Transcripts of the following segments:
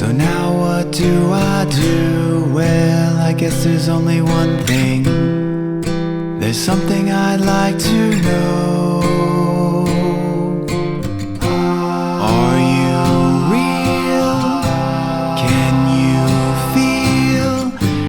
So now what do I do? Well, I guess there's only one thing. There's something I'd like to know. Are you real? Can you feel?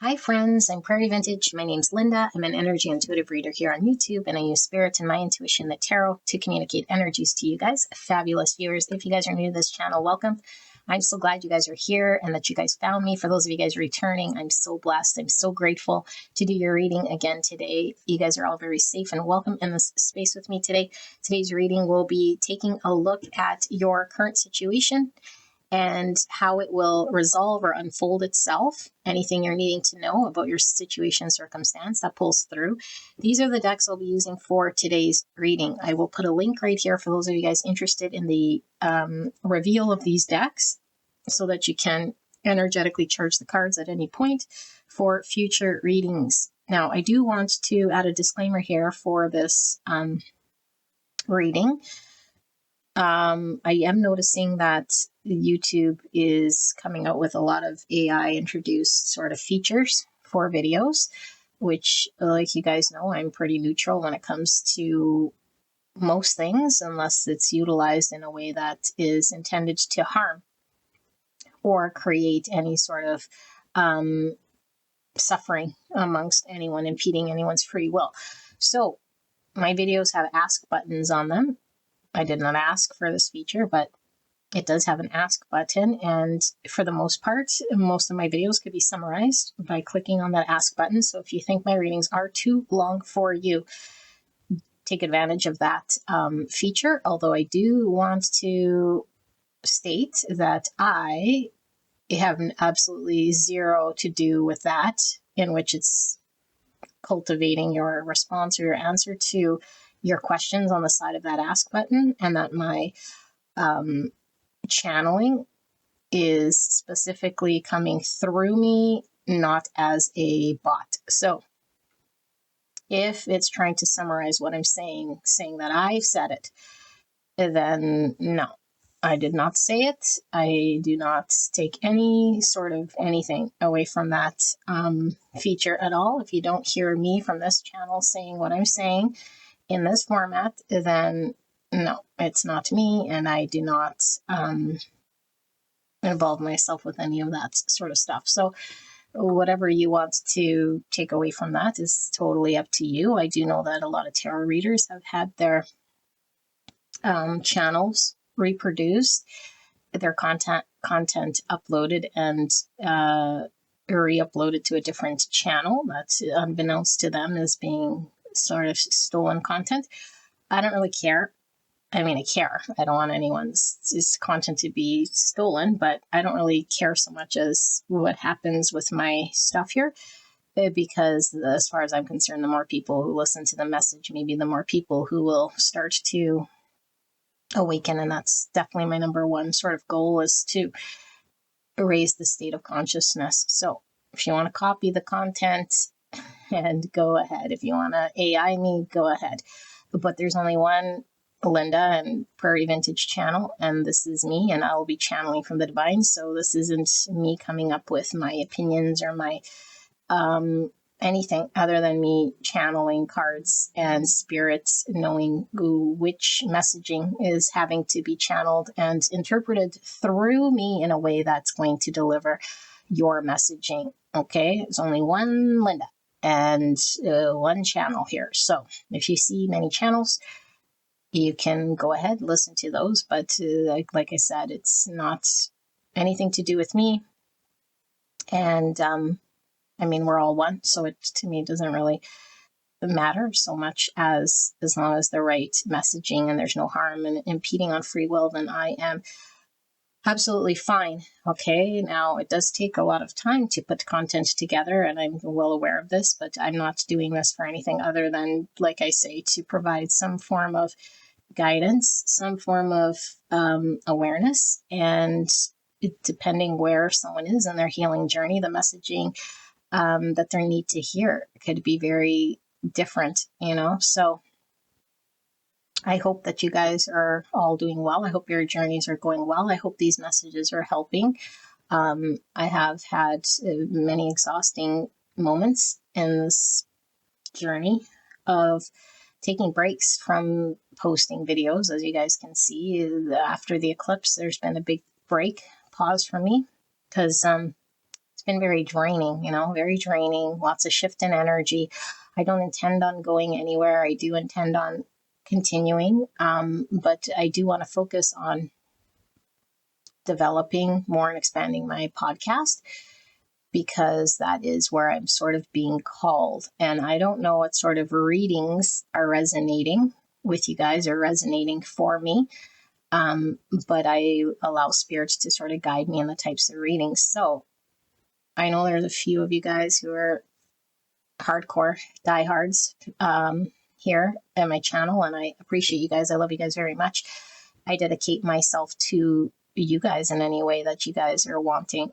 Hi friends, I'm Prairie Vintage. My name's Linda. I'm an energy intuitive reader here on YouTube, and I use spirit and my intuition, the tarot, to communicate energies to you guys, fabulous viewers. If you guys are new to this channel, welcome. I'm so glad you guys are here and that you guys found me. For those of you guys returning, I'm so blessed. I'm so grateful to do your reading again today. You guys are all very safe and welcome in this space with me today. Today's reading will be taking a look at your current situation and how it will resolve or unfold itself. Anything you're needing to know about your situation, circumstance that pulls through. These are the decks I'll be using for today's reading. I will put a link right here for those of you guys interested in the reveal of these decks so that you can energetically charge the cards at any point for future readings. Now, I do want to add a disclaimer here for this reading. I am noticing that YouTube is coming out with a lot of AI introduced sort of features for videos, which, like you guys know, I'm pretty neutral when it comes to most things, unless it's utilized in a way that is intended to harm or create any sort of suffering amongst anyone, impeding anyone's free will. So my videos have ask buttons on them. I did not ask for this feature, but it does have an ask button. And for the most part, most of my videos could be summarized by clicking on that ask button. So if you think my readings are too long for you, take advantage of that feature. Although I do want to state that I have absolutely zero to do with that, in which it's cultivating your response or your answer to your questions on the side of that ask button, and that my channeling is specifically coming through me, not as a bot. So if it's trying to summarize what I'm saying that I said it, then no, I did not say it. I do not take any sort of anything away from that feature at all. If you don't hear me from this channel saying what I'm saying in this format, then no, it's not me, and I do not involve myself with any of that sort of stuff. So whatever you want to take away from that is totally up to you. I do know that a lot of tarot readers have had their channels reproduced, their content uploaded and re-uploaded to a different channel that's unbeknownst to them as being sort of stolen content. I don't really care. I mean, I care. I don't want anyone's content to be stolen, but I don't really care so much as what happens with my stuff here, because as far as I'm concerned, the more people who listen to the message, maybe the more people who will start to awaken. And that's definitely my number one sort of goal, is to raise the state of consciousness. So if you want to copy the content, and go ahead. If you want to AI me, go ahead. But there's only one Linda and Prairie Vintage channel, and this is me, and I will be channeling from the divine. So this isn't me coming up with my opinions or my anything other than me channeling cards and spirits, knowing which messaging is having to be channeled and interpreted through me in a way that's going to deliver your messaging. Okay, there's only one Linda and one channel here. So if you see many channels, you can go ahead, listen to those. But like I said, it's not anything to do with me. And I mean, we're all one. So it, to me, doesn't really matter so much as long as the right messaging and there's no harm and impeding on free will, then I am absolutely fine. Okay, now it does take a lot of time to put content together, and I'm well aware of this, but I'm not doing this for anything other than, like I say, to provide some form of guidance, some form of awareness, and depending where someone is in their healing journey, the messaging that they need to hear could be very different, you know. So I hope that you guys are all doing well. I hope your journeys are going well. I hope these messages are helping. I have had many exhausting moments in this journey of taking breaks from posting videos. As you guys can see, after the eclipse, there's been a big pause for me, because it's been very draining, very draining, lots of shift in energy. I don't intend on going anywhere. I do intend on continuing, but I do want to focus on developing more and expanding my podcast, because that is where I'm sort of being called. And I don't know what sort of readings are resonating with you guys or resonating for me, but I allow spirits to sort of guide me in the types of readings. So I know there's a few of you guys who are hardcore diehards here at my channel, and I appreciate you guys. I love you guys very much. I dedicate myself to you guys in any way that you guys are wanting.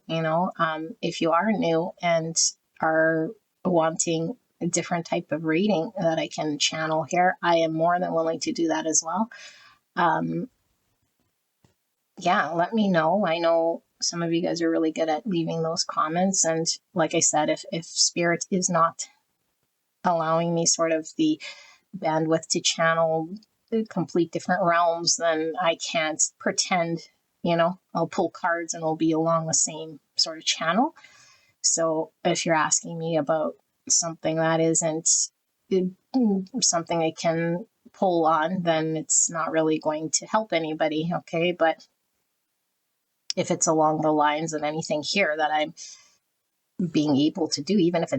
If you are new and are wanting a different type of reading that I can channel here, I am more than willing to do that as well. Yeah, let me know. I know some of you guys are really good at leaving those comments, and like I said, if spirit is not allowing me sort of the bandwidth to channel complete different realms, then I can't pretend, I'll pull cards and it'll be along the same sort of channel. So if you're asking me about something that isn't something I can pull on, then it's not really going to help anybody, okay? But if it's along the lines of anything here that I'm being able to do, even if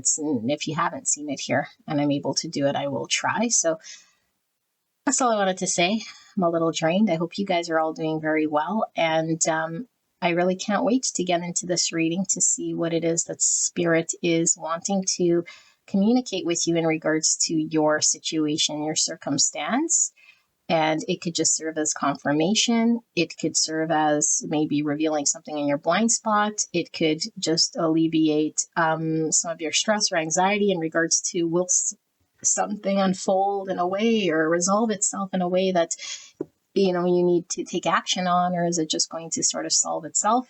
you haven't seen it here and I'm able to do it, I will try. So that's all I wanted to say. I'm a little drained. I hope you guys are all doing very well. And I really can't wait to get into this reading to see what it is that Spirit is wanting to communicate with you in regards to your situation, your circumstance. And it could just serve as confirmation. It could serve as maybe revealing something in your blind spot. It could just alleviate some of your stress or anxiety in regards to will something unfold in a way or resolve itself in a way that you need to take action on, or is it just going to sort of solve itself?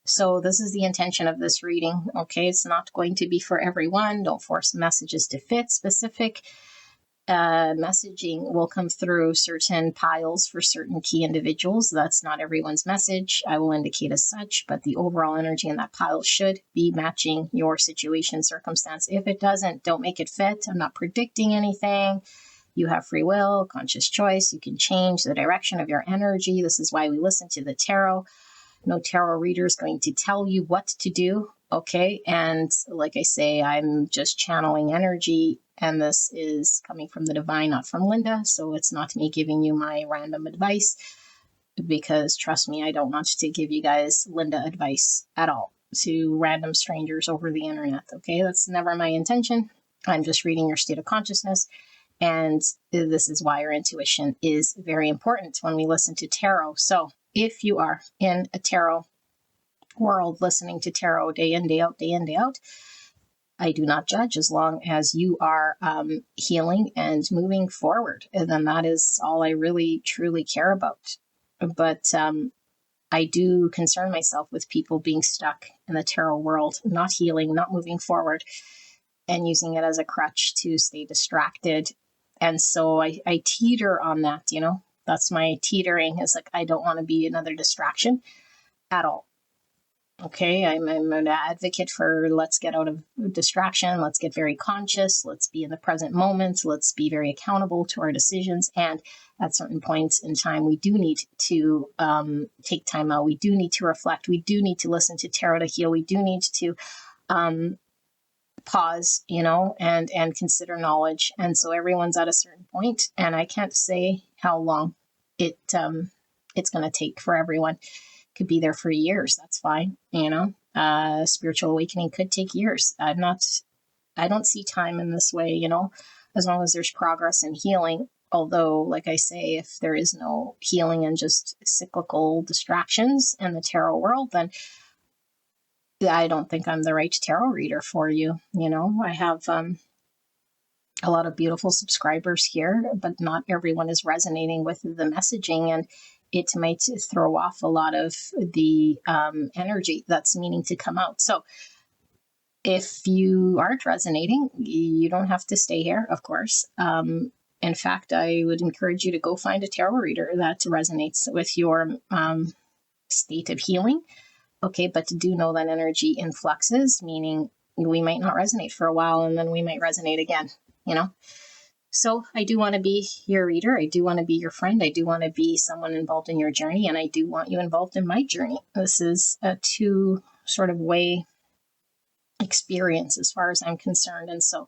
So this is the intention of this reading. Okay, it's not going to be for everyone. Don't force messages to fit specific. Messaging will come through certain piles for certain key individuals. That's not everyone's message. I will indicate as such, but the overall energy in that pile should be matching your situation, circumstance. If it doesn't, don't make it fit. I'm not predicting anything. You have free will, conscious choice. You can change the direction of your energy. This is why we listen to the tarot. No tarot reader is going to tell you what to do. Okay. And like I say, I'm just channeling energy, and this is coming from the divine, not from Linda. So it's not me giving you my random advice, because trust me, I don't want to give you guys Linda advice at all to random strangers over the internet. Okay. That's never my intention. I'm just reading your state of consciousness. And this is why your intuition is very important when we listen to tarot. So if you are in a tarot world listening to tarot day in, day out, day in, day out, I do not judge as long as you are healing and moving forward. And then that is all I really, truly care about. But I do concern myself with people being stuck in the tarot world, not healing, not moving forward, and using it as a crutch to stay distracted. And so I teeter on that, that's my teetering, is like, I don't want to be another distraction at all. Okay, I'm an advocate for let's get out of distraction. Let's get very conscious. Let's be in the present moment. Let's be very accountable to our decisions. And at certain points in time, we do need to take time out. We do need to reflect. We do need to listen to tarot to heal. We do need to pause, and consider knowledge. And so everyone's at a certain point, and I can't say how long it's going to take for everyone. Could be there for years. That's fine. Spiritual awakening could take years. I don't see time in this way, as long as there's progress and healing. Although, like I say, if there is no healing and just cyclical distractions in the tarot world, then I don't think I'm the right tarot reader for you. I have a lot of beautiful subscribers here, but not everyone is resonating with the messaging, and it might throw off a lot of the energy that's meaning to come out. So if you aren't resonating, you don't have to stay here, of course. In fact, I would encourage you to go find a tarot reader that resonates with your state of healing. Okay, but do know that energy influxes, meaning we might not resonate for a while and then we might resonate again, you know? So I do want to be your reader. I do want to be your friend. I do want to be someone involved in your journey, and I do want you involved in my journey. This is a two sort of way experience as far as I'm concerned. And so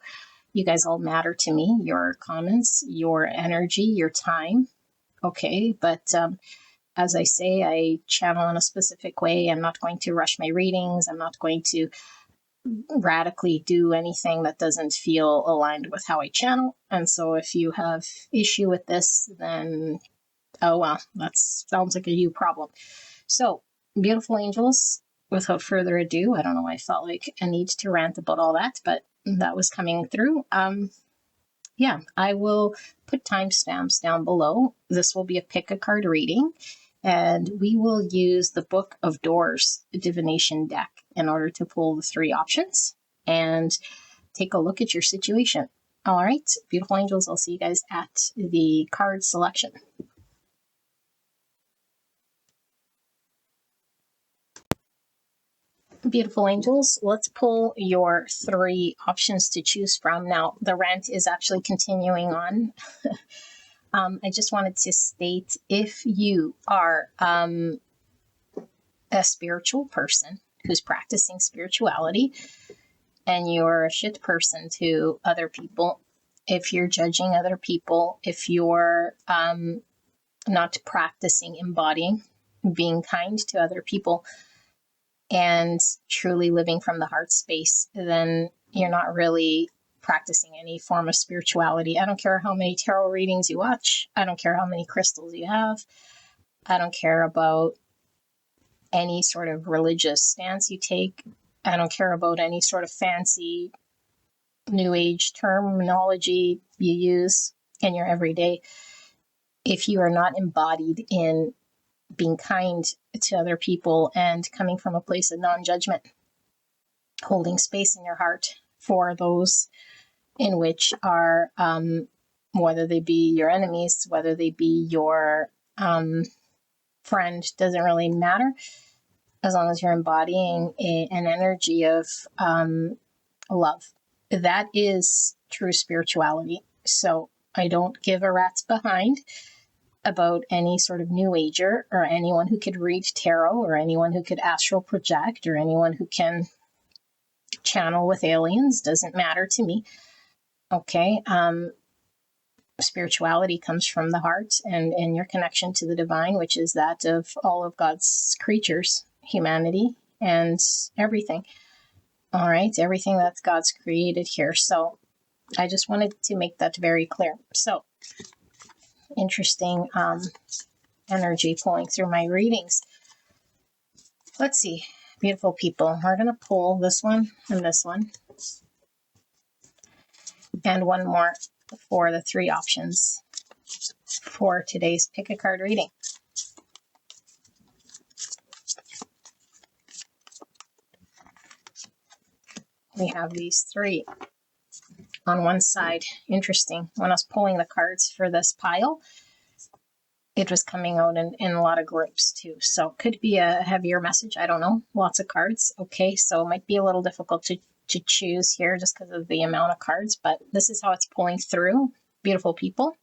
you guys all matter to me, your comments, your energy, your time. Okay, but as I say, I channel in a specific way. I'm not going to rush my readings. I'm not going to radically do anything that doesn't feel aligned with how I channel. And so if you have issue with this, then oh well, that sounds like a you problem. So, beautiful angels, without further ado, I don't know why I felt like a need to rant about all that, but that was coming through. Yeah, I will put timestamps down below. This will be a pick a card reading, and we will use the Book of Doors divination deck in order to pull the three options and take a look at your situation. All right, beautiful angels, I'll see you guys at the card selection. Beautiful angels, let's pull your three options to choose from. Now, the rant is actually continuing on. I just wanted to state, if you are a spiritual person who's practicing spirituality and you're a shit person to other people, if you're judging other people, if you're not practicing embodying being kind to other people and truly living from the heart space, then you're not really practicing any form of spirituality. I don't care how many tarot readings you watch. I don't care how many crystals you have. I don't care about any sort of religious stance you take. I don't care about any sort of fancy new age terminology you use in your everyday. If you are not embodied in being kind to other people and coming from a place of non-judgment, holding space in your heart for those in which are, whether they be your enemies, whether they be your friend, doesn't really matter, as long as you're embodying an energy of love. That is true spirituality. So I don't give a rat's behind about any sort of new ager or anyone who could read tarot or anyone who could astral project or anyone who can channel with aliens. Doesn't matter to me. Okay. Spirituality comes from the heart and your connection to the divine, which is that of all of God's creatures, humanity, and everything. All right. Everything that God's created here. So I just wanted to make that very clear. So interesting energy pulling through my readings. Let's see, beautiful people. We're going to pull this one and this one and one more for the three options for today's pick a card reading. We have these three on one side. Interesting. When I was pulling the cards for this pile, it was coming out in a lot of groups too. So it could be a heavier message. I don't know. Lots of cards. Okay, so it might be a little difficult to choose here just because of the amount of cards, but this is how it's pulling through. Beautiful people.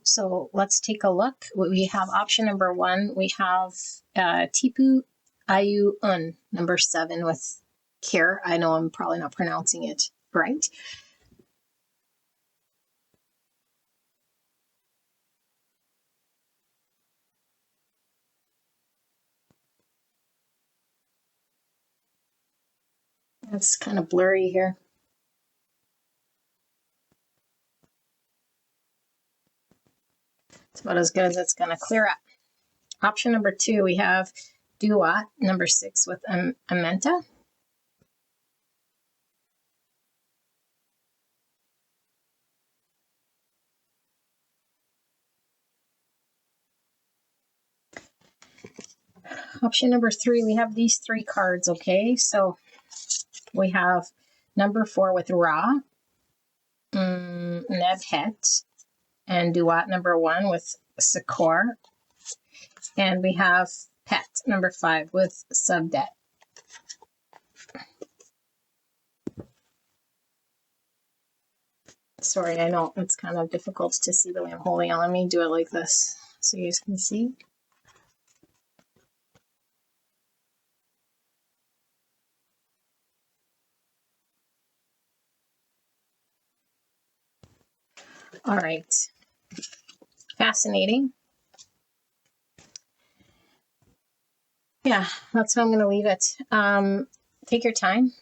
So let's take a look. We have option number one. We have Tipu Ayu Un, number 7 with care. I know I'm probably not pronouncing it right. It's kind of blurry here. It's about as good as it's going to clear up. Option number 2, we have Dua, number 6 with Amenta. option number 3, we have these 3 cards, okay? So we have number 4 with Ra, Nebhet, and Duat number 1 with Sakor. And we have Pet number 5 with Subdet. Sorry, I know it's kind of difficult to see the way I'm holding it. Let me do it like this so you guys can see. All right. Fascinating. Yeah, that's how I'm going to leave it. Take your time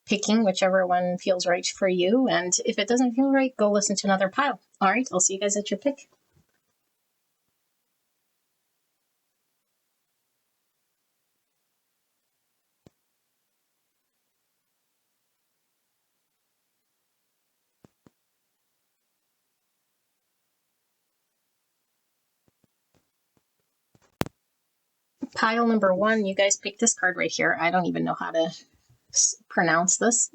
picking whichever one feels right for you. And if it doesn't feel right, go listen to another pile. All right, I'll see you guys at your pick. Pile number 1, you guys picked this card right here. I don't even know how to pronounce this.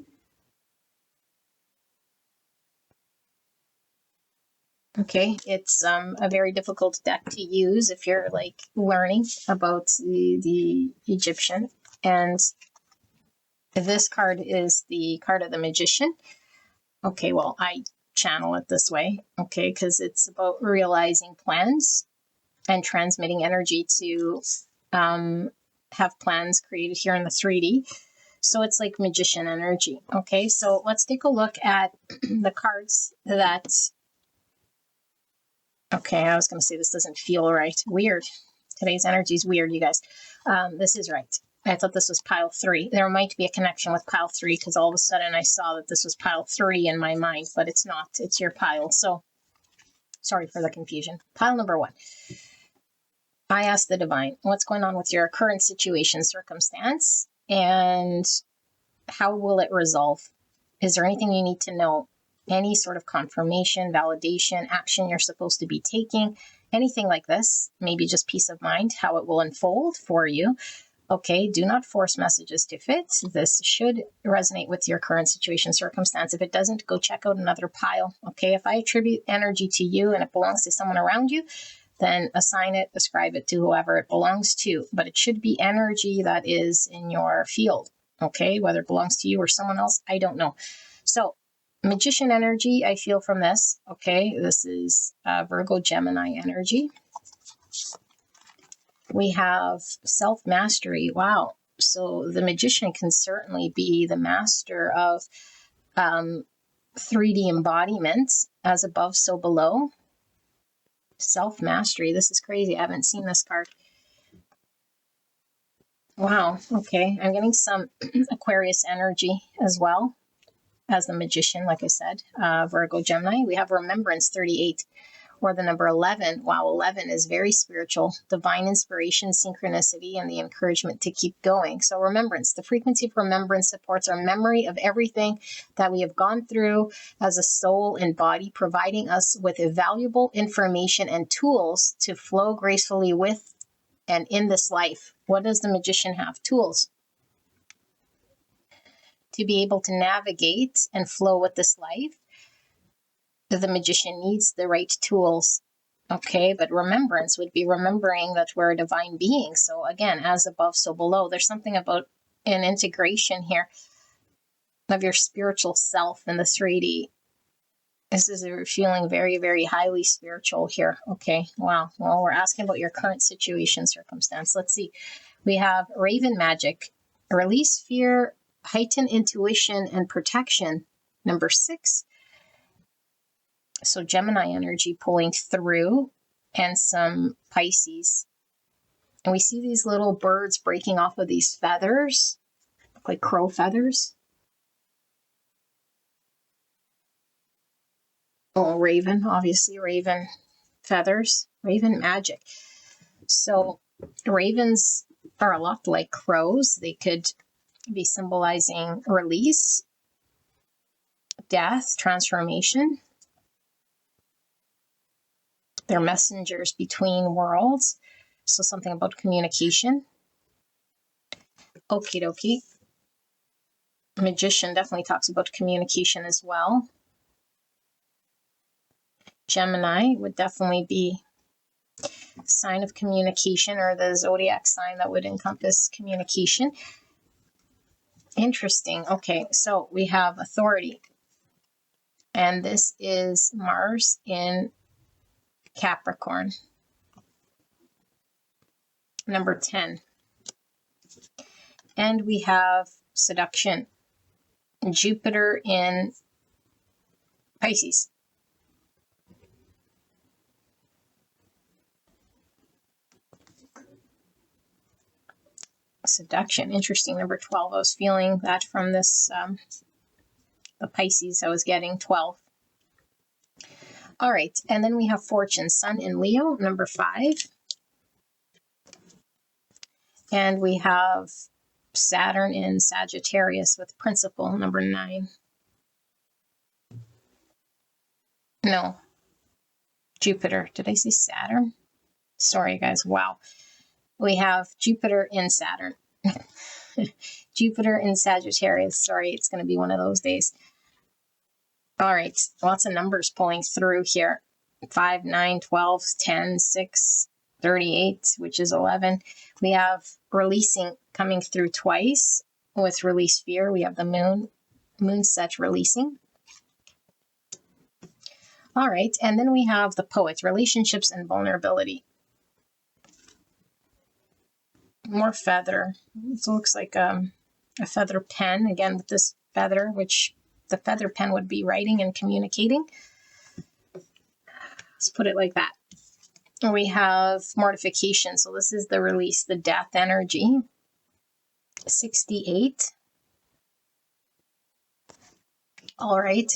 Okay, it's a very difficult deck to use if you're like learning about the Egyptian. And this card is the card of the magician. Okay, well, I channel it this way, okay, because it's about realizing plans and transmitting energy to have plans created here in the 3D. So it's like magician energy. Okay, so let's take a look at the cards that... Okay, I was going to say this doesn't feel right. Weird. Today's energy is weird, you guys. This is right. I thought this was pile 3. There might be a connection with pile 3 because all of a sudden I saw that this was pile 3 in my mind, but it's not. It's your pile. So sorry for the confusion. Pile number 1. I asked the divine, what's going on with your current situation, circumstance, and how will it resolve? Is there anything you need to know? Any sort of confirmation, validation, action you're supposed to be taking, anything like this, maybe just peace of mind, how it will unfold for you. Okay, do not force messages to fit. This should resonate with your current situation, circumstance. If it doesn't, go check out another pile. Okay, if I attribute energy to you and it belongs to someone around you, then assign it, ascribe it to whoever it belongs to. But it should be energy that is in your field. Okay, whether it belongs to you or someone else, I don't know. So magician energy, I feel from this. Okay, this is Virgo Gemini energy. We have self-mastery. Wow. So the magician can certainly be the master of 3D embodiment, as above, so below. Self-mastery. This is crazy. I haven't seen this card. Wow. Okay. I'm getting some Aquarius energy as well as the magician, like I said. Virgo Gemini. We have Remembrance 38. Or the number 11. Wow, 11 is very spiritual. Divine inspiration, synchronicity, and the encouragement to keep going. So remembrance. The frequency of remembrance supports our memory of everything that we have gone through as a soul and body, providing us with valuable information and tools to flow gracefully with and in this life. What does the magician have? Tools. To be able to navigate and flow with this life, the magician needs the right tools. Okay, but remembrance would be remembering that we're a divine being. So again, as above, so below. There's something about an integration here of your spiritual self in the 3D. This is feeling very, very highly spiritual here. Okay, wow. Well, we're asking about your current situation, circumstance. Let's see. We have Raven Magic. Release fear, heighten intuition, and protection. Number 6. So Gemini energy pulling through, and some Pisces. And we see these little birds breaking off of these feathers, like crow feathers. Oh, raven, obviously raven feathers, raven magic. So ravens are a lot like crows. They could be symbolizing release, death, transformation. They're messengers between worlds. So something about communication. Okie dokie. Magician definitely talks about communication as well. Gemini would definitely be a sign of communication, or the zodiac sign that would encompass communication. Interesting. Okay, so we have authority. And this is Mars in Capricorn. Number 10. And we have seduction. Jupiter in Pisces. Seduction. Interesting. Number 12. I was feeling that from this, the Pisces I was getting 12. All right. And then we have fortune. Sun in Leo, number 5. And we have Saturn in Sagittarius with principle, number 9. No, Jupiter. Did I say Saturn? Sorry, guys. Wow. We have Jupiter in Saturn. Jupiter in Sagittarius. Sorry, it's going to be one of those days. All right. Lots of numbers pulling through here. 5, 9, 12, 10, 6, 38, which is 11. We have releasing coming through twice with release fear. We have the moon set releasing. All right. And then we have the poet, relationships and vulnerability. More feather. It looks like a feather pen, again with this feather, which the feather pen would be writing and communicating. Let's put it like that. We have mortification. So this is the release, the death energy. 68. All right.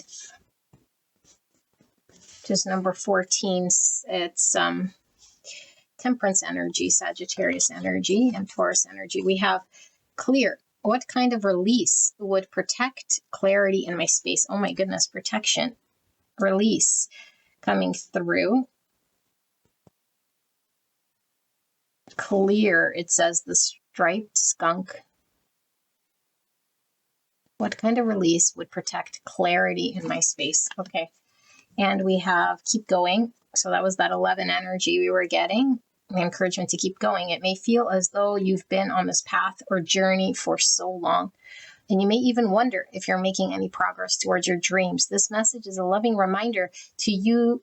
Just number 14. It's temperance energy, Sagittarius energy, and Taurus energy. We have clear. What kind of release would protect clarity in my space? Oh my goodness, protection, release coming through. Clear, it says the striped skunk. What kind of release would protect clarity in my space? Okay. And we have keep going. So that was that 11 energy we were getting. The encouragement to keep going. It may feel as though you've been on this path or journey for so long, and you may even wonder if you're making any progress towards your dreams. This message is a loving reminder to you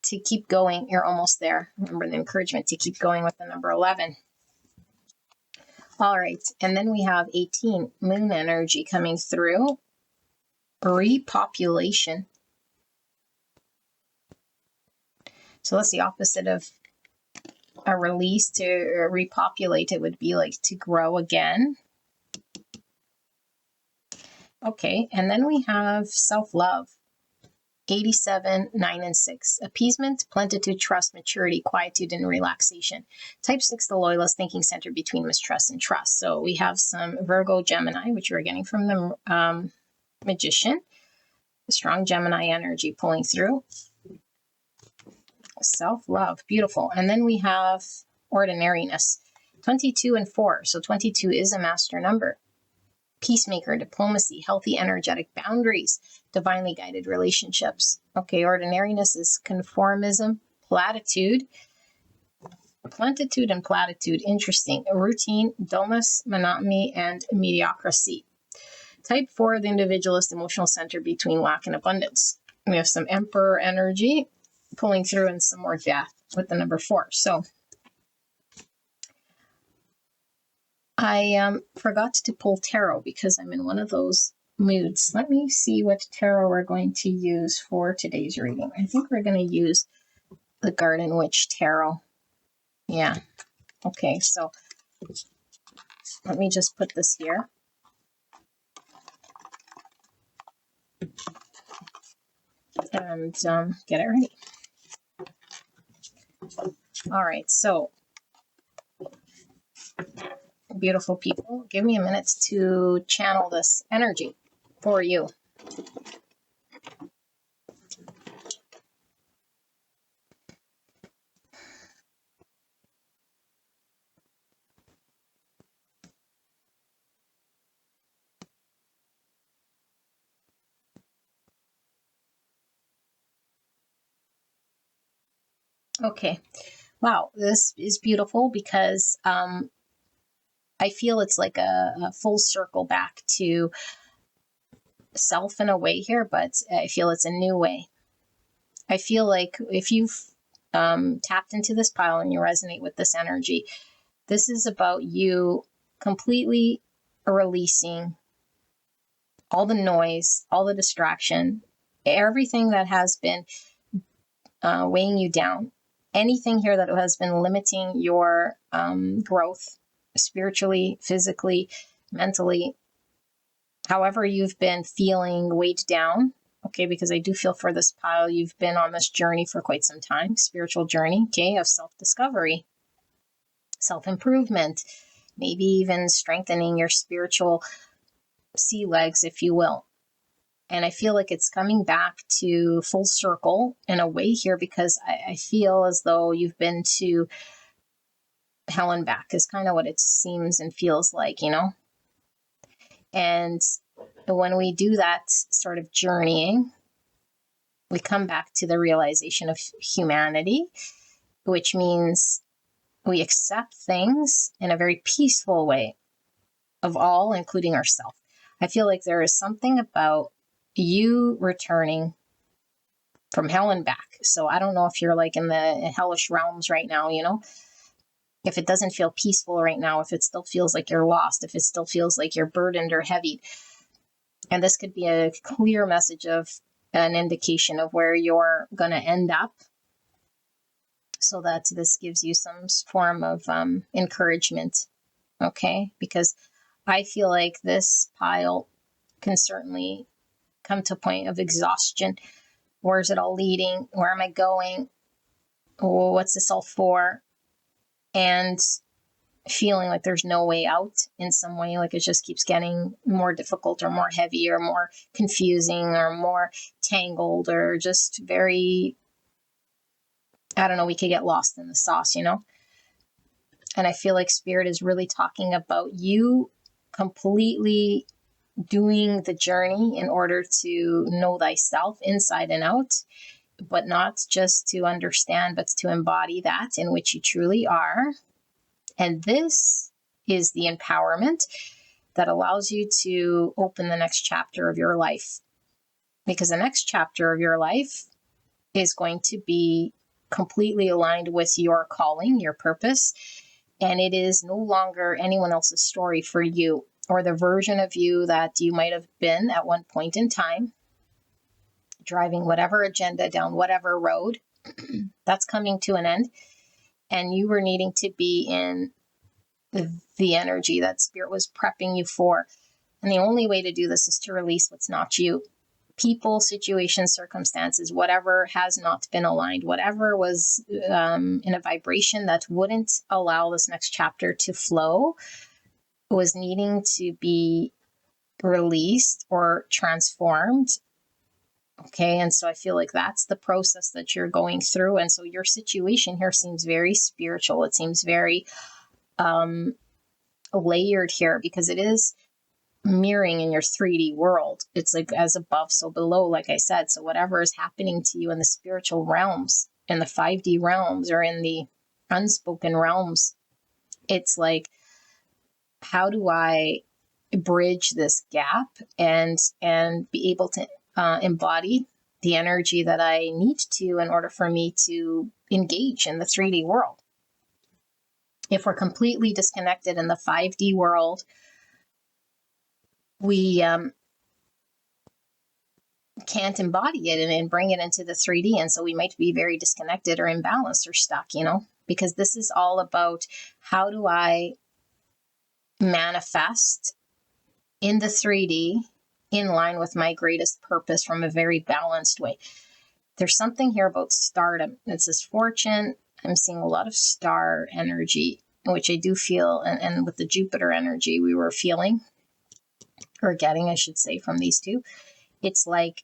to keep going. You're almost there. Remember the encouragement to keep going with the number 11. All right. And then we have 18, moon energy coming through. Repopulation. So that's the opposite of a release. To repopulate, it would be like to grow again. Okay, and then we have self-love. 87, 9, and 6. Appeasement, plenitude, trust, maturity, quietude, and relaxation. Type 6, the loyalist, thinking center between mistrust and trust. So we have some Virgo, Gemini, which we're getting from the Magician. Strong Gemini energy pulling through. Self-love, beautiful. And then we have ordinariness. 22 and 4. So 22 is a master number. Peacemaker, diplomacy, healthy, energetic boundaries, divinely guided relationships. Okay, ordinariness is conformism, platitude, plentitude and platitude. Interesting. Routine, dullness, monotony, and mediocrity. Type 4, the individualist, emotional center between lack and abundance. We have some emperor energy pulling through and some more death with the number 4. So I forgot to pull tarot because I'm in one of those moods. Let me see what tarot we're going to use for today's reading. I think we're going to use the Garden Witch Tarot. Yeah. Okay, so let me just put this here. And get it ready. All right, so beautiful people, give me a minute to channel this energy for you. Okay. Wow, this is beautiful because I feel it's like a full circle back to self in a way here, but I feel it's a new way. I feel like if you've tapped into this pile and you resonate with this energy, this is about you completely releasing all the noise, all the distraction, everything that has been weighing you down, anything here that has been limiting your growth spiritually, physically, mentally, however you've been feeling weighed down. Okay, because I do feel for this pile, you've been on this journey for quite some time, spiritual journey, okay, of self-discovery, self-improvement, maybe even strengthening your spiritual sea legs, if you will. And I feel like it's coming back to full circle in a way here because I feel as though you've been to hell and back is kind of what it seems and feels like, And when we do that sort of journeying, we come back to the realization of humanity, which means we accept things in a very peaceful way of all, including ourselves. I feel like there is something about you returning from hell and back. So I don't know if you're like in the hellish realms right now, if it doesn't feel peaceful right now, if it still feels like you're lost, if it still feels like you're burdened or heavy. And this could be a clear message of an indication of where you're going to end up, so that this gives you some form of encouragement. Okay. Because I feel like this pile can certainly come to a point of exhaustion. Where is it all leading? Where am I going? What's this all for? And feeling like there's no way out in some way, like it just keeps getting more difficult or more heavy or more confusing or more tangled or just very, I don't know, we could get lost in the sauce, And I feel like Spirit is really talking about you completely doing the journey in order to know thyself inside and out, but not just to understand, but to embody that in which you truly are. And this is the empowerment that allows you to open the next chapter of your life. Because the next chapter of your life is going to be completely aligned with your calling, your purpose. And it is no longer anyone else's story for you or the version of you that you might have been at one point in time, driving whatever agenda down whatever road. That's coming to an end. And you were needing to be in the energy that Spirit was prepping you for. And the only way to do this is to release what's not you. People, situations, circumstances, whatever has not been aligned, whatever was in a vibration that wouldn't allow this next chapter to flow, was needing to be released or transformed. Okay, and so I feel like that's the process that you're going through. And so your situation here seems very spiritual. It seems very layered here because it is mirroring in your 3D world. It's like as above, so below, like I said. So whatever is happening to you in the spiritual realms, in the 5D realms, or in the unspoken realms, it's like, how do I bridge this gap and be able to embody the energy that I need to in order for me to engage in the 3D world? If we're completely disconnected in the 5D world, we can't embody it and bring it into the 3D. And so we might be very disconnected or imbalanced or stuck, because this is all about how do I manifest in the 3D in line with my greatest purpose from a very balanced way. There's something here about stardom. It says fortune. I'm seeing a lot of star energy, which I do feel, and with the Jupiter energy we were feeling, or getting, I should say, from these two. It's like,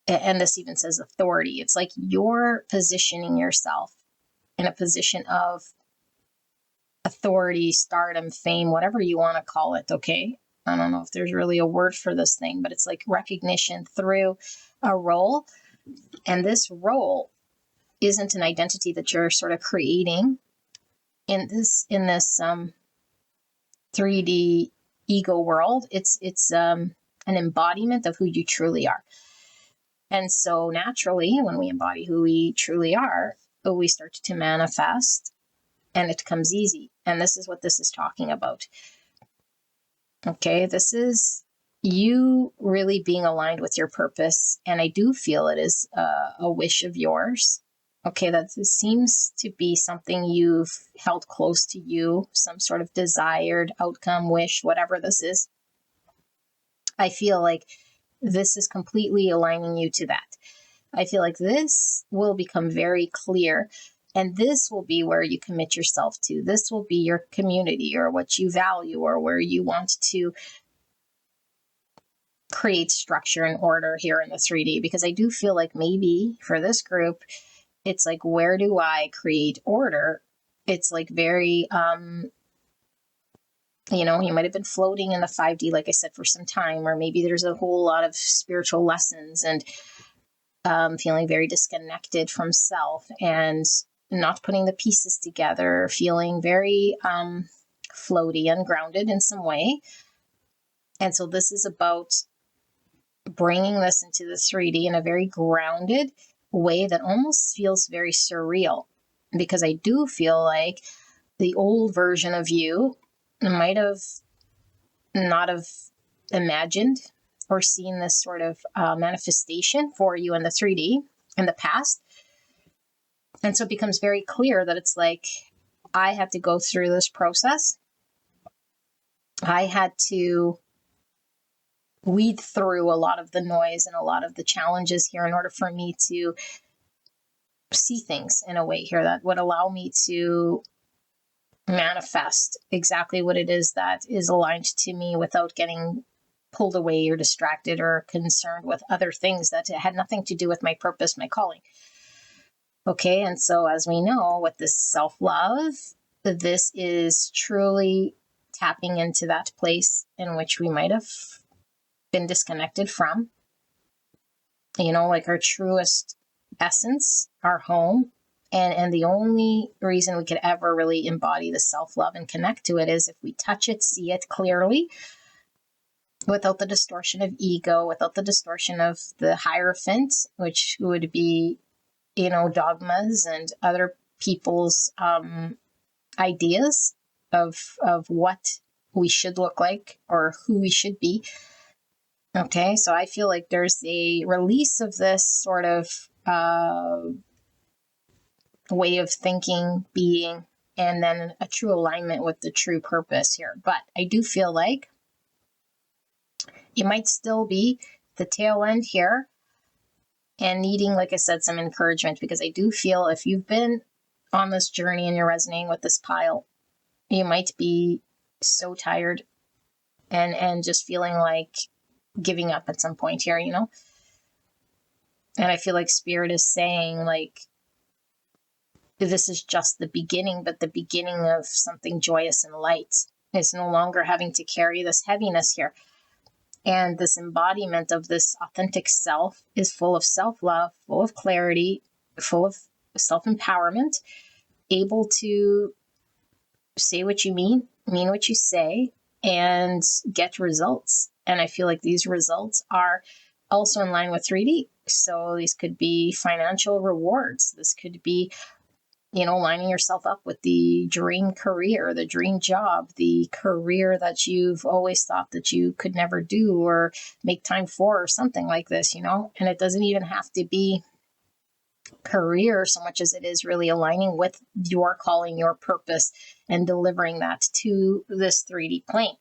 and this even says authority. It's like you're positioning yourself in a position of authority, stardom, fame, whatever you want to call it. Okay. I don't know if there's really a word for this thing, but it's like recognition through a role. And this role isn't an identity that you're sort of creating in this 3D ego world. It's an embodiment of who you truly are. And so naturally, when we embody who we truly are, we start to manifest, and it comes easy. And this is what this is talking about. Okay, this is you really being aligned with your purpose. And I do feel it is a wish of yours. Okay, that seems to be something you've held close to you, some sort of desired outcome, wish, whatever this is. I feel like this is completely aligning you to that. I feel like this will become very clear, and this will be where you commit yourself to. This will be your community, or what you value, or where you want to create structure and order here in the 3D. Because I do feel like maybe for this group, it's like, where do I create order? It's like very, you might have been floating in the 5D, like I said, for some time, or maybe there's a whole lot of spiritual lessons and feeling very disconnected from self and not putting the pieces together, feeling very floaty, ungrounded in some way. And so this is about bringing this into the 3D in a very grounded way that almost feels very surreal, because I do feel like the old version of you might have not have imagined or seen this sort of manifestation for you in the 3D in the past. And so it becomes very clear that it's like, I had to go through this process. I had to weed through a lot of the noise and a lot of the challenges here in order for me to see things in a way here that would allow me to manifest exactly what it is that is aligned to me without getting pulled away or distracted or concerned with other things that had nothing to do with my purpose, my calling. Okay, and so as we know, with this self-love, this is truly tapping into that place in which we might have been disconnected from, like our truest essence, our home. And the only reason we could ever really embody the self-love and connect to it is if we touch it, see it clearly, without the distortion of ego, without the distortion of the Hierophant, which would be, dogmas and other people's ideas of what we should look like or who we should be. Okay, so I feel like there's a release of this sort of way of thinking, being, and then a true alignment with the true purpose here. But I do feel like it might still be the tail end here and needing, like I said, some encouragement, because I do feel if you've been on this journey and you're resonating with this pile, you might be so tired and just feeling like giving up at some point here, And I feel like Spirit is saying, like, this is just the beginning, but the beginning of something joyous and light. It's no longer having to carry this heaviness here. And this embodiment of this authentic self is full of self-love, full of clarity, full of self-empowerment, able to say what you mean what you say, and get results. And I feel like these results are also in line with 3D. So these could be financial rewards. This could be, lining yourself up with the dream career, the dream job, the career that you've always thought that you could never do or make time for, or something like this, And it doesn't even have to be career so much as it is really aligning with your calling, your purpose, and delivering that to this 3D plane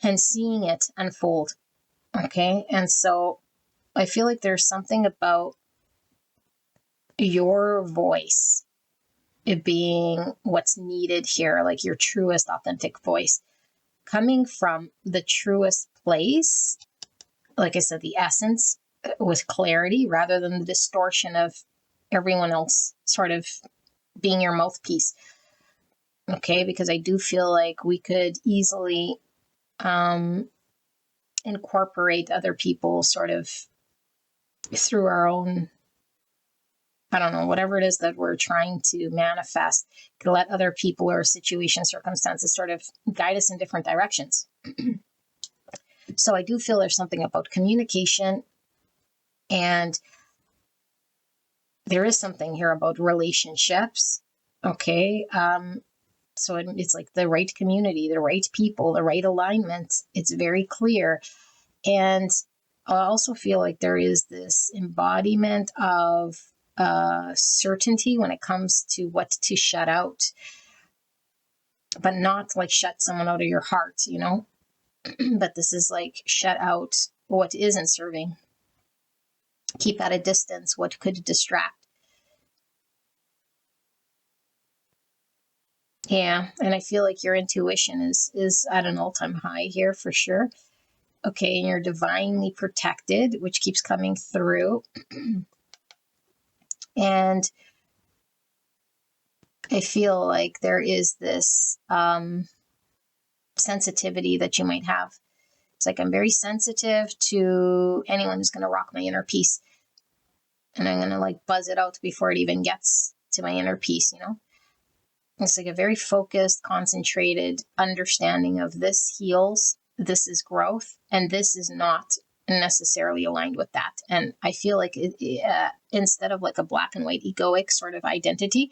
and seeing it unfold. Okay. And so I feel like there's something about your voice, it being what's needed here, like your truest authentic voice, coming from the truest place. Like I said, the essence with clarity rather than the distortion of everyone else sort of being your mouthpiece. Okay, because I do feel like we could easily incorporate other people sort of through our own I don't know, whatever it is that we're trying to manifest, to let other people or situation, circumstances sort of guide us in different directions. So I do feel there's something about communication, and there is something here about relationships. Okay. So it's like the right community, the right people, the right alignment. It's very clear. And I also feel like there is this embodiment of certainty when it comes to what to shut out, but not like shut someone out of your heart, you know? But this is like shut out what isn't serving. Keep at a distance what could distract. Yeah, and I feel like your intuition is at an all-time high here for sure. Okay, and you're divinely protected, which keeps coming through. And I feel like there is this sensitivity that you might have. It's like I'm very sensitive to anyone who's going to rock my inner peace. And I'm going to like buzz it out before it even gets to my inner peace, you know? It's like a very focused, concentrated understanding of this heals, this is growth, and this is not necessarily aligned with that. And I feel like instead of like a black and white egoic sort of identity,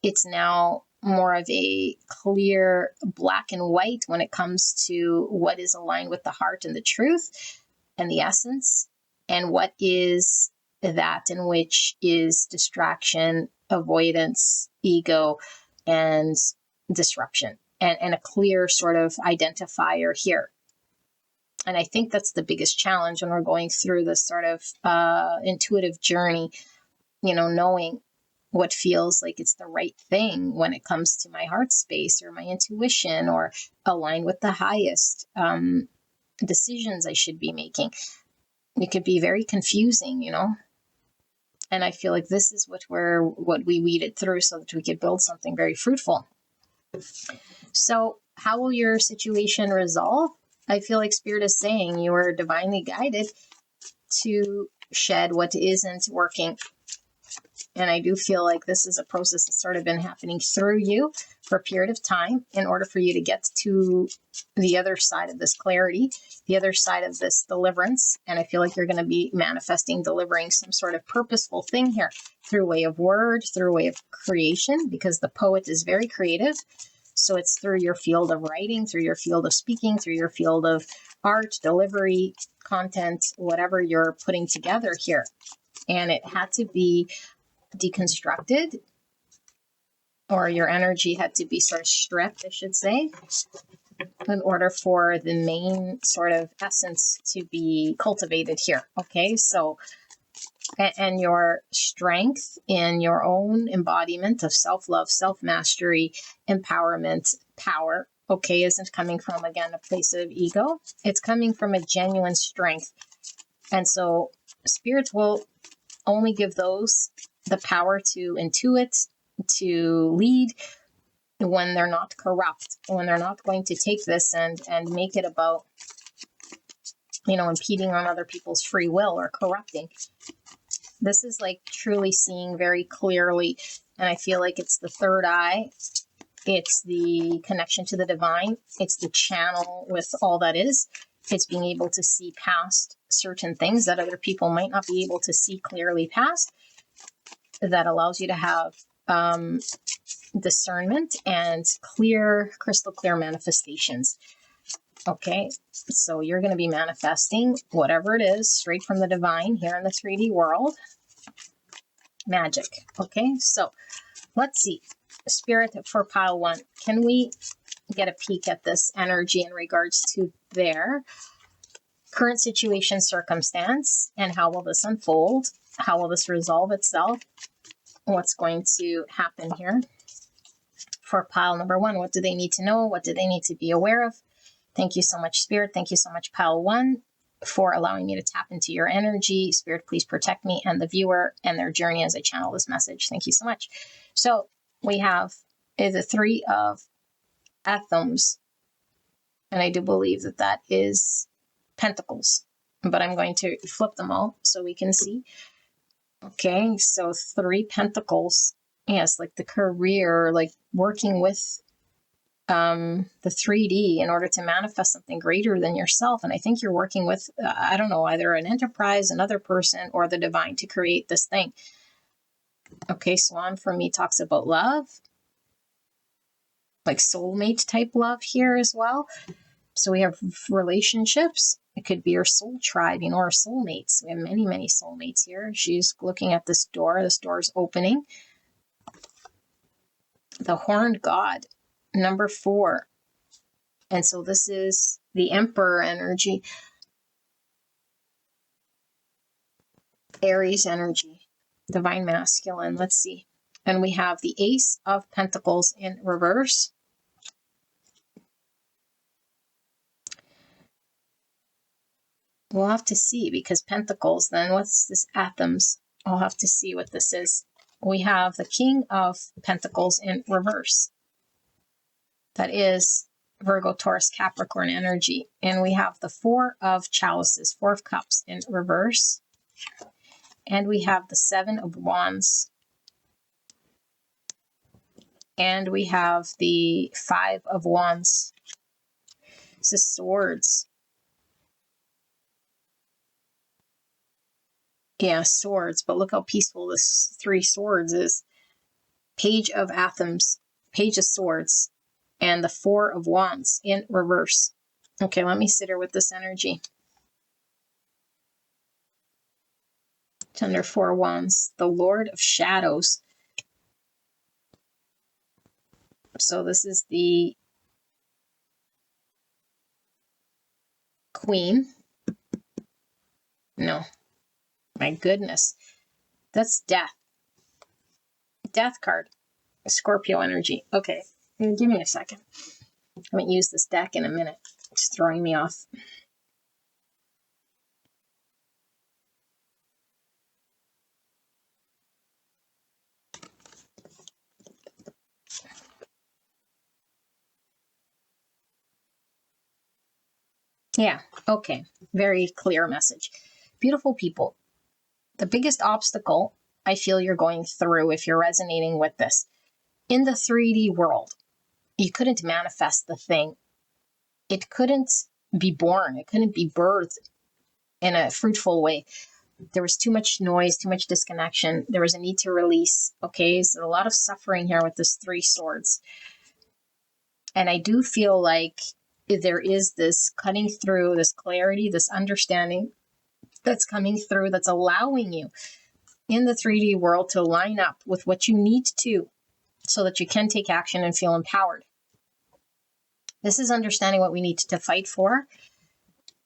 it's now more of a clear black and white when it comes to what is aligned with the heart and the truth and the essence, and what is that in which is distraction, avoidance, ego, and disruption, and a clear sort of identifier here. And I think that's the biggest challenge when we're going through this sort of intuitive journey, you know, knowing what feels like it's the right thing when it comes to my heart space or my intuition, or align with the highest decisions I should be making. It could be very confusing, you know? And I feel like this is what we weeded through so that we could build something very fruitful. So how will your situation resolve? I feel like Spirit is saying you are divinely guided to shed what isn't working. And I do feel like this is a process that's sort of been happening through you for a period of time in order for you to get to the other side of this clarity, the other side of this deliverance. And I feel like you're going to be manifesting, delivering some sort of purposeful thing here through way of word, through way of creation, because the poet is very creative. So it's through your field of writing, through your field of speaking, through your field of art, delivery, content, whatever you're putting together here. And it had to be deconstructed, or your energy had to be sort of stripped, I should say, in order for the main sort of essence to be cultivated here. Okay, so, and your strength in your own embodiment of self-love, self-mastery, empowerment, power, okay, isn't coming from, again, a place of ego. It's coming from a genuine strength. And so spirits will only give those the power to intuit, to lead, when they're not corrupt, when they're not going to take this and make it about, you know, impeding on other people's free will or corrupting. This is like truly seeing very clearly. And I feel like it's the third eye. It's the connection to the divine. It's the channel with all that is. It's being able to see past certain things that other people might not be able to see clearly past. That allows you to have discernment and clear, crystal clear manifestations. Okay, so you're going to be manifesting whatever it is straight from the divine here in the 3D world. Magic. Okay, so let's see. Spirit for pile 1. Can we get a peek at this energy in regards to their current situation, circumstance, and how will this unfold? How will this resolve itself? What's going to happen here? For pile number 1, what do they need to know? What do they need to be aware of? Thank you so much, Spirit. Thank you so much, pile 1, for allowing me to tap into your energy. Spirit, please protect me and the viewer and their journey as I channel this message. Thank you so much. So we have the 3 of Atoms, and I do believe that that is Pentacles, but I'm going to flip them all so we can see. Okay, so 3 Pentacles. Yes, like the career, like working with the 3D in order to manifest something greater than yourself. And I think you're working with, I don't know, either an enterprise, another person, or the divine to create this thing. Okay, Swan for me talks about love, like soulmate type love here as well. So we have relationships. It could be our soul tribe, our soulmates. We have many, many soulmates here. She's looking at this door. This door is opening. The horned god, number 4. And so this is the Emperor energy, Aries energy, divine masculine. Let's see. And we have the Ace of Pentacles in reverse. We'll have to see, because Pentacles, then what's this Athens? I'll have to see what this is. We have the King of Pentacles in reverse. That is Virgo, Taurus, Capricorn energy. And we have the 4 of Chalices, 4 of Cups in reverse. And we have the 7 of Wands. And we have the 5 of Wands. This is Swords. Yeah, Swords. But look how peaceful this 3 Swords is. Page of Athens, Page of Swords, and the 4 of Wands in reverse. Okay, let me sit her with this energy. It's under 4 Wands, the Lord of Shadows. So this is the Queen. No, my goodness. That's Death. Death card. Scorpio energy. Okay, give me a second. I haven't used this deck in a minute. It's throwing me off. Yeah, okay. Very clear message. Beautiful people. The biggest obstacle I feel you're going through, if you're resonating with this, in the 3D world, you couldn't manifest the thing. It couldn't be born. It couldn't be birthed in a fruitful way. There was too much noise, too much disconnection. There was a need to release. Okay, so a lot of suffering here with this 3 Swords. And I do feel like there is this cutting through, this clarity, this understanding that's coming through, that's allowing you in the 3D world to line up with what you need to, so that you can take action and feel empowered. This is understanding what we need to fight for,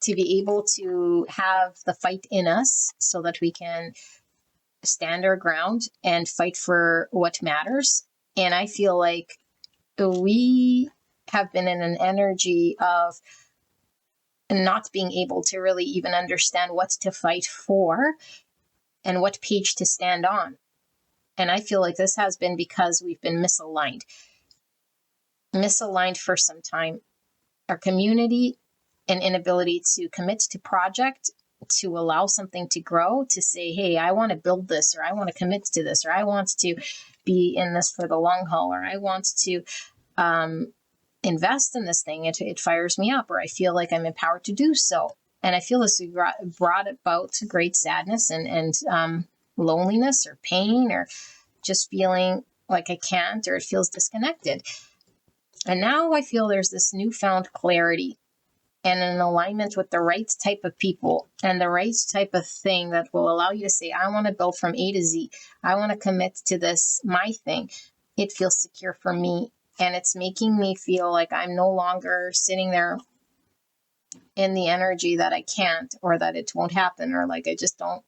to be able to have the fight in us so that we can stand our ground and fight for what matters. And I feel like we have been in an energy of not being able to really even understand what to fight for and what page to stand on. And I feel like this has been because we've been misaligned for some time. Our community and inability to commit to project, to allow something to grow, to say, hey, I want to build this, or I want to commit to this, or I want to be in this for the long haul, or I want to invest in this thing. It fires me up, or I feel like I'm empowered to do so. And I feel this brought about great sadness and loneliness or pain, or just feeling like I can't, or it feels disconnected. And now I feel there's this newfound clarity and an alignment with the right type of people and the right type of thing that will allow you to say, I want to build from A to Z. I want to commit to this, my thing. It feels secure for me. And it's making me feel like I'm no longer sitting there in the energy that I can't, or that it won't happen, or like I just don't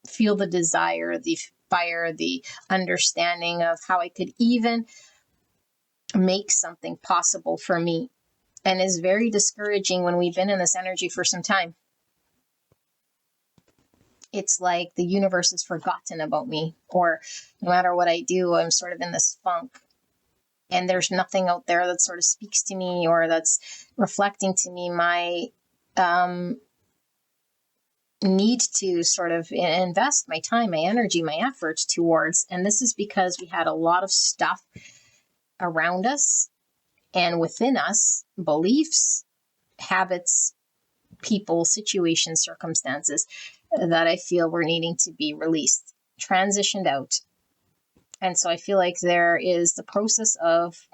feel the desire, the fire, the understanding of how I could even make something possible for me. And is very discouraging when we've been in this energy for some time. It's like the universe has forgotten about me, or no matter what I do, I'm sort of in this funk. And there's nothing out there that sort of speaks to me, or that's reflecting to me my need to sort of invest my time, my energy, my effort towards. And this is because we had a lot of stuff around us and within us, beliefs, habits, people, situations, circumstances that I feel were needing to be released, transitioned out. And so I feel like there is the process of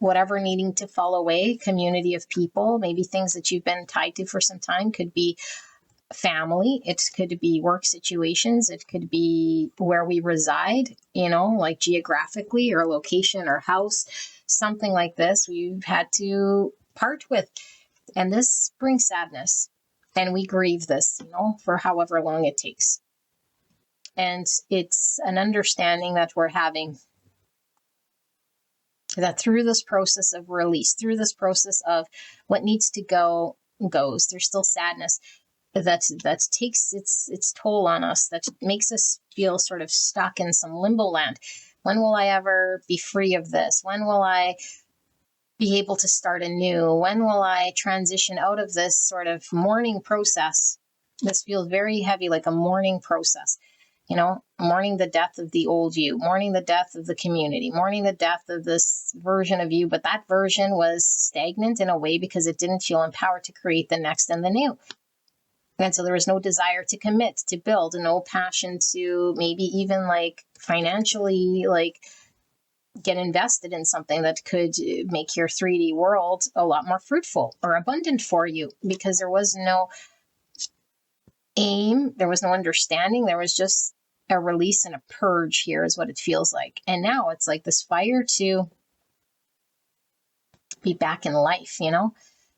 whatever needing to fall away, community of people, maybe things that you've been tied to for some time, could be family, it could be work situations, it could be where we reside, like geographically or location or house, something like this we've had to part with. And this brings sadness. And we grieve this, for however long it takes. And it's an understanding that we're having that through this process of release, through this process of what needs to go goes, there's still sadness that takes its toll on us, that makes us feel sort of stuck in some limbo land. When will I ever be free of this? When will I be able to start anew? When will I transition out of this sort of mourning process? This feels very heavy, like a mourning process. Mourning the death of the old you, mourning the death of the community, mourning the death of this version of you. But that version was stagnant in a way because it didn't feel empowered to create the next and the new. And so there was no desire to commit, to build, no passion to maybe even like financially get invested in something that could make your 3D world a lot more fruitful or abundant for you, because there was no aim, there was no understanding, there was just a release and a purge here is what it feels like. And now it's like this fire to be back in life,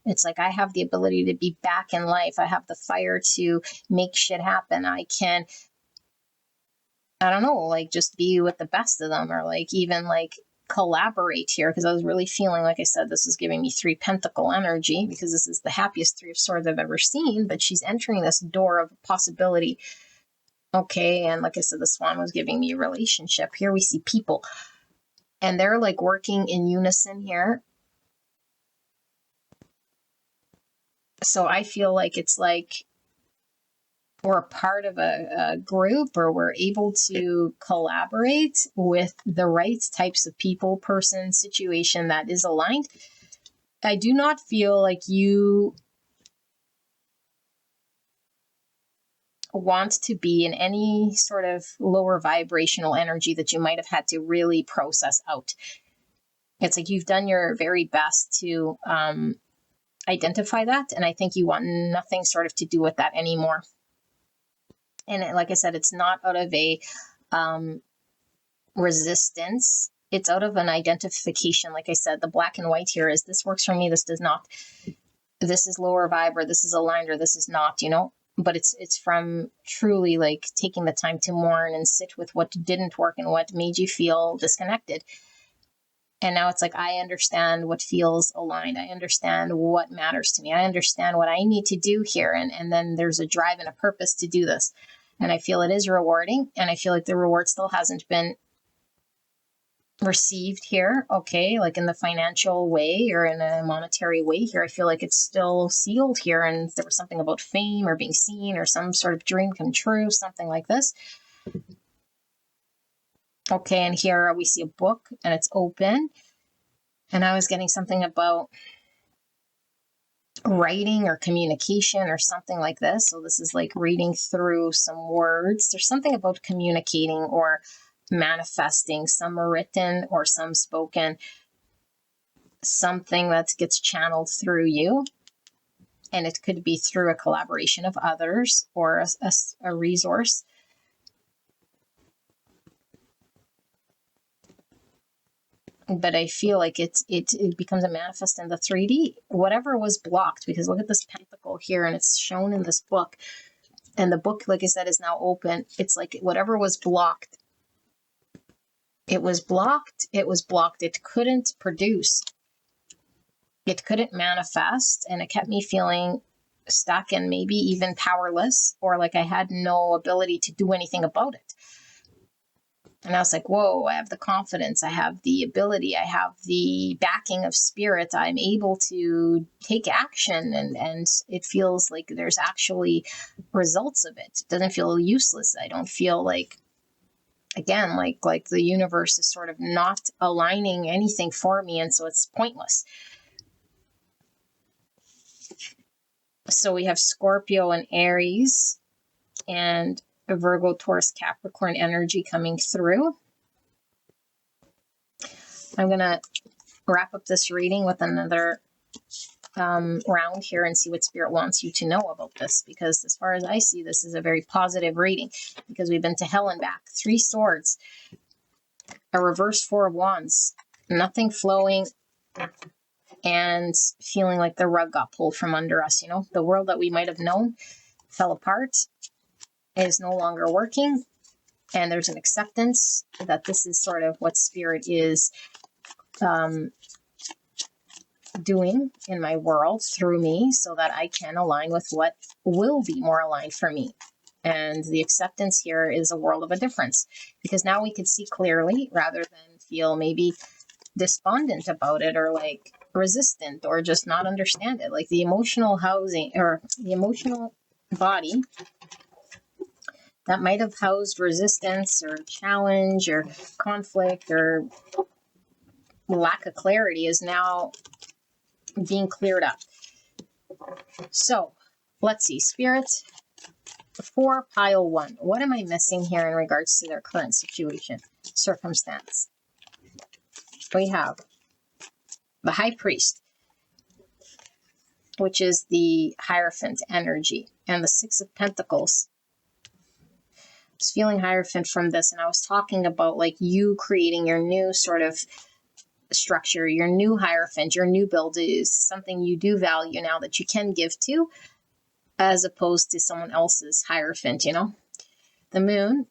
It's like I have the ability to be back in life. I have the fire to make shit happen. I can, I don't know, just be with the best of them, or even collaborate here, because I was really feeling, like I said, this is giving me 3 pentacle energy, because this is the happiest 3 of swords I've ever seen, but she's entering this door of possibility. Okay, and like I said, the swan was giving me a relationship. Here we see people, and they're working in unison here. So I feel like it's like we're a part of a group, or we're able to collaborate with the right types of people, person, situation that is aligned. I do not feel like you want to be in any sort of lower vibrational energy that you might have had to really process out. It's like you've done your very best to identify that, and I think you want nothing sort of to do with that anymore. And like I said, it's not out of a resistance, it's out of an identification. Like I said, the black and white here is, this works for me, this does not, this is lower vibe, or this is aligned, or this is not, but it's from truly taking the time to mourn and sit with what didn't work and what made you feel disconnected. And now it's like, I understand what feels aligned. I understand what matters to me. I understand what I need to do here. And then there's a drive and a purpose to do this. And I feel it is rewarding. And I feel like the reward still hasn't been received here. Okay. In the financial way or in a monetary way here, I feel like it's still sealed here. And there was something about fame or being seen or some sort of dream come true, something like this. Okay, and here we see a book and it's open. And I was getting something about writing or communication or something like this. So this is reading through some words. There's something about communicating or manifesting, some written or some spoken, something that gets channeled through you. And it could be through a collaboration of others or a resource. But I feel like it becomes a manifest in the 3D. Whatever was blocked, because look at this pentacle here, and it's shown in this book. And the book, like I said, is now open. It's like whatever was blocked. It was blocked. It was blocked. It couldn't produce. It couldn't manifest. And it kept me feeling stuck and maybe even powerless, or like I had no ability to do anything about it. And I was like, whoa, I have the confidence, I have the ability, I have the backing of spirit. I'm able to take action, and it feels like there's actually results of it. It doesn't feel useless. I don't feel like, again, like the universe is sort of not aligning anything for me, and so it's pointless. So we have Scorpio and Aries and a Virgo, Taurus, Capricorn energy coming through. I'm going to wrap up this reading with another round here and see what Spirit wants you to know about this, because as far as I see, this is a very positive reading, because we've been to hell and back. 3 swords, a reverse 4 of wands, nothing flowing, and feeling like the rug got pulled from under us. You know, the world that we might have known fell apart, is no longer working, and there's an acceptance that this is sort of what Spirit is doing in my world through me, so that I can align with what will be more aligned for me. And the acceptance here is a world of a difference, because now we could see clearly rather than feel maybe despondent about it, or like resistant, or just not understand it. Like the emotional housing, or the emotional body that might have housed resistance or challenge or conflict or lack of clarity, is now being cleared up. So let's see, Spirit, 4 pile 1. What am I missing here in regards to their current situation, circumstance? We have the High Priest, which is the Hierophant energy, and the 6 of Pentacles. I was feeling Hierophant from this, and I was talking about like you creating your new sort of structure, your new Hierophant, your new build is something you do value now that you can give to, as opposed to someone else's Hierophant, you know. The Moon.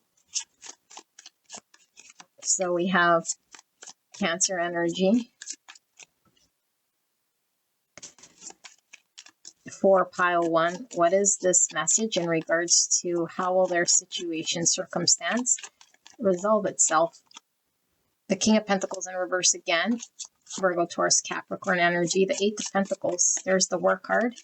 So we have Cancer energy. 4 pile 1. What is this message in regards to how will their situation, circumstance resolve itself? The King of Pentacles in reverse again. Virgo, Taurus, Capricorn energy. The 8 of Pentacles. There's the Work card.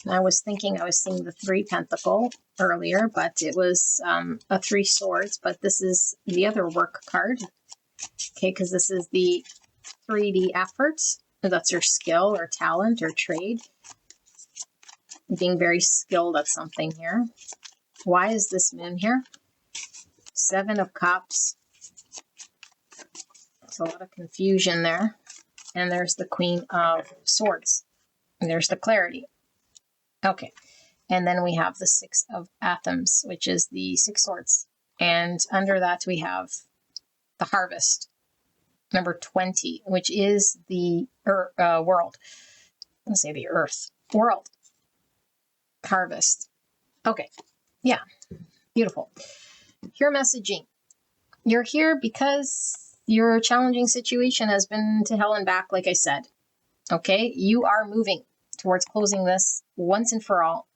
And I was thinking I was seeing the 3 Pentacle earlier, but it was a 3 Swords. But this is the other Work card. Okay, because this is the 3D efforts. That's your skill or talent or trade. Being very skilled at something here. Why is this Moon here? 7 of Cups. There's a lot of confusion there. And there's the Queen of Swords. And there's the clarity. Okay. And then we have the 6 of Athems, which is the 6 Swords. And under that we have the Harvest, number 20, which is the world. I'm going to say the earth. World. Harvest. Okay. Yeah. Beautiful. Your messaging. You're here because your challenging situation has been to hell and back, like I said. Okay? You are moving towards closing this once and for all.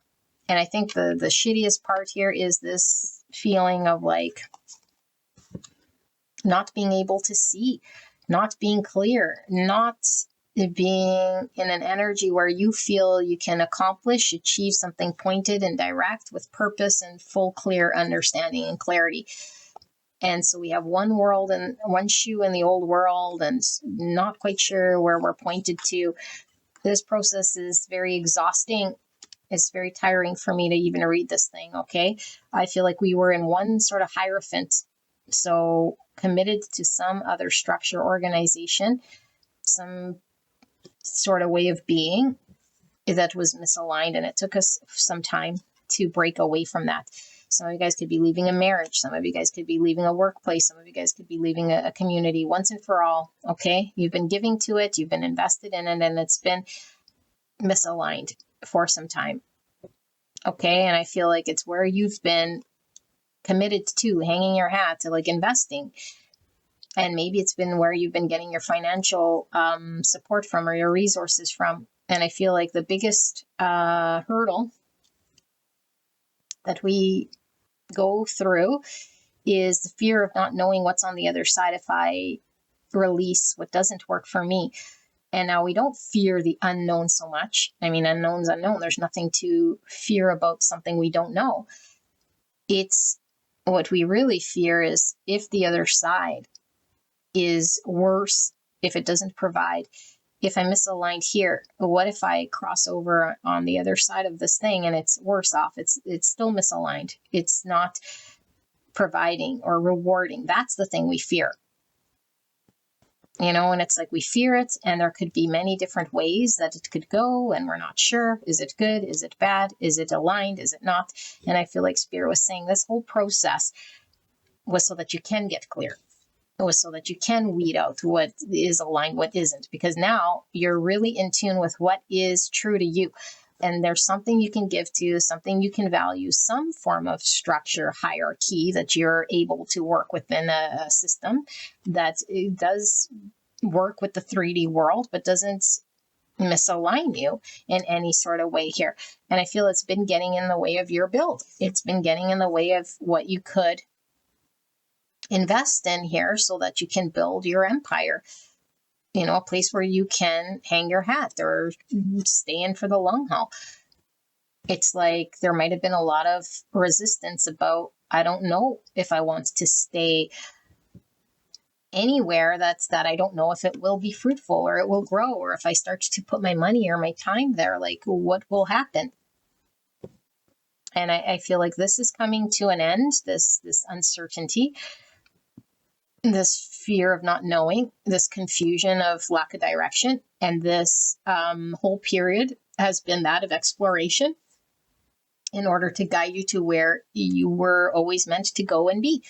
And I think the shittiest part here is this feeling of like not being able to see, not being clear, not being in an energy where you feel you can accomplish, achieve something pointed and direct with purpose and full clear understanding and clarity. And so we have one world and one shoe in the old world, and not quite sure where we're pointed to. This process is very exhausting. It's very tiring for me to even read this thing, okay? I feel like we were in one sort of Hierophant, so committed to some other structure, organization, some sort of way of being that was misaligned, and it took us some time to break away from that. Some of you guys could be leaving a marriage. Some of you guys could be leaving a workplace. Some of you guys could be leaving a community once and for all, okay? You've been giving to it. You've been invested in it, and it's been misaligned for some time, okay? And I feel like it's where you've been committed to, hanging your hat, to like investing. And maybe it's been where you've been getting your financial support from, or your resources from. And I feel like the biggest hurdle that we go through is the fear of not knowing what's on the other side if I release what doesn't work for me. And now we don't fear the unknown so much. I mean, unknown's unknown. There's nothing to fear about something we don't know. It's what we really fear is if the other side is worse, if it doesn't provide, if I'm misaligned here, what if I cross over on the other side of this thing and it's worse off? It's still misaligned. It's not providing or rewarding. That's the thing we fear. And it's like we fear it, and there could be many different ways that it could go, and we're not sure. Is it good? Is it bad? Is it aligned? Is it not? And I feel like Spirit was saying this whole process was so that you can get clear. It was so that you can weed out what is aligned, what isn't, because now you're really in tune with what is true to you. And there's something you can give to, something you can value, some form of structure, hierarchy that you're able to work within a system that does work with the 3D world, but doesn't misalign you in any sort of way here. And I feel it's been getting in the way of your build. It's been getting in the way of what you could invest in here so that you can build your empire. A place where you can hang your hat or stay in for the long haul. It's like there might have been a lot of resistance about, I don't know if I want to stay anywhere that I don't know if it will be fruitful or it will grow, or if I start to put my money or my time there, like what will happen? And I feel like this is coming to an end, this uncertainty, this fear of not knowing, this confusion of lack of direction. And this whole period has been that of exploration in order to guide you to where you were always meant to go and be.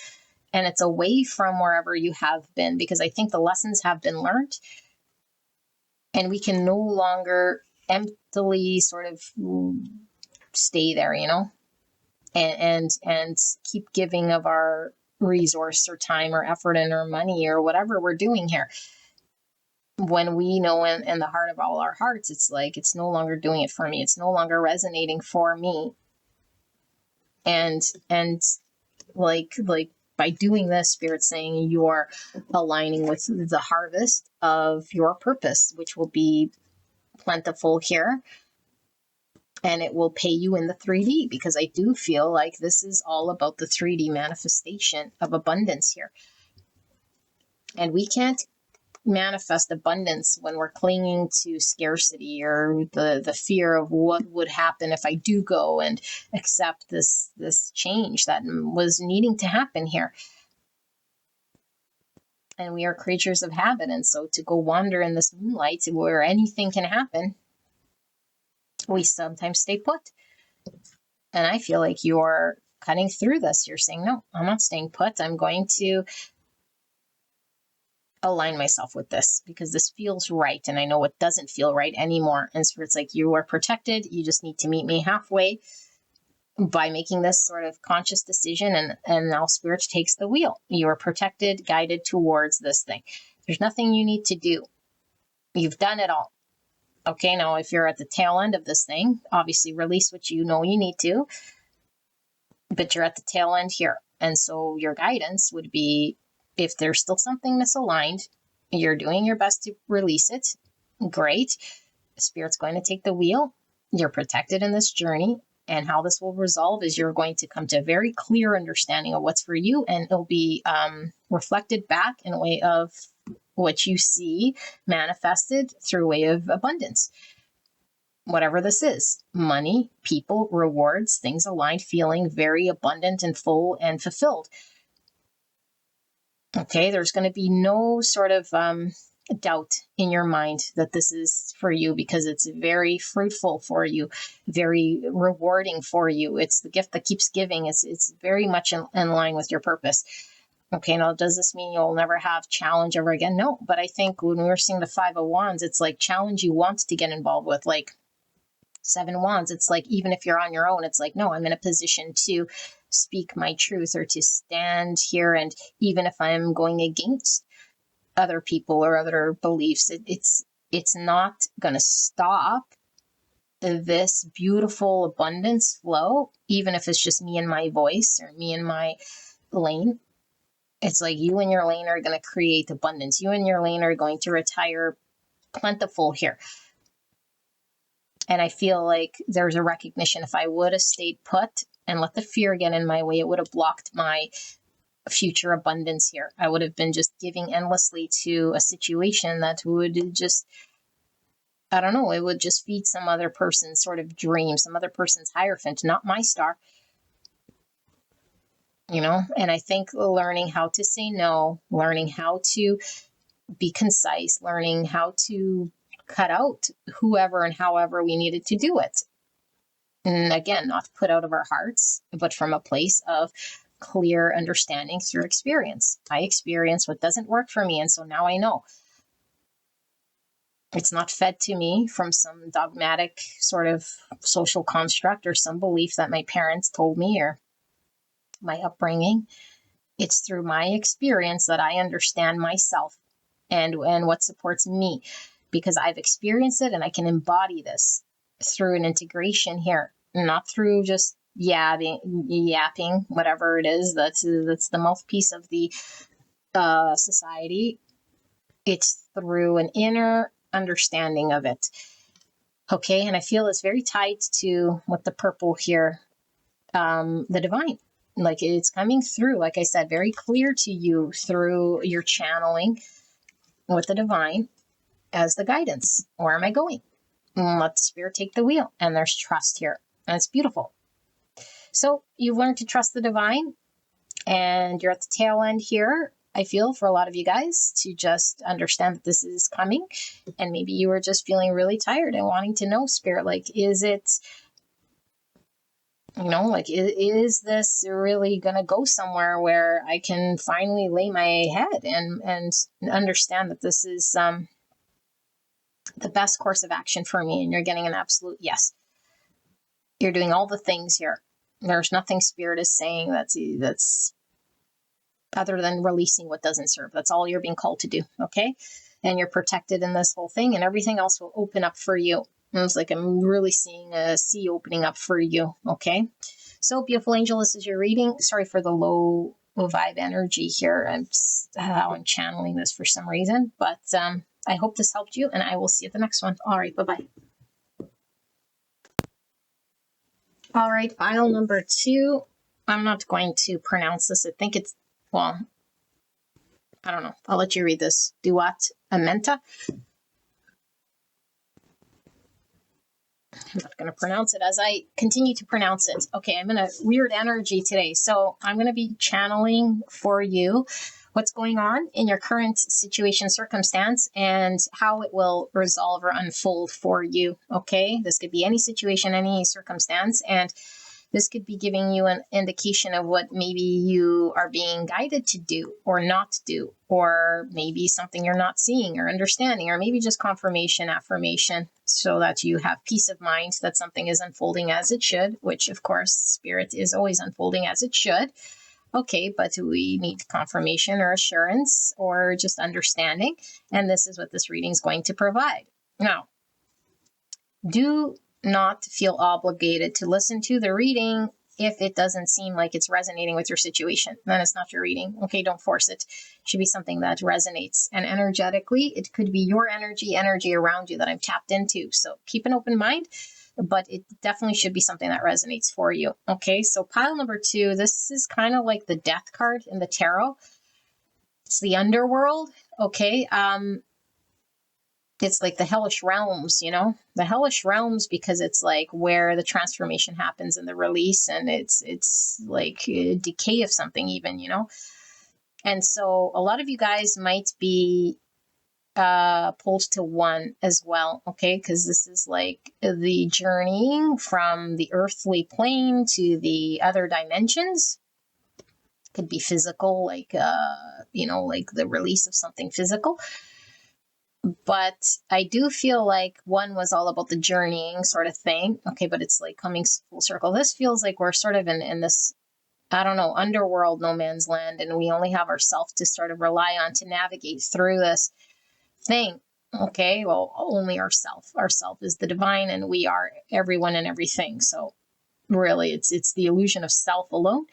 And it's away from wherever you have been, because I think the lessons have been learned, and we can no longer emptily sort of stay there, and keep giving of our resource or time or effort and or money or whatever we're doing here. When we know in the heart of all our hearts, it's like, it's no longer doing it for me. It's no longer resonating for me. And like by doing this, Spirit's saying you're aligning with the harvest of your purpose, which will be plentiful here. And it will pay you in the 3D, because I do feel like this is all about the 3D manifestation of abundance here. And we can't manifest abundance when we're clinging to scarcity or the fear of what would happen if I do go and accept this change that was needing to happen here. And we are creatures of habit. And so to go wander in this moonlight where anything can happen, we sometimes stay put. And I feel like you're cutting through this. You're saying, no, I'm not staying put. I'm going to align myself with this because this feels right. And I know it doesn't feel right anymore. And so it's like, you are protected. You just need to meet me halfway by making this sort of conscious decision. And now Spirit takes the wheel. You are protected, guided towards this thing. There's nothing you need to do. You've done it all. Okay, now if you're at the tail end of this thing, obviously release what you know you need to, but you're at the tail end here. And so your guidance would be, if there's still something misaligned, you're doing your best to release it. Great. Spirit's going to take the wheel. You're protected in this journey. And how this will resolve is you're going to come to a very clear understanding of what's for you. And it'll be reflected back in a way of what you see manifested through a way of abundance. Whatever this is, money, people, rewards, things aligned, feeling very abundant and full and fulfilled. Okay, there's going to be no sort of doubt in your mind that this is for you, because it's very fruitful for you, very rewarding for you. It's the gift that keeps giving. It's very much in line with your purpose. Okay, now does this mean you'll never have challenge ever again? No, but I think when we're seeing the 5 of Wands, it's like challenge you want to get involved with, like 7 Wands. It's like, even if you're on your own, it's like, no, I'm in a position to speak my truth or to stand here. And even if I'm going against other people or other beliefs, it's not going to stop this beautiful abundance flow, even if it's just me and my voice or me and my lane. It's like you and your lane are going to create abundance. You and your lane are going to retire plentiful here. And I feel like there's a recognition, if I would have stayed put and let the fear get in my way, it would have blocked my future abundance here. I would have been just giving endlessly to a situation that would just, I don't know, it would just feed some other person's sort of dream, some other person's hierophant, not my star. And I think learning how to say no, learning how to be concise, learning how to cut out whoever and however we needed to do it. And again, not put out of our hearts, but from a place of clear understanding through experience. I experience what doesn't work for me, and so now I know. It's not fed to me from some dogmatic sort of social construct or some belief that my parents told me or my upbringing. It's through my experience that I understand myself and what supports me, because I've experienced it and I can embody this through an integration here, not through just yapping, whatever it is that's the mouthpiece of the society. It's through an inner understanding of it. Okay, and I feel it's very tied to with the purple here, the divine. Like it's coming through, like I said, very clear to you through your channeling with the divine as the guidance. Where am I going? Let the spirit take the wheel. And there's trust here. And it's beautiful. So you've learned to trust the divine, and you're at the tail end here. I feel for a lot of you guys to just understand that this is coming. And maybe you were just feeling really tired and wanting to know, spirit, like, is it, is this really going to go somewhere where I can finally lay my head and understand that this is the best course of action for me? And you're getting an absolute yes. You're doing all the things here. There's nothing spirit is saying that's other than releasing what doesn't serve. That's all you're being called to do, okay? And you're protected in this whole thing, and everything else will open up for you. And it's like I'm really seeing a sea opening up for you, okay? So, beautiful angel, this is your reading. Sorry for the low vibe energy here. I'm channeling this for some reason, but I hope this helped you, and I will see you at the next one. All right, bye-bye. All right, file number 2. I'm not going to pronounce this. I think it's, well, I don't know. I'll let you read this. Duat Amenta. I'm not going to pronounce it as I continue to pronounce it. Okay, I'm in a weird energy today. So I'm going to be channeling for you what's going on in your current situation, circumstance, and how it will resolve or unfold for you. Okay, this could be any situation, any circumstance, and this could be giving you an indication of what maybe you are being guided to do or not to do, or maybe something you're not seeing or understanding, or maybe just confirmation, affirmation, so that you have peace of mind that something is unfolding as it should, which of course, spirit is always unfolding as it should. Okay, but we need confirmation or assurance or just understanding, and this is what this reading is going to provide. Now, do not feel obligated to listen to the reading if it doesn't seem like it's resonating with your situation. Then it's not your reading. Okay, don't force it. It should be something that resonates. And energetically, it could be your energy around you that I'm tapped into. So keep an open mind, but it definitely should be something that resonates for you. Okay, so pile number 2, this is kind of like the death card in the tarot. It's the underworld. Okay, it's like the hellish realms, the hellish realms, because it's like where the transformation happens and the release, and it's like a decay of something even, And so a lot of you guys might be pulled to 1 as well, okay? Because this is like the journeying from the earthly plane to the other dimensions. Could be physical, like, like the release of something physical. But I do feel like 1 was all about the journeying sort of thing. Okay, but it's like coming full circle. This feels like we're sort of in this, I don't know, underworld, no man's land, and we only have ourselves to sort of rely on to navigate through this thing. Okay, well, only ourself. Ourself is the divine, and we are everyone and everything. So really, it's the illusion of self alone.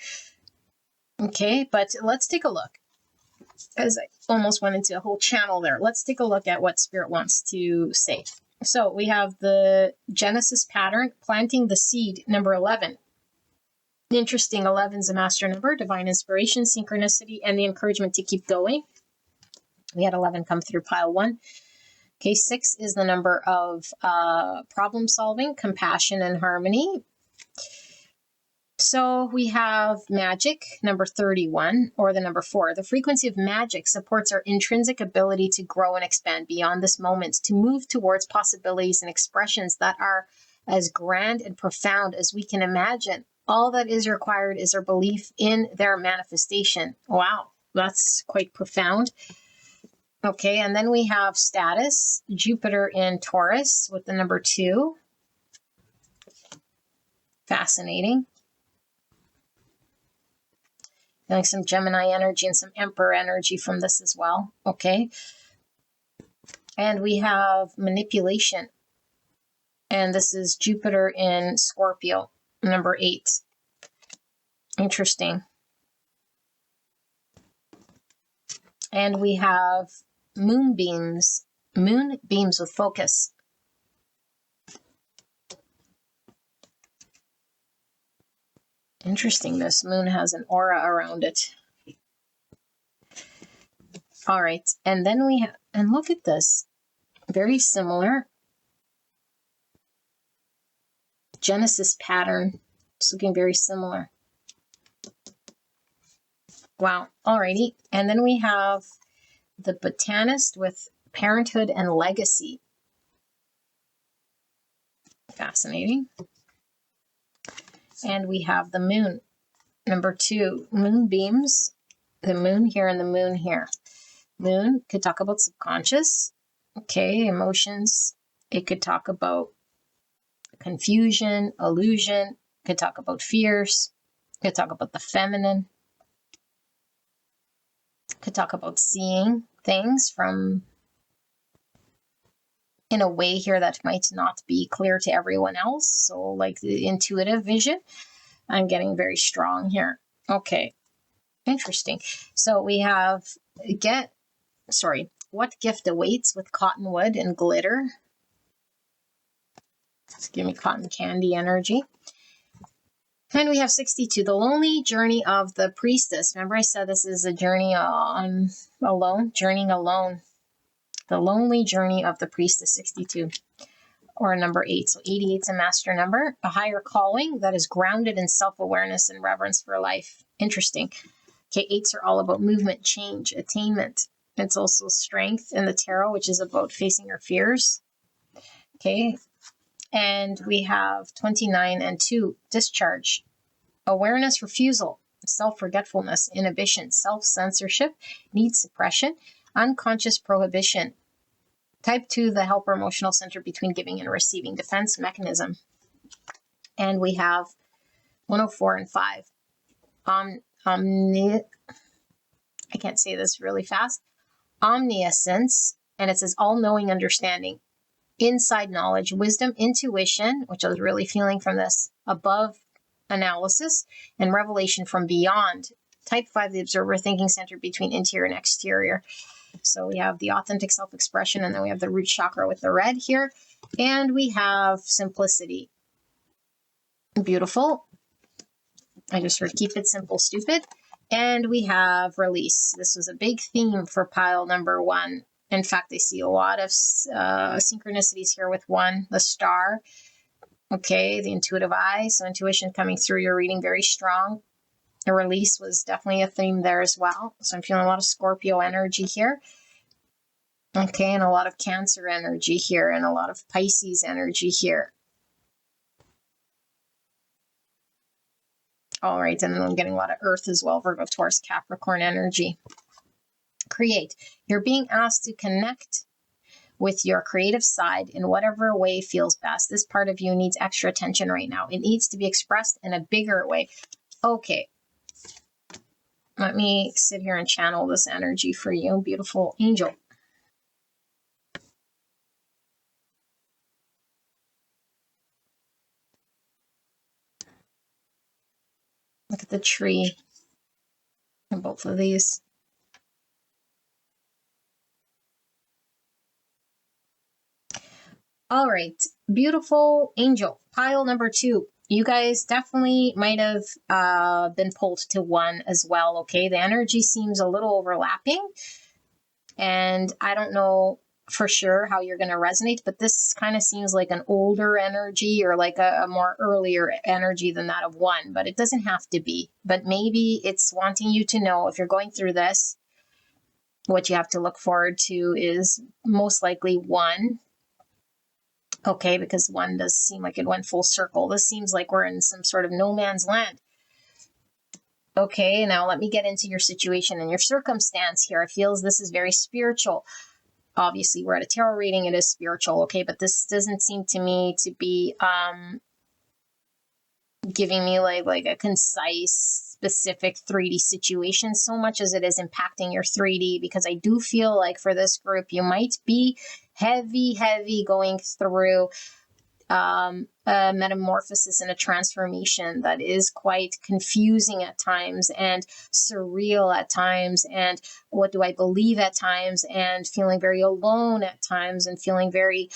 Okay, but let's take a look. As I almost went into a whole channel there. Let's take a look at what Spirit wants to say. So we have the Genesis pattern, planting the seed, number 11. Interesting, 11 is a master number, divine inspiration, synchronicity, and the encouragement to keep going. We had 11 come through pile 1. Okay, 6 is the number of problem solving, compassion, and harmony. So we have magic, number 31, or the number 4. The frequency of magic supports our intrinsic ability to grow and expand beyond this moment, to move towards possibilities and expressions that are as grand and profound as we can imagine. All that is required is our belief in their manifestation. Wow, that's quite profound. Okay, and then we have status, Jupiter in Taurus with the number 2. Fascinating. Feeling some Gemini energy and some Emperor energy from this as well. Okay. And we have manipulation. And this is Jupiter in Scorpio, number 8. Interesting. And we have moonbeams with focus. Interesting. This moon has an aura around it. All right. And then we have, and look at this. Very similar. Genesis pattern. It's looking very similar. Wow. Alrighty. And then we have the botanist with parenthood and legacy. Fascinating. And we have the moon, number 2, moonbeams, the moon here and the moon here. Moon could talk about subconscious, okay, emotions. It could talk about confusion, illusion, could talk about fears, could talk about the feminine, could talk about seeing things from in a way here that might not be clear to everyone else. So like the intuitive vision, I'm getting very strong here. Okay, interesting. So we have what gift awaits with cottonwood and glitter? Let's give me cotton candy energy. And we have 62, the lonely journey of the priestess. Remember I said this is a journey journeying alone. The lonely journey of the priestess, 62, or number 8. So 88 is a master number, a higher calling that is grounded in self-awareness and reverence for life. Interesting. Okay, 8s are all about movement, change, attainment. It's also strength in the tarot, which is about facing your fears. Okay, and we have 29 and 2, discharge, awareness, refusal, self-forgetfulness, inhibition, self-censorship, need suppression, unconscious prohibition. Type 2, the helper emotional center between giving and receiving, defense mechanism. And we have 104 and 5. I can't say this really fast. Omniscience, and it says all-knowing understanding, inside knowledge, wisdom, intuition, which I was really feeling from this, above analysis, and revelation from beyond. Type 5, the observer thinking center between interior and exterior. So we have the authentic self-expression, and then we have the root chakra with the red here. And we have simplicity. Beautiful. I just heard keep it simple, stupid. And we have release. This was a big theme for pile number 1. In fact, I see a lot of synchronicities here with 1, the star. Okay, the intuitive eye. So intuition coming through your reading very strong. The release was definitely a theme there as well. So I'm feeling a lot of Scorpio energy here. Okay, and a lot of Cancer energy here and a lot of Pisces energy here. All right, and then I'm getting a lot of Earth as well, Virgo, Taurus, Capricorn energy. Create. You're being asked to connect with your creative side in whatever way feels best. This part of you needs extra attention right now. It needs to be expressed in a bigger way. Okay. Let me sit here and channel this energy for you, beautiful angel. Look at the tree in both of these. All right. Beautiful angel. Pile number 2. You guys definitely might have been pulled to 1 as well. Okay. The energy seems a little overlapping. And I don't know for sure how you're going to resonate, but this kind of seems like an older energy or like a more earlier energy than that of 1, but it doesn't have to be. But maybe it's wanting you to know if you're going through this, what you have to look forward to is most likely 1. Okay, because 1 does seem like it went full circle. This seems like we're in some sort of no man's land. Okay, now let me get into your situation and your circumstance here. It feels this is very spiritual. Obviously, we're at a tarot reading. It is spiritual, okay? But this doesn't seem to me to be giving me like a concise, specific 3D situation so much as it is impacting your 3D, because I do feel like for this group, you might be heavy going through a metamorphosis and a transformation that is quite confusing at times and surreal at times, and what do I believe at times, and feeling very alone at times, and feeling very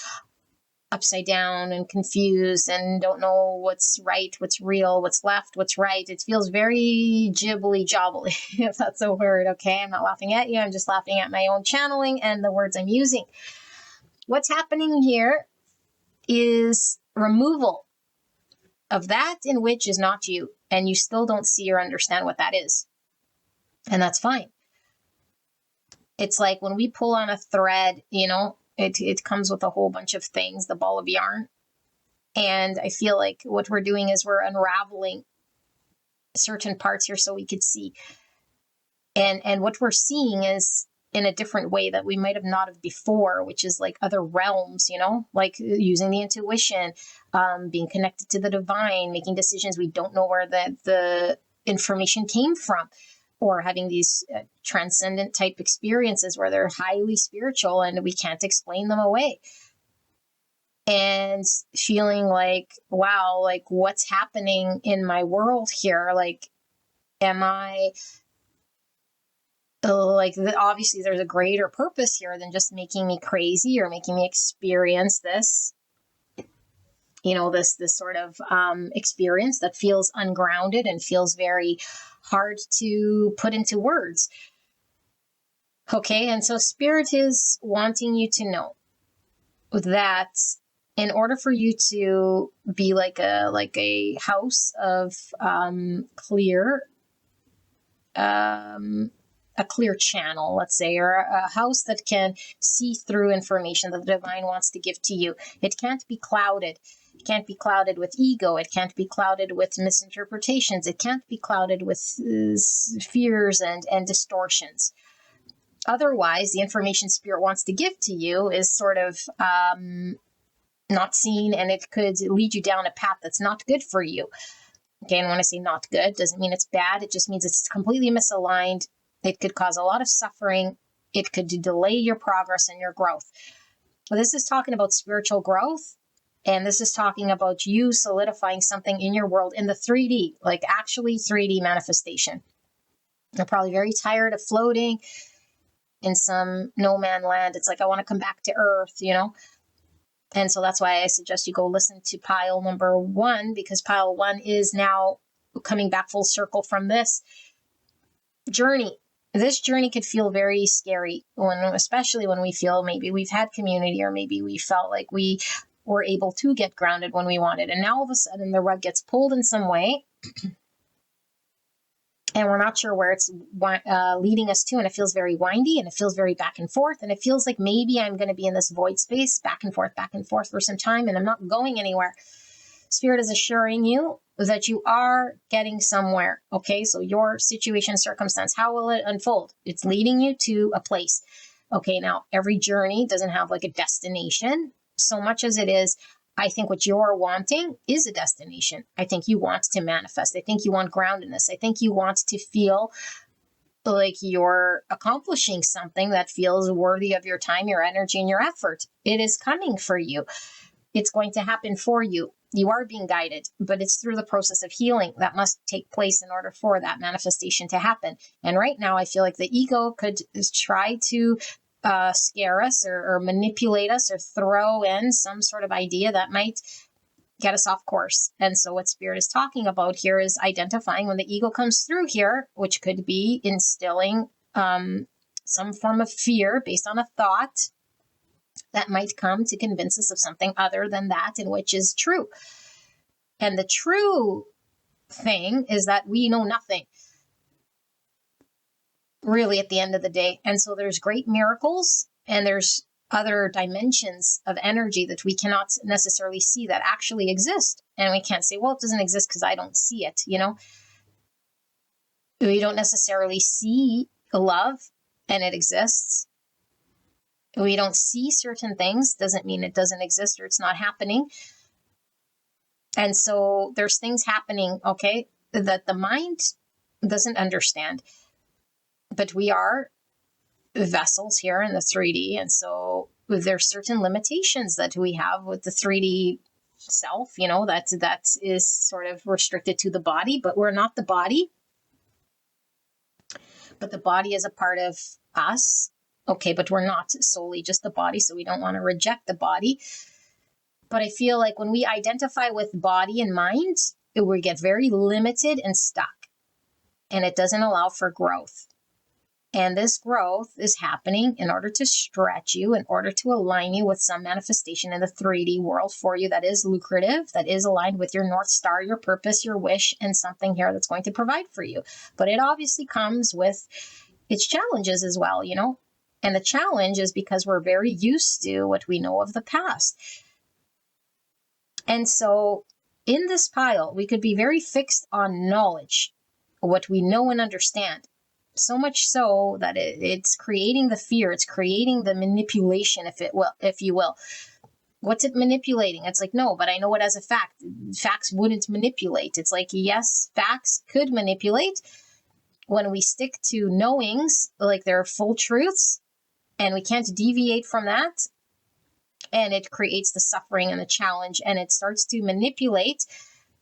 upside down and confused and don't know what's right, what's real, what's left, what's right. It feels very jibbly jobbly, if that's a word. Okay, I'm not laughing at you, I'm just laughing at my own channeling and the words I'm using. What's happening here is removal of that in which is not you, and you still don't see or understand what that is. And that's fine. It's like when we pull on a thread, it comes with a whole bunch of things, the ball of yarn. And I feel like what we're doing is we're unraveling certain parts here so we could see. And what we're seeing is in a different way that we might have not have before, which is like other realms, like using the intuition, being connected to the divine, making decisions. We don't know where the information came from, or having these transcendent type experiences where they're highly spiritual and we can't explain them away. And feeling like, wow, like what's happening in my world here? Like, am I obviously there's a greater purpose here than just making me crazy or making me experience this, this sort of experience that feels ungrounded and feels very hard to put into words. Okay, and so Spirit is wanting you to know that in order for you to be like a house of clear, a clear channel, let's say, or a house that can see through information that the divine wants to give to you. It can't be clouded. It can't be clouded with ego. It can't be clouded with misinterpretations. It can't be clouded with fears and distortions. Otherwise, the information Spirit wants to give to you is sort of not seen, and it could lead you down a path that's not good for you. Okay, and when I say not good, doesn't mean it's bad. It just means it's completely misaligned. It could cause a lot of suffering. It could delay your progress and your growth. This is talking about spiritual growth, and this is talking about you solidifying something in your world in the 3D, like actually 3D manifestation. You're probably very tired of floating in some no man land. It's like, I want to come back to earth, And so that's why I suggest you go listen to pile number 1, because pile 1 is now coming back full circle from this journey. This journey could feel very scary, especially when we feel maybe we've had community, or maybe we felt like we were able to get grounded when we wanted. And now all of a sudden the rug gets pulled in some way. And we're not sure where it's leading us to. And it feels very windy, and it feels very back and forth. And it feels like maybe I'm going to be in this void space, back and forth for some time, and I'm not going anywhere. Spirit is assuring you that you are getting somewhere. Okay, so your situation, circumstance, how will it unfold? It's leading you to a place. Okay, now every journey doesn't have like a destination so much as it is, I think what you're wanting is a destination. I think you want to manifest. I think you want groundedness. I think you want to feel like you're accomplishing something that feels worthy of your time, your energy, and your effort. It is coming for you. It's going to happen for you. You are being guided, but it's through the process of healing that must take place in order for that manifestation to happen. And right now, I feel like the ego could try to scare us or manipulate us or throw in some sort of idea that might get us off course. And so what Spirit is talking about here is identifying when the ego comes through here, which could be instilling some form of fear based on a thought that might come to convince us of something other than that in which is true. And the true thing is that we know nothing, really, at the end of the day. And so there's great miracles and there's other dimensions of energy that we cannot necessarily see that actually exist. And we can't say, well, it doesn't exist because I don't see it. We don't necessarily see love and it exists. We don't see certain things, doesn't mean it doesn't exist or it's not happening. And so there's things happening, okay, that the mind doesn't understand. But we are vessels here in the 3D. And so there's certain limitations that we have with the 3D self, that is sort of restricted to the body, but we're not the body. But the body is a part of us. Okay, but we're not solely just the body, so we don't want to reject the body. But I feel like when we identify with body and mind, we get very limited and stuck. And it doesn't allow for growth. And this growth is happening in order to stretch you, in order to align you with some manifestation in the 3D world for you that is lucrative, that is aligned with your North Star, your purpose, your wish, and something here that's going to provide for you. But it obviously comes with its challenges as well, And the challenge is because we're very used to what we know of the past. And so in this pile, we could be very fixed on knowledge, what we know and understand. So much so that it's creating the fear, it's creating the manipulation, if you will. What's it manipulating? It's like, no, but I know it as a fact. Facts wouldn't manipulate. It's like, yes, facts could manipulate when we stick to knowings, like they're full truths, and we can't deviate from that. And it creates the suffering and the challenge, and it starts to manipulate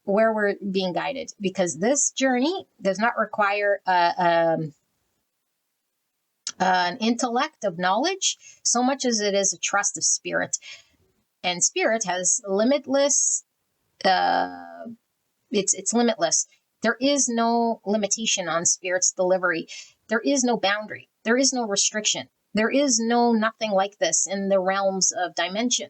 where we're being guided, because this journey does not require an intellect of knowledge so much as it is a trust of spirit. And spirit has limitless, it's limitless. There is no limitation on spirit's delivery. There is no boundary. There is no restriction. There is nothing like this in the realms of dimension.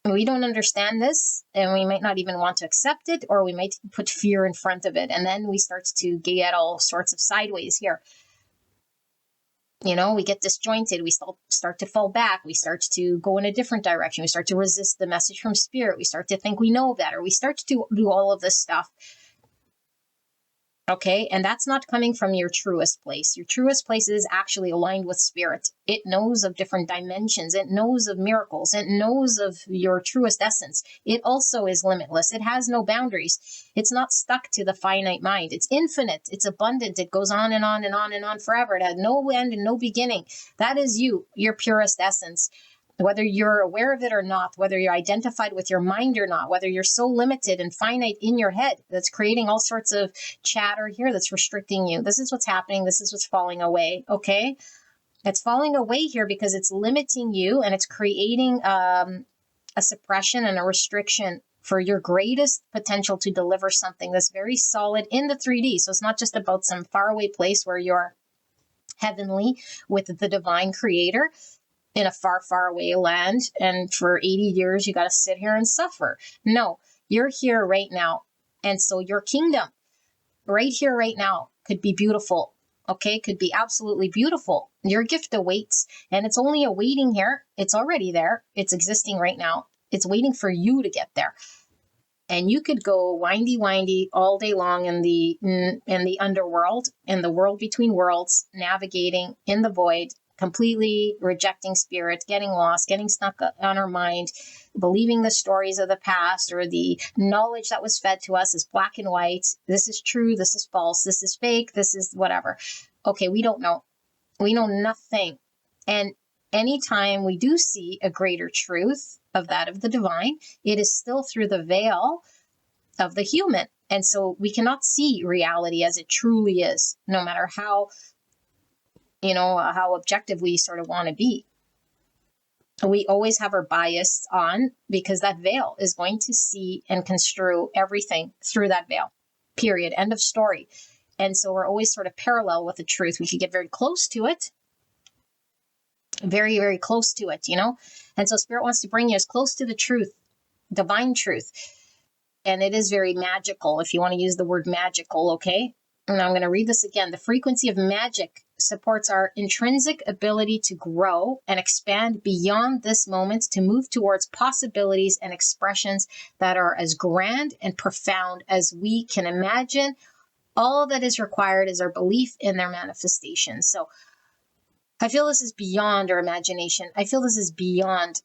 We don't understand this, and we might not even want to accept it, or we might put fear in front of it. And then we start to get all sorts of sideways here. We get disjointed. We start to fall back. We start to go in a different direction. We start to resist the message from spirit. We start to think we know better. We start to do all of this stuff. Okay, and that's not coming from your truest place. Your truest place is actually aligned with spirit. It knows of different dimensions. It knows of miracles. It knows of your truest essence. It also is limitless. It has no boundaries. It's not stuck to the finite mind. It's infinite. It's abundant. It goes on and on and on and on forever. It has no end and no beginning. That is you, your purest essence. Whether you're aware of it or not, whether you're identified with your mind or not, whether you're so limited and finite in your head that's creating all sorts of chatter here that's restricting you. This is what's happening. This is what's falling away. Okay. It's falling away here because it's limiting you, and it's creating a suppression and a restriction for your greatest potential to deliver something that's very solid in the 3D. So it's not just about some faraway place where you're heavenly with the divine creator in a far, far away land, and for 80 years you got to sit here and suffer. No, you're here right now. And so your kingdom right here, right now, could be beautiful. Okay, could be absolutely beautiful. Your gift awaits, and it's only awaiting here. It's already there. It's existing right now. It's waiting for you to get there. And you could go windy all day long in the underworld, in the world between worlds, navigating in the void, completely rejecting spirit, getting lost, getting stuck on our mind, believing the stories of the past or the knowledge that was fed to us as black and white. This is true. This is false. This is fake. This is whatever. Okay, we don't know. We know nothing. And anytime we do see a greater truth of that of the divine, it is still through the veil of the human. And so we cannot see reality as it truly is, no matter how how objective we sort of want to be. We always have our bias on because that veil is going to see and construe everything through that veil, period, end of story. And so we're always sort of parallel with the truth. We could get very close to it, very, very close to it, And so Spirit wants to bring you as close to the truth, divine truth. And it is very magical, if you want to use the word magical, okay? And I'm going to read this again. The frequency of magic supports our intrinsic ability to grow and expand beyond this moment, to move towards possibilities and expressions that are as grand and profound as we can imagine. All that is required is our belief in their manifestation. So I feel this is beyond our imagination. I feel this is beyond,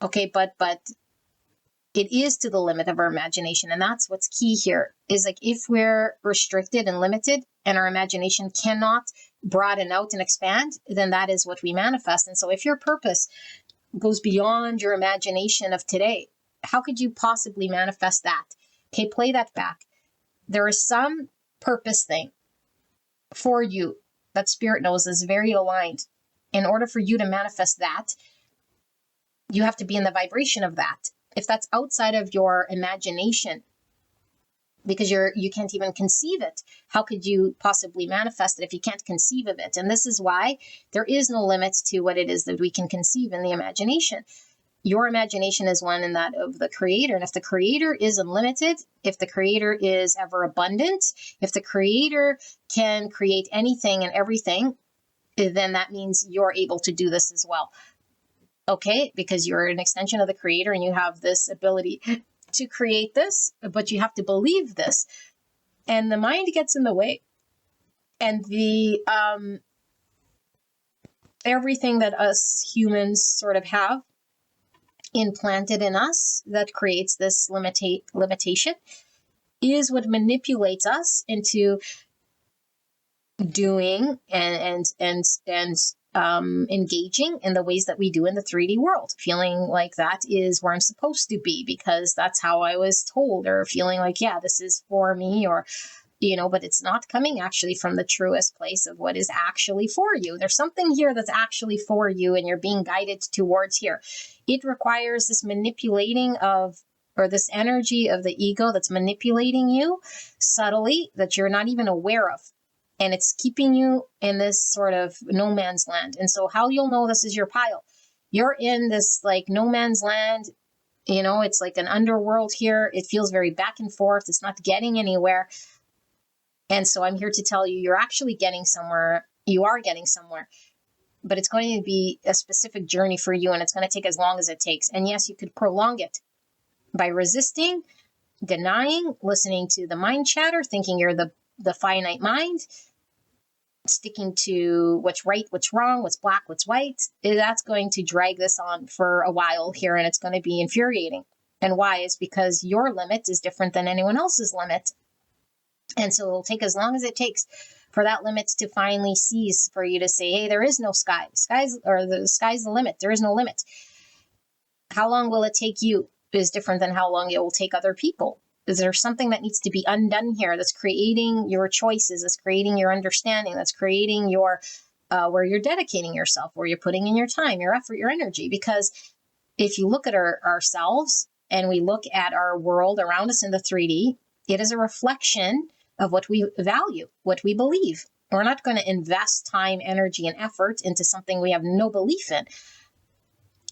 okay, but it is to the limit of our imagination. And that's what's key here, is like if we're restricted and limited and our imagination cannot broaden out and expand, then that is what we manifest. And so if your purpose goes beyond your imagination of today, how could you possibly manifest that? Okay, play that back. There is some purpose thing for you that Spirit knows is very aligned. In order for you to manifest that, you have to be in the vibration of that. If that's outside of your imagination, because you can't even conceive it, how could you possibly manifest it if you can't conceive of it? And this is why there is no limit to what it is that we can conceive in the imagination. Your imagination is one and that of the Creator. And if the Creator is unlimited, if the Creator is ever abundant, if the Creator can create anything and everything, then that means you're able to do this as well. Okay, because you're an extension of the Creator and you have this ability to create this, but you have to believe this. And the mind gets in the way. And the everything that us humans sort of have implanted in us that creates this limitation is what manipulates us into doing and engaging in the ways that we do in the 3D world, feeling like that is where I'm supposed to be because that's how I was told, or feeling like, yeah, this is for me, or, but it's not coming actually from the truest place of what is actually for you. There's something here that's actually for you and you're being guided towards here. It requires this manipulating of, or this energy of the ego that's manipulating you subtly that you're not even aware of. And it's keeping you in this sort of no man's land. And so how you'll know this is your pile, you're in this like no man's land, it's like an underworld here. It feels very back and forth. It's not getting anywhere. And so I'm here to tell you, you're actually getting somewhere. You are getting somewhere, but it's going to be a specific journey for you. And it's going to take as long as it takes. And yes, you could prolong it by resisting, denying, listening to the mind chatter, thinking you're the finite mind, sticking to what's right, what's wrong, what's black, what's white. That's going to drag this on for a while here, and it's going to be infuriating. And why? Is because your limit is different than anyone else's limit. And so it'll take as long as it takes for that limit to finally cease, for you to say, hey, there is no sky. The sky's the limit. There is no limit. How long will it take you is different than how long it will take other people. Is there something that needs to be undone here that's creating your choices, that's creating your understanding, that's creating your where you're dedicating yourself, where you're putting in your time, your effort, your energy? Because if you look at ourselves and we look at our world around us in the 3D, it is a reflection of what we value, what we believe. We're not going to invest time, energy, and effort into something we have no belief in.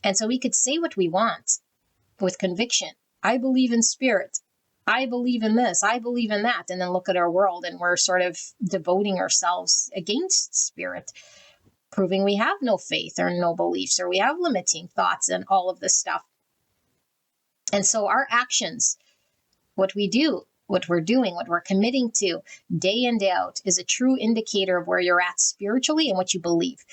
And so we could say what we want with conviction. I believe in Spirit. I believe in this, I believe in that, and then look at our world and we're sort of devoting ourselves against Spirit, proving we have no faith or no beliefs, or we have limiting thoughts and all of this stuff. And so our actions, what we do, what we're doing, what we're committing to day in, day out is a true indicator of where you're at spiritually and what you believe.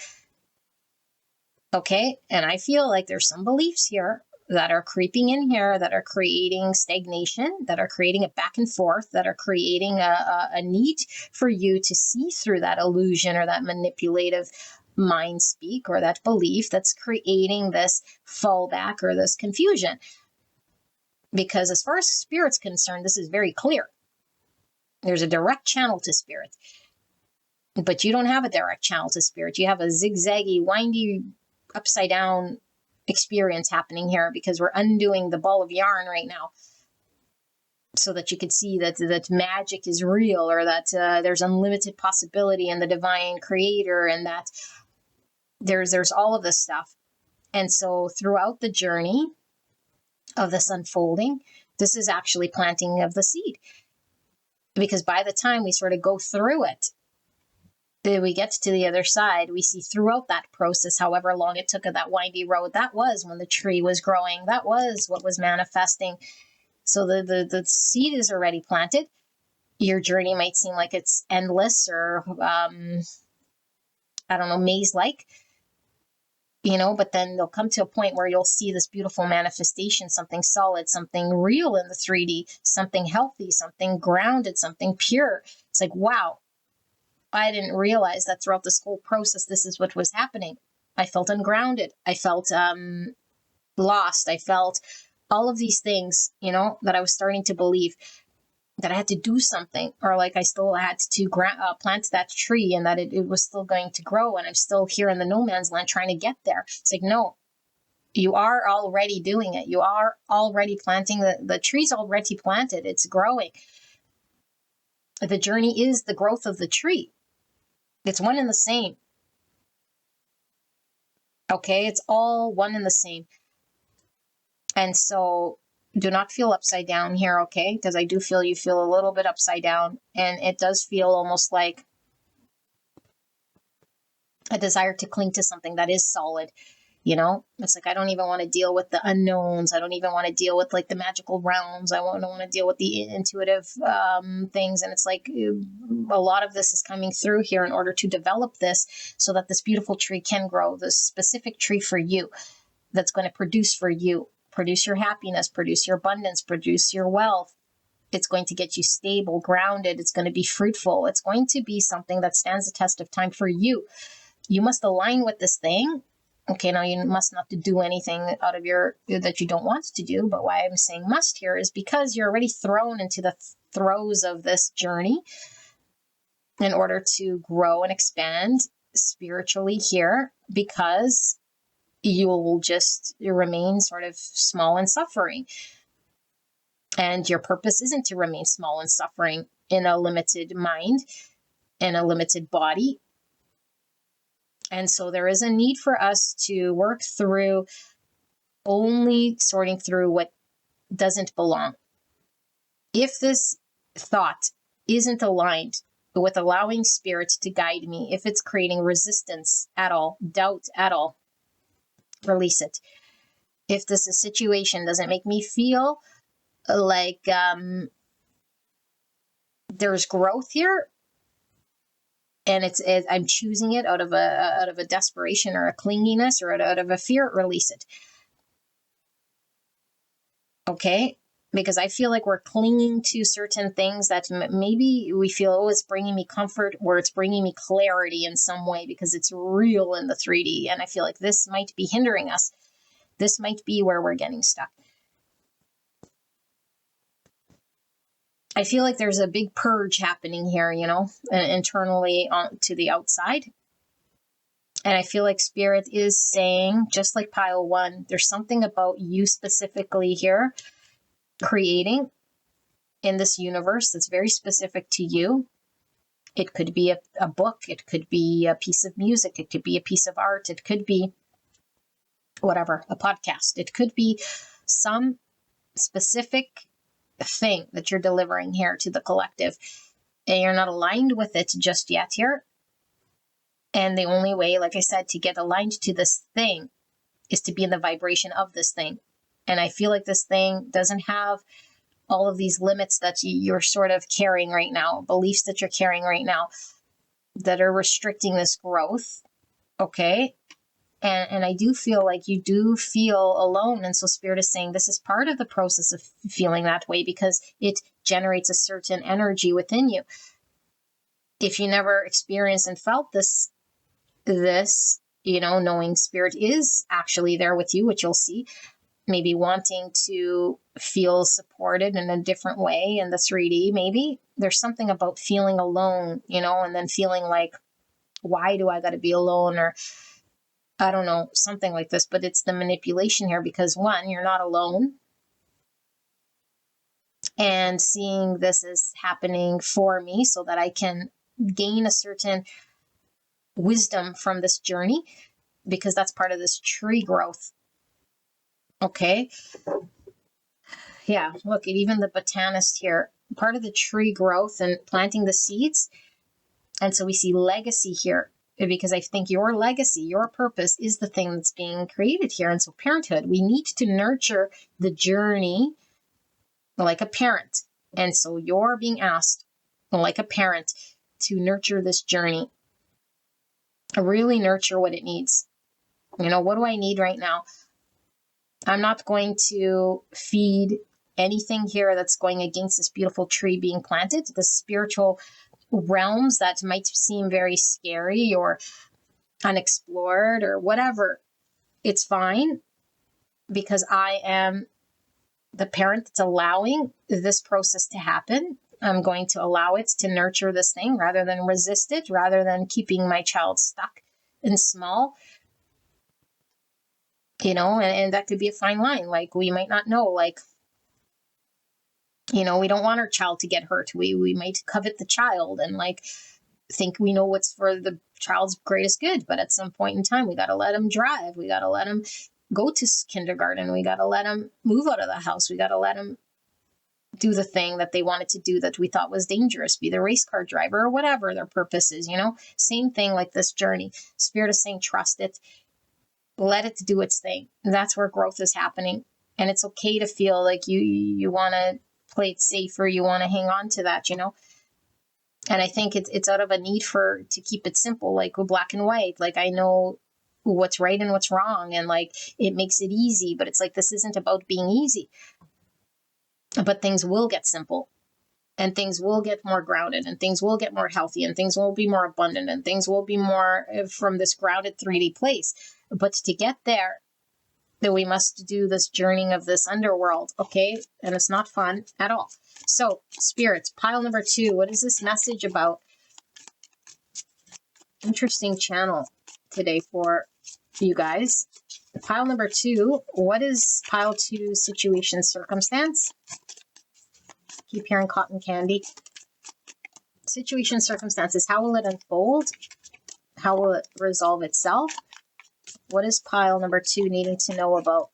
Okay, and I feel like there's some beliefs here that are creeping in here, that are creating stagnation, that are creating a back and forth, that are creating a need for you to see through that illusion or that manipulative mind speak or that belief that's creating this fallback or this confusion. Because as far as Spirit's concerned, this is very clear. There's a direct channel to Spirit. But you don't have a direct channel to spirit. You have a zigzaggy, windy, upside down experience happening here, because we're undoing the ball of yarn right now, so that you could see that magic is real, or that there's unlimited possibility in the divine creator, and that there's all of this stuff. And so throughout the journey of this unfolding, this is actually planting of the seed, because by the time we sort of go through it, we get to the other side, we see throughout that process, however long it took of that windy road, that was when the tree was growing, that was what was manifesting. So the seed is already planted. Your journey might seem like it's endless, or I don't know, maze-like, but then they'll come to a point where you'll see this beautiful manifestation, something solid, something real in the 3D, something healthy, something grounded, something pure. It's like, wow, I didn't realize that throughout this whole process, this is what was happening. I felt ungrounded. I felt lost. I felt all of these things, that I was starting to believe that I had to do something, or like I still had to plant that tree, and that it was still going to grow, and I'm still here in the no man's land trying to get there. It's like, no, you are already doing it. You are already planting the tree's already planted. It's growing. The journey is the growth of the tree. It's one and the same. Okay, it's all one and the same. And so do not feel upside down here, okay? Because I do feel you feel a little bit upside down, and it does feel almost like a desire to cling to something that is solid. It's like, I don't even want to deal with the unknowns. I don't even want to deal with like the magical realms. I don't want to deal with the intuitive things. And it's like a lot of this is coming through here in order to develop this, so that this beautiful tree can grow, this specific tree for you, that's going to produce for you, produce your happiness, produce your abundance, produce your wealth. It's going to get you stable, grounded. It's going to be fruitful. It's going to be something that stands the test of time for you. You must align with this thing. Okay, now you must not do anything out of that you don't want to do. But why I'm saying must here is because you're already thrown into the throes of this journey in order to grow and expand spiritually here, because you will just remain sort of small and suffering. And your purpose isn't to remain small and suffering in a limited mind, in a limited body. And so there is a need for us to work through only sorting through what doesn't belong. If this thought isn't aligned with allowing spirit to guide me, if it's creating resistance at all, doubt at all, release it. If this situation doesn't make me feel like there's growth here, and I'm choosing it out of a desperation or a clinginess or out of a fear, release it. Okay? Because I feel like we're clinging to certain things that maybe we feel, oh, it's bringing me comfort, or it's bringing me clarity in some way because it's real in the 3D. And I feel like this might be hindering us. This might be where we're getting stuck. I feel like there's a big purge happening here, internally to the outside. And I feel like spirit is saying, just like pile 1, there's something about you specifically here creating in this universe that's very specific to you. It could be a book. It could be a piece of music. It could be a piece of art. It could be whatever, a podcast. It could be some specific thing that you're delivering here to the collective, and you're not aligned with it just yet here. And the only way, like I said, to get aligned to this thing is to be in the vibration of this thing. And I feel like this thing doesn't have all of these limits that you're sort of carrying right now, beliefs that you're carrying right now that are restricting this growth. Okay. And I do feel like you do feel alone. And so spirit is saying this is part of the process of feeling that way, because it generates a certain energy within you. If you never experienced and felt this, knowing spirit is actually there with you, which you'll see, maybe wanting to feel supported in a different way in the 3D. Maybe there's something about feeling alone, and then feeling like, why do I got to be alone? Or I don't know, something like this. But it's the manipulation here because, one, you're not alone. And seeing this is happening for me so that I can gain a certain wisdom from this journey, because that's part of this tree growth. Okay. Yeah, look at even the botanist here, part of the tree growth and planting the seeds. And so we see legacy here, because I think your legacy, your purpose is the thing that's being created here. And so parenthood, we need to nurture the journey like a parent. And so you're being asked, like a parent, to nurture this journey, really nurture what it needs. What do I need right now? I'm not going to feed anything here that's going against this beautiful tree being planted. The spiritual realms that might seem very scary or unexplored or whatever, it's fine, because I am the parent that's allowing this process to happen. I'm going to allow it to nurture this thing rather than resist it, rather than keeping my child stuck and small. And that could be a fine line. Like, we might not know, like, we don't want our child to get hurt. We might covet the child and like think we know what's for the child's greatest good. But at some point in time, we got to let them drive. We got to let them go to kindergarten. We got to let them move out of the house. We got to let them do the thing that they wanted to do that we thought was dangerous, be the race car driver or whatever their purpose is. Same thing like this journey. Spirit is saying, trust it. Let it do its thing. That's where growth is happening. And it's okay to feel like you want to play it safer. You want to hang on to that, And I think it's out of a need to keep it simple, like black and white. Like, I know what's right and what's wrong, and like it makes it easy. But it's like, this isn't about being easy. But things will get simple, and things will get more grounded, and things will get more healthy, and things will be more abundant, and things will be more from this grounded 3D place. But to get there, that we must do this journeying of this underworld, okay? And it's not fun at all. So, spirits, pile number 2, what is this message about? Interesting channel today for you guys. Pile number 2, what is pile 2 situation circumstance? Keep hearing cotton candy. Situation circumstances, how will it unfold? How will it resolve itself? What is pile number 2 needing to know about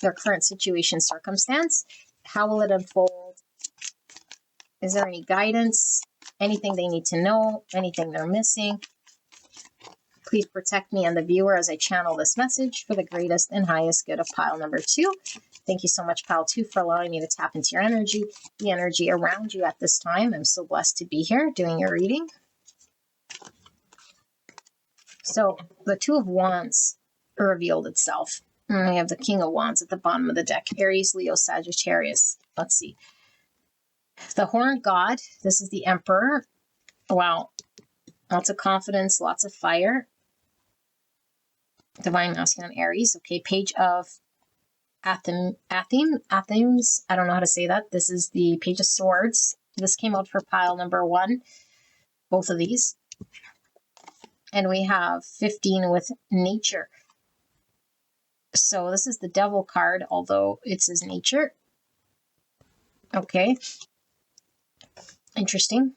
their current situation circumstance? How will it unfold? Is there any guidance? Anything they need to know? Anything they're missing? Please protect me and the viewer as I channel this message for the greatest and highest good of pile number 2. Thank you so much, pile 2, for allowing me to tap into your energy, the energy around you at this time. I'm so blessed to be here doing your reading. So the Two of Wands revealed itself. And we have the King of Wands at the bottom of the deck. Aries, Leo, Sagittarius. Let's see. The Horned God. This is the Emperor. Wow. Lots of confidence, lots of fire. Divine Masculine, Aries. Okay, Page of Athens. I don't know how to say that. This is the Page of Swords. This came out for pile number 1. Both of these. And we have 15 with nature. So this is the Devil card, although it says nature. Okay. Interesting.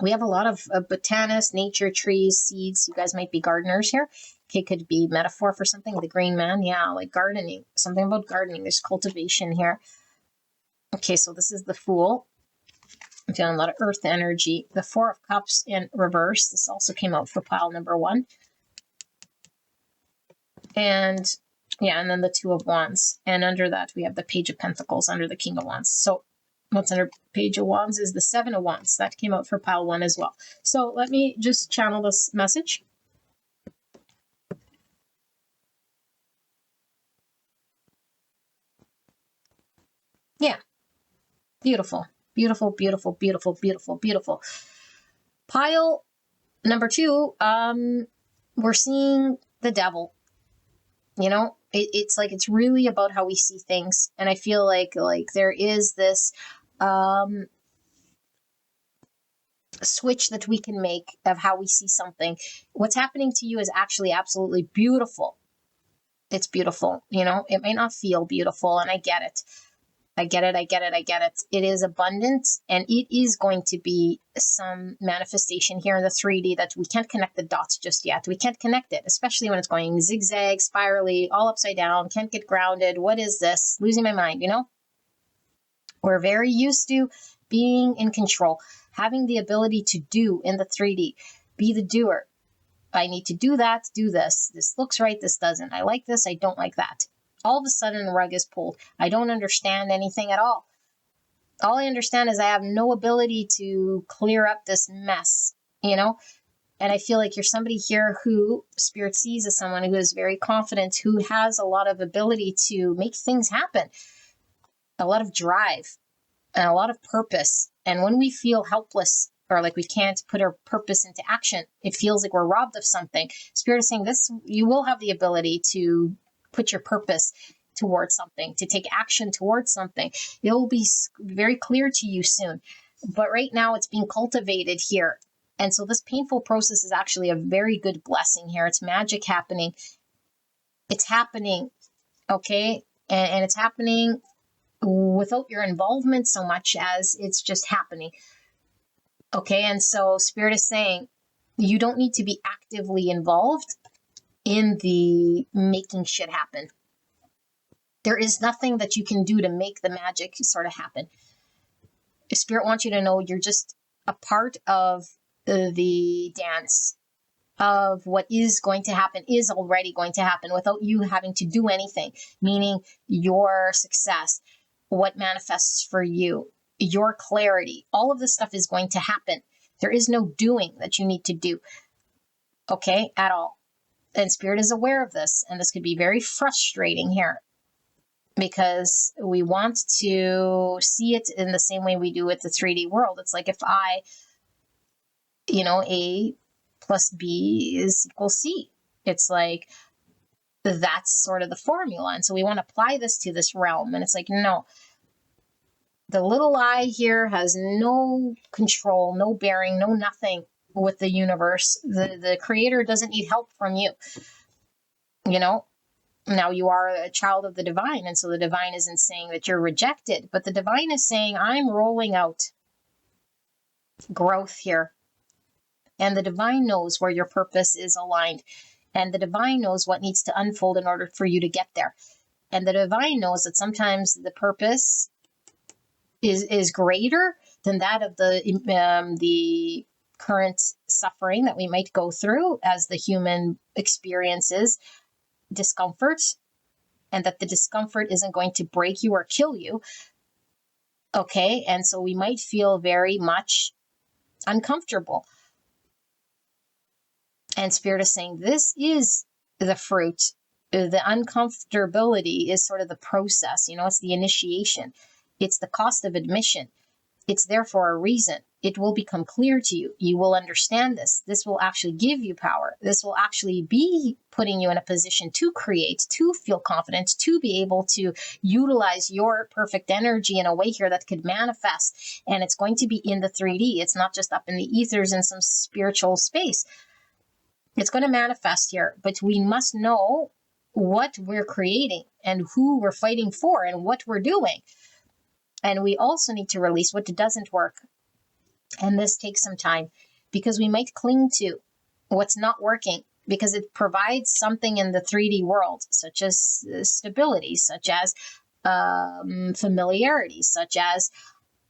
We have a lot of botanists, nature, trees, seeds. You guys might be gardeners here. Okay, could be metaphor for something. The Green Man, yeah, like gardening. Something about gardening. There's cultivation here. Okay, so this is the Fool. I'm feeling a lot of earth energy. The Four of Cups in reverse. This also came out for pile number 1. And yeah, and then the Two of Wands. And under that, we have the Page of Pentacles under the King of Wands. So what's under Page of Wands is the Seven of Wands. That came out for pile 1 as well. So let me just channel this message. Yeah. Beautiful. Beautiful, beautiful, beautiful, beautiful, beautiful. Pile number 2, we're seeing the Devil. You know, it's like, it's really about how we see things. And I feel like there is this switch that we can make of how we see something. What's happening to you is actually absolutely beautiful. It's beautiful. You know, it may not feel beautiful, and I get it. I get it. I get it. I get it. It is abundant, and it is going to be some manifestation here in the 3D that we can't connect the dots just yet. We can't connect it, especially when it's going zigzag, spirally, all upside down, can't get grounded. What is this? Losing my mind, you know? We're very used to being in control, having the ability to do in the 3D, be the doer. I need to do that, do this. This looks right, this doesn't. I like this, I don't like that. All of a sudden, the rug is pulled. I don't understand anything at all. All I understand is I have no ability to clear up this mess, you know? And I feel like you're somebody here who Spirit sees as someone who is very confident, who has a lot of ability to make things happen, a lot of drive, and a lot of purpose. And when we feel helpless or like we can't put our purpose into action, it feels like we're robbed of something. Spirit is saying this, you will have the ability to put your purpose towards something, to take action towards something. It will be very clear to you soon. But right now it's being cultivated here. And so this painful process is actually a very good blessing here. It's magic happening. It's happening, okay? And it's happening without your involvement so much as it's just happening. Okay, and so Spirit is saying you don't need to be actively involved in the making shit happen. There is nothing that you can do to make the magic sort of happen. Spirit wants you to know you're just a part of the dance of what is going to happen, is already going to happen without you having to do anything, meaning your success, what manifests for you, your clarity, all of this stuff is going to happen. There is no doing that you need to do, okay, at all. And Spirit is aware of this, and this could be very frustrating here because we want to see it in the same way we do with the 3D world. It's like if I, you know, A plus B is equal C. It's like that's sort of the formula. And so we want to apply this to this realm. And it's like, no, the little I here has no control, no bearing, no nothing with the universe. The creator doesn't need help from you. You know, now you are a child of the divine. And so the divine isn't saying that you're rejected, but the divine is saying, I'm rolling out growth here. And the divine knows where your purpose is aligned. And the divine knows what needs to unfold in order for you to get there. And the divine knows that sometimes the purpose is greater than that of the current suffering that we might go through as the human experiences discomfort, and that the discomfort isn't going to break you or kill you. Okay, and so we might feel very much uncomfortable. And Spirit is saying this is the fruit. The uncomfortability is sort of the process, you know, it's the initiation. It's the cost of admission. It's there for a reason. It will become clear to you. You will understand this. This will actually give you power. This will actually be putting you in a position to create, to feel confident, to be able to utilize your perfect energy in a way here that could manifest. And it's going to be in the 3D. It's not just up in the ethers in some spiritual space. It's going to manifest here, but we must know what we're creating and who we're fighting for and what we're doing. And we also need to release what doesn't work. And this takes some time because we might cling to what's not working because it provides something in the 3D world, such as stability, such as familiarity, such as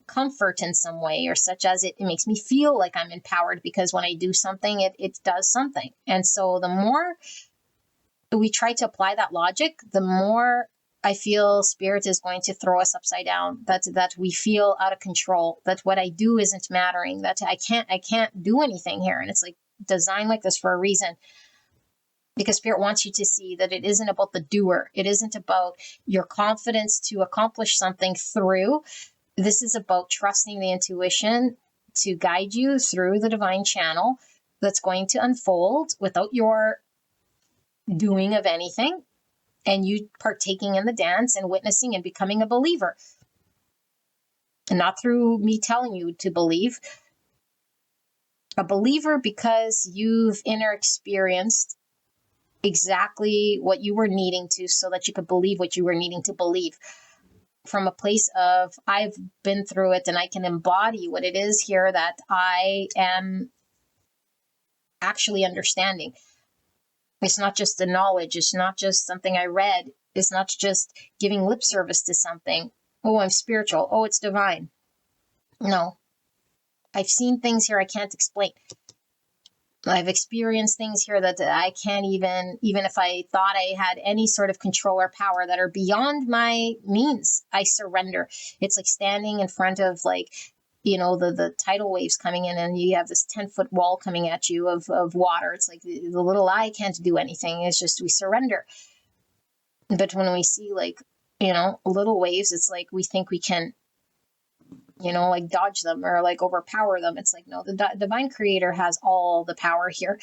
comfort in some way, or such as it makes me feel like I'm empowered because when I do something, it does something. And so the more we try to apply that logic, the more I feel Spirit is going to throw us upside down, that we feel out of control, that what I do isn't mattering, that I can't do anything here. And it's like designed like this for a reason, because Spirit wants you to see that it isn't about the doer. It isn't about your confidence to accomplish something through. This is about trusting the intuition to guide you through the divine channel that's going to unfold without your doing of anything. and you partaking in the dance and witnessing and becoming a believer. And not through me telling you to believe. A believer because you've inner experienced exactly what you were needing to, so that you could believe what you were needing to believe. From a place of, I've been through it and I can embody what it is here that I am actually understanding. It's not just the knowledge. It's not just something I read. It's not just giving lip service to something. Oh, I'm spiritual. Oh, it's divine. No. I've seen things here I can't explain. I've experienced things here that I can't even if I thought I had any sort of control or power that are beyond my means, I surrender. It's like standing in front of, like, the tidal waves coming in, and you have this 10-foot wall coming at you of water. It's like the little eye can't do anything. It's just we surrender. But when we see, like, little waves, it's like we think we can, like dodge them or like overpower them. It's like, no, the divine creator has all the power here.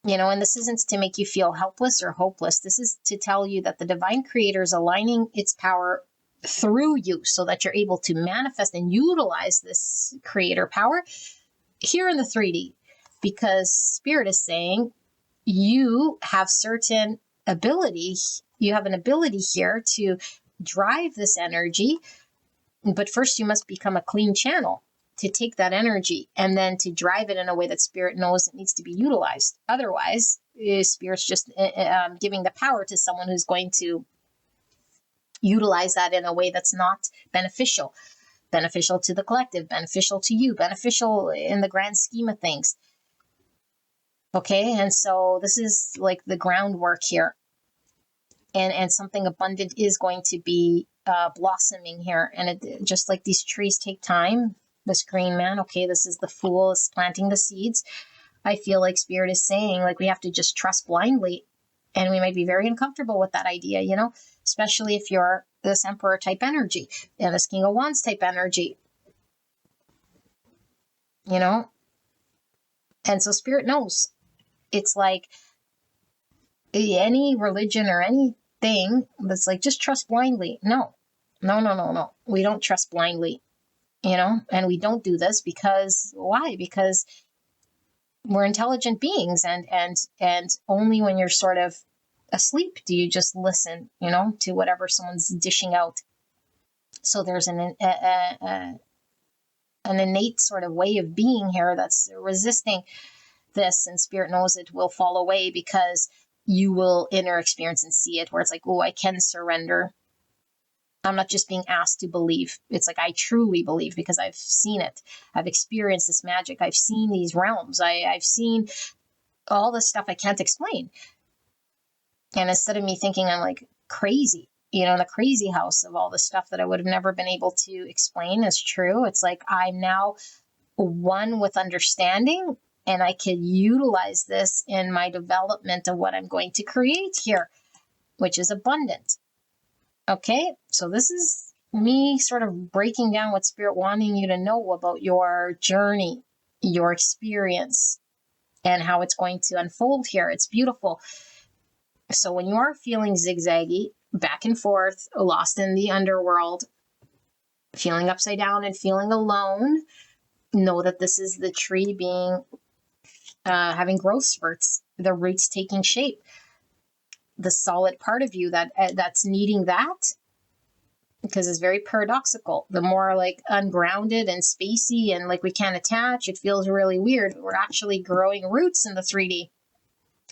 And this isn't to make you feel helpless or hopeless. This is to tell you that the divine creator is aligning its power through you so that you're able to manifest and utilize this creator power here in the 3D, because Spirit is saying you have certain ability. You have an ability here to drive this energy. But first, you must become a clean channel to take that energy and then to drive it in a way that Spirit knows it needs to be utilized. Otherwise, Spirit's just giving the power to someone who's going to utilize that in a way that's not beneficial to the collective, beneficial to you, beneficial in the grand scheme of things. Okay, and so this is like the groundwork here. And something abundant is going to be blossoming here. And it, just like these trees take time, this green man, okay, this is the fool is planting the seeds. I feel like Spirit is saying, like, we have to just trust blindly. And we might be very uncomfortable with that idea, especially if you're this Emperor type energy and this King of Wands type energy, And so Spirit knows. It's like any religion or anything that's like, just trust blindly. No. We don't trust blindly, and we don't do this because why? Because we're intelligent beings, and only when you're sort of asleep do you just listen, to whatever someone's dishing out. So there's an innate sort of way of being here that's resisting this, and Spirit knows it will fall away because you will inner experience and see it, where it's like, oh, I can surrender. I'm not just being asked to believe. It's like I truly believe because I've seen it. I've experienced this magic. I've seen these realms. I've seen all this stuff I can't explain. And instead of me thinking I'm like crazy, in the crazy house of all the stuff that I would have never been able to explain is true, it's like I'm now one with understanding, and I can utilize this in my development of what I'm going to create here, which is abundant. Okay, so this is me sort of breaking down what Spirit wanting you to know about your journey, your experience, and how it's going to unfold here. It's beautiful. So when you are feeling zigzaggy, back and forth, lost in the underworld, feeling upside down and feeling alone, know that this is the tree being having growth spurts, the roots taking shape. The solid part of you that's needing that, because it's very paradoxical. The more like ungrounded and spacey and like we can't attach, it feels really weird. We're actually growing roots in the 3D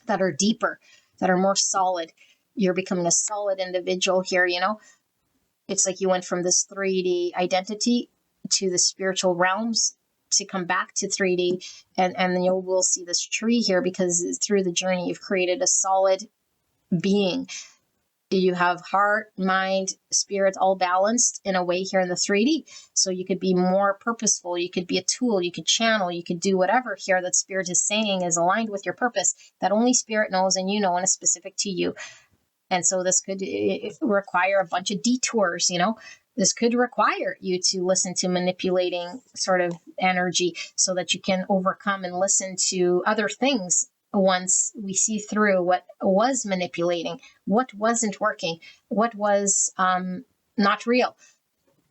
that are deeper, that are more solid. You're becoming a solid individual here, It's like you went from this 3D identity to the spiritual realms to come back to 3D, and then you will see this tree here, because through the journey you've created a solid being. You have heart, mind, spirit all balanced in a way here in the 3D. So you could be more purposeful. You could be a tool. You could channel. You could do whatever here that Spirit is saying is aligned with your purpose, that only Spirit knows and and is specific to you. And so this could require a bunch of detours, This could require you to listen to manipulating sort of energy so that you can overcome and listen to other things once we see through what was manipulating, what wasn't working, what was not real.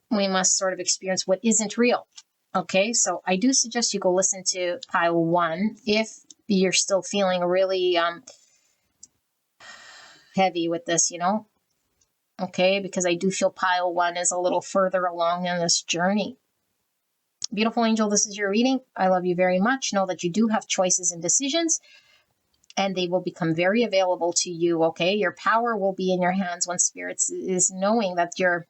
We must sort of experience what isn't real. Okay, so I do suggest you go listen to pile 1 if you're still feeling really heavy with this, okay, because I do feel pile 1 is a little further along in this journey. Beautiful angel, this is your reading. I love you very much. Know that you do have choices and decisions, and they will become very available to you, okay? Your power will be in your hands when Spirit is knowing that you're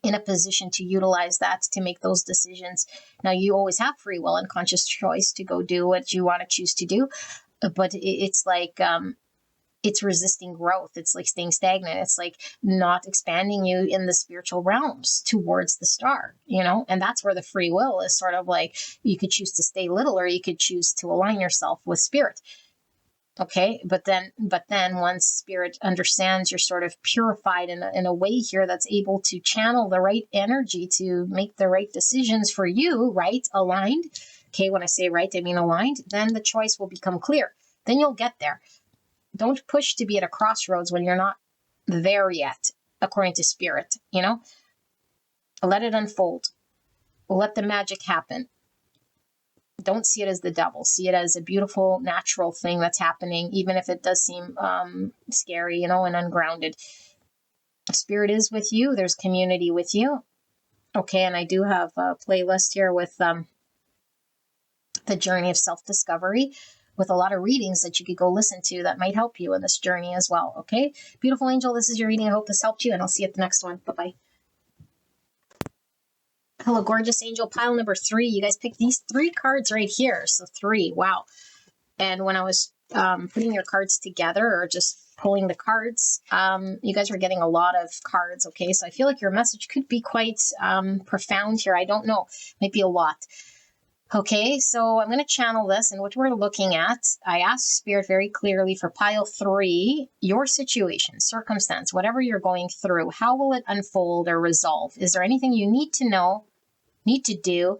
in a position to utilize that to make those decisions. Now, you always have free will and conscious choice to go do what you want to choose to do, but it's like it's resisting growth. It's like staying stagnant. It's like not expanding you in the spiritual realms towards the star, and that's where the free will is sort of like you could choose to stay little or you could choose to align yourself with Spirit. Okay, but then once Spirit understands you're sort of purified in a way here that's able to channel the right energy to make the right decisions for you, right? Aligned. Okay, when I say right, I mean aligned. Then the choice will become clear. Then you'll get there. Don't push to be at a crossroads when you're not there yet, according to Spirit, Let it unfold. Let the magic happen. Don't see it as the devil. See it as a beautiful, natural thing that's happening, even if it does seem scary, and ungrounded. Spirit is with you. There's community with you. Okay, and I do have a playlist here with the journey of self-discovery with a lot of readings that you could go listen to that might help you in this journey as well, okay? Beautiful angel, this is your reading. I hope this helped you, and I'll see you at the next one. Bye-bye. Hello, gorgeous angel. Pile number 3. You guys picked these 3 cards right here. So 3. Wow. And when I was putting your cards together or just pulling the cards, you guys were getting a lot of cards. Okay. So I feel like your message could be quite profound here. I don't know. Might be a lot. Okay. So I'm going to channel this, and what we're looking at, I asked Spirit very clearly for pile 3, your situation, circumstance, whatever you're going through, how will it unfold or resolve? Is there anything you need to know, need to do,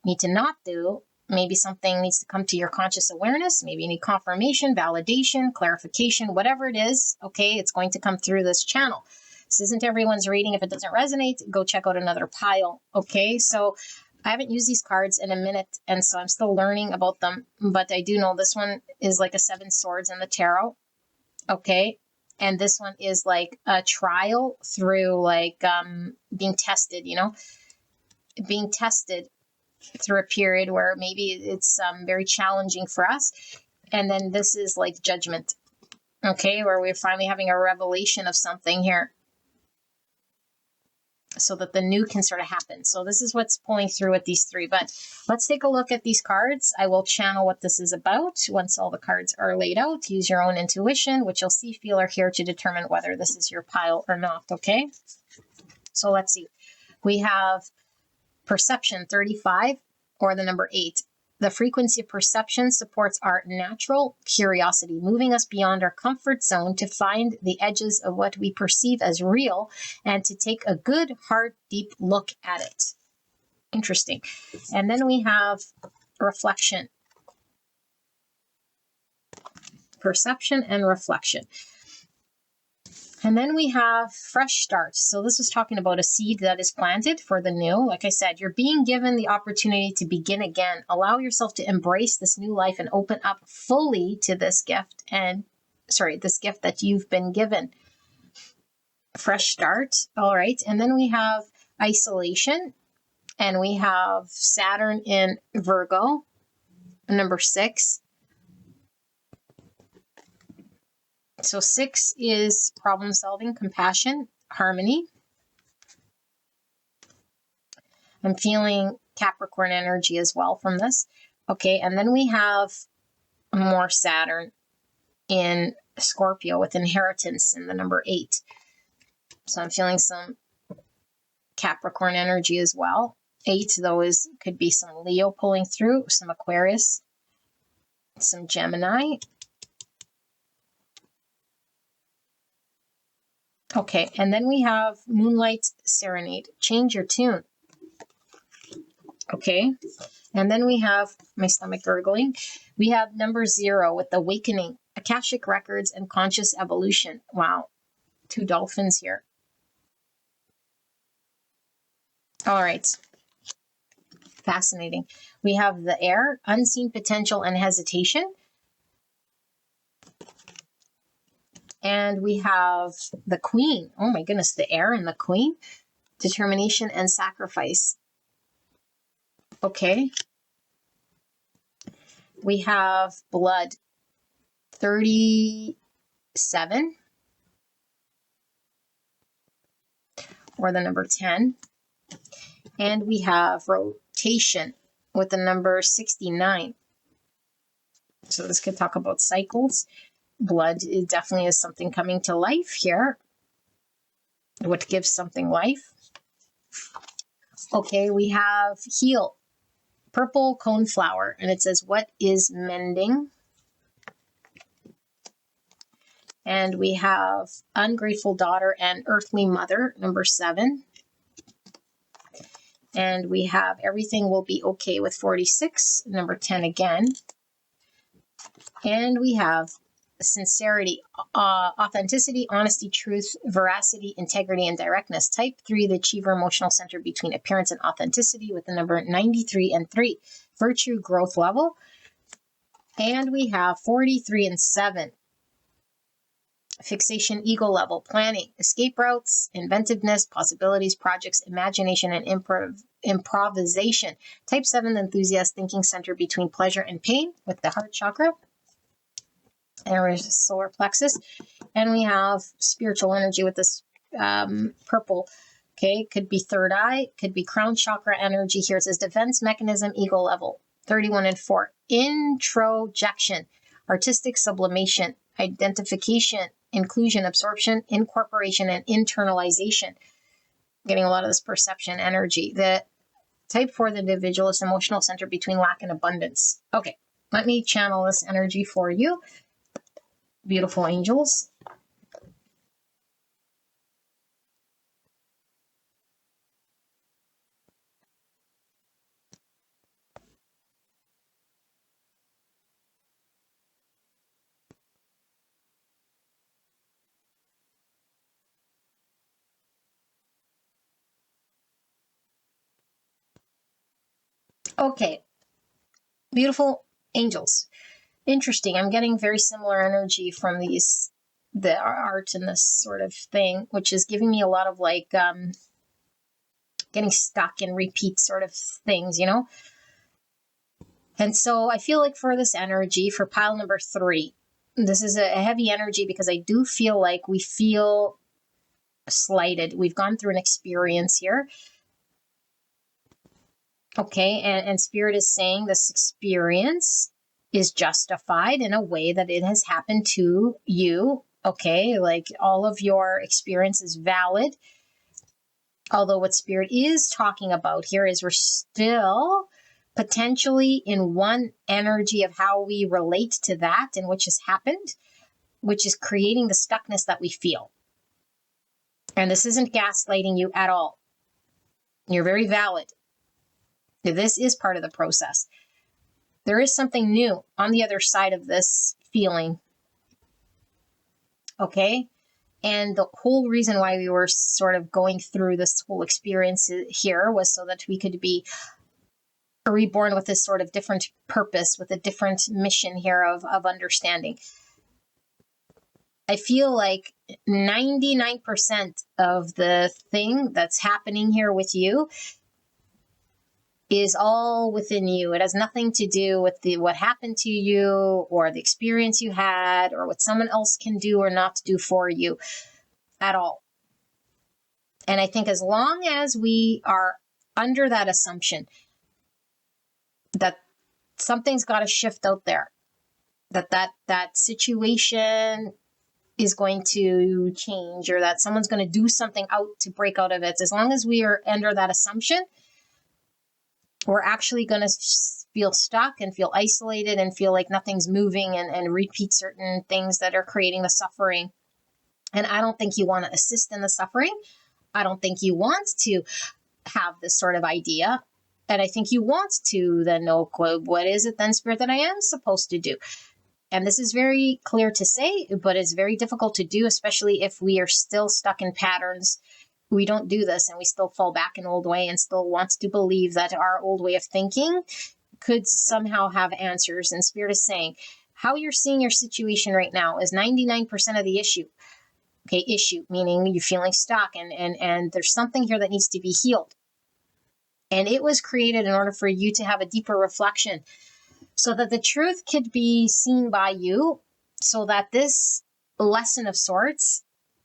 need to not do? Maybe something needs to come to your conscious awareness. Maybe you need confirmation, validation, clarification, whatever it is. Okay, it's going to come through this channel. This isn't everyone's reading. If it doesn't resonate, go check out another pile. Okay, so I haven't used these cards in a minute, and so I'm still learning about them. But I do know this one is like a 7 swords in the tarot. Okay, and this one is like a trial through like being tested, being tested through a period where maybe it's very challenging for us. And then this is like judgment, okay, where we're finally having a revelation of something here so that the new can sort of happen. So this is what's pulling through with these 3. But let's take a look at these cards. I will channel what this is about once all the cards are laid out. Use your own intuition, which you'll see, feel, or hear to determine whether this is your pile or not, okay? So let's see. We have perception 35 or the number 8. The frequency of perception supports our natural curiosity, moving us beyond our comfort zone to find the edges of what we perceive as real and to take a good, hard, deep look at it. Interesting. And then we have reflection. Perception and reflection. And then we have fresh start. So this is talking about a seed that is planted for the new. Like I said, you're being given the opportunity to begin again. Allow yourself to embrace this new life and open up fully to this gift this gift that you've been given. Fresh start. All right. And then we have isolation, and we have Saturn in Virgo, number 6. So 6 is problem solving, compassion, harmony. I'm feeling Capricorn energy as well from this. Okay, and then we have more Saturn in Scorpio with inheritance in the number 8. So I'm feeling some Capricorn energy as well. 8, though, could be some Leo pulling through, some Aquarius, some Gemini. Okay, and then we have Moonlight Serenade. Change your tune. Okay. And then we have my stomach gurgling. We have number 0 with awakening, Akashic records, and conscious evolution. Wow. 2 dolphins here. All right. Fascinating. We have the air, unseen potential and hesitation. And we have the queen. Oh my goodness, the air and the queen. Determination and sacrifice. Okay. We have blood, 37, or the number 10. And we have rotation with the number 69. So this could talk about cycles. Blood definitely is something coming to life here. What gives something life? Okay, we have heal, purple coneflower, and it says, what is mending? And we have ungrateful daughter and earthly mother, number 7. And we have everything will be okay with 46, number 10 again. And we have sincerity, authenticity, honesty, truth, veracity, integrity, and directness. Type 3, the achiever emotional center between appearance and authenticity, with the number 93 and 3. Virtue, growth level. And we have 43 and 7. Fixation, ego level, planning, escape routes, inventiveness, possibilities, projects, imagination, and improvisation. Type 7, the enthusiast thinking center between pleasure and pain, with the heart chakra. And our solar plexus. And we have spiritual energy with this purple. Okay, could be third eye, could be crown chakra energy. Here it says defense mechanism, ego level, 31 and 4. Introjection, artistic sublimation, identification, inclusion, absorption, incorporation, and internalization. Getting a lot of this perception energy. The type 4, the individualist emotional center between lack and abundance. Okay, let me channel this energy for you. Beautiful angels. Okay, beautiful angels. Interesting. I'm getting very similar energy from these, the art and this sort of thing, which is giving me a lot of like getting stuck in repeat sort of things, you know? And so I feel like for this energy, for pile number 3, this is a heavy energy because I do feel like we feel slighted. We've gone through an experience here. Okay, and Spirit is saying this experience is justified in a way that it has happened to you. Okay, like all of your experience is valid. Although what Spirit is talking about here is we're still potentially in one energy of how we relate to that and which has happened, which is creating the stuckness that we feel. And this isn't gaslighting you at all. You're very valid. This is part of the process. There is something new on the other side of this feeling. Okay? And the whole reason why we were sort of going through this whole experience here was so that we could be reborn with this sort of different purpose, with a different mission here of understanding. I feel like 99% of the thing that's happening here with you is all within you. It has nothing to do with what happened to you or the experience you had or what someone else can do or not do for you at all. And I think as long as we are under that assumption that something's got to shift out there, that situation is going to change or that someone's going to do something out to break out of it, as long as we are under that assumption, we're actually going to feel stuck and feel isolated and feel like nothing's moving and repeat certain things that are creating the suffering. And I don't think you want to assist in the suffering. I don't think you want to have this sort of idea. And I think you want to then know, what is it then, Spirit, that I am supposed to do? And this is very clear to say, but it's very difficult to do, especially if we are still stuck in patterns. We don't do this and we still fall back an old way and still want to believe that our old way of thinking could somehow have answers. And Spirit is saying, how you're seeing your situation right now is 99% of the issue. Okay, issue, meaning you're feeling stuck and there's something here that needs to be healed. And it was created in order for you to have a deeper reflection so that the truth could be seen by you, so that this lesson of sorts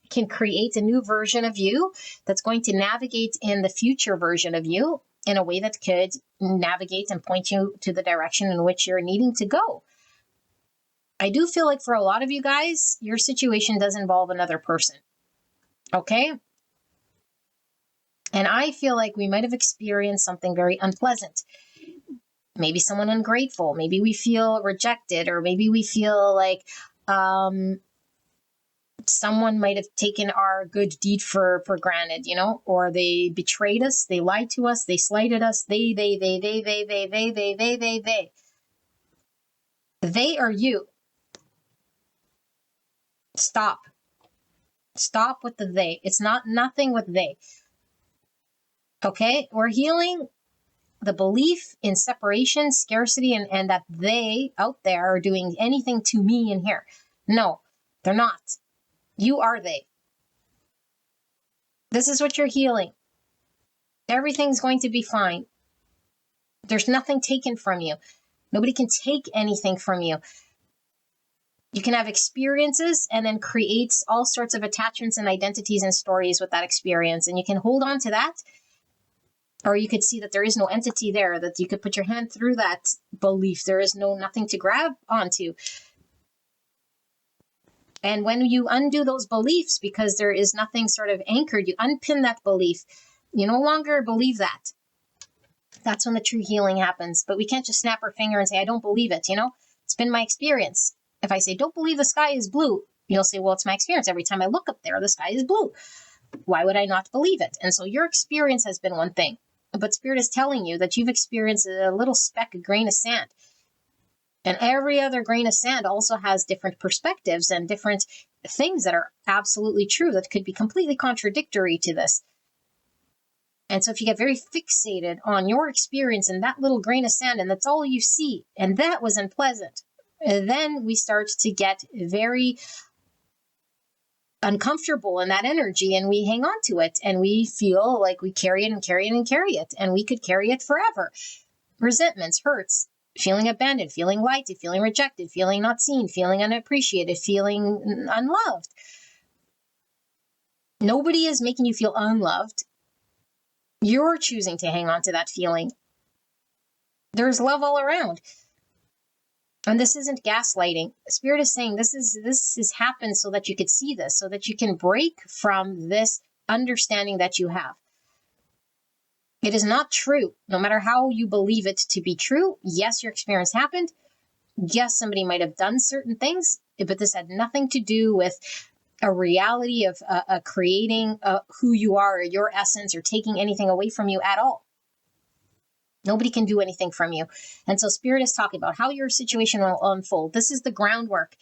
can create a new version of you that's going to navigate in the future version of you in a way that could navigate and point you to the direction in which you're needing to go. I do feel like for a lot of you guys, your situation does involve another person. Okay? And I feel like we might have experienced something very unpleasant. Maybe someone ungrateful. Maybe we feel rejected, or maybe we feel like someone might have taken our good deed for granted, or they betrayed us, they lied to us, they slighted us, they. They are you. Stop with the they. It's not nothing with they. Okay? We're healing the belief in separation, scarcity, and that they out there are doing anything to me in here. No, they're not. You are they. This is what you're healing. Everything's going to be fine. There's nothing taken from you. Nobody can take anything from you. You can have experiences and then create all sorts of attachments and identities and stories with that experience. And you can hold on to that. Or you could see that there is no entity there, that you could put your hand through that belief. There is nothing to grab onto. And when you undo those beliefs, because there is nothing sort of anchored, you unpin that belief. You no longer believe that. That's when the true healing happens. But we can't just snap our finger and say, I don't believe it. It's been my experience. If I say, don't believe the sky is blue, you'll say, well, it's my experience. Every time I look up there, the sky is blue. Why would I not believe it? And so your experience has been one thing. But Spirit is telling you that you've experienced a little speck, a grain of sand. And every other grain of sand also has different perspectives and different things that are absolutely true that could be completely contradictory to this. And so if you get very fixated on your experience in that little grain of sand, and that's all you see, and that was unpleasant, then we start to get very uncomfortable in that energy, and we hang on to it, and we feel like we carry it and carry it and carry it, and we could carry it forever. Resentments, hurts, feeling abandoned, feeling lied to, feeling rejected, feeling not seen, feeling unappreciated, feeling unloved. Nobody is making you feel unloved. You're choosing to hang on to that feeling. There's love all around. And this isn't gaslighting. Spirit is saying this has happened so that you could see this, so that you can break from this understanding that you have. It is not true, no matter how you believe it to be true. Yes, your experience happened. Yes, somebody might have done certain things, but this had nothing to do with a reality of creating who you are, or your essence, or taking anything away from you at all. Nobody can do anything from you. And so Spirit is talking about how your situation will unfold. This is the groundwork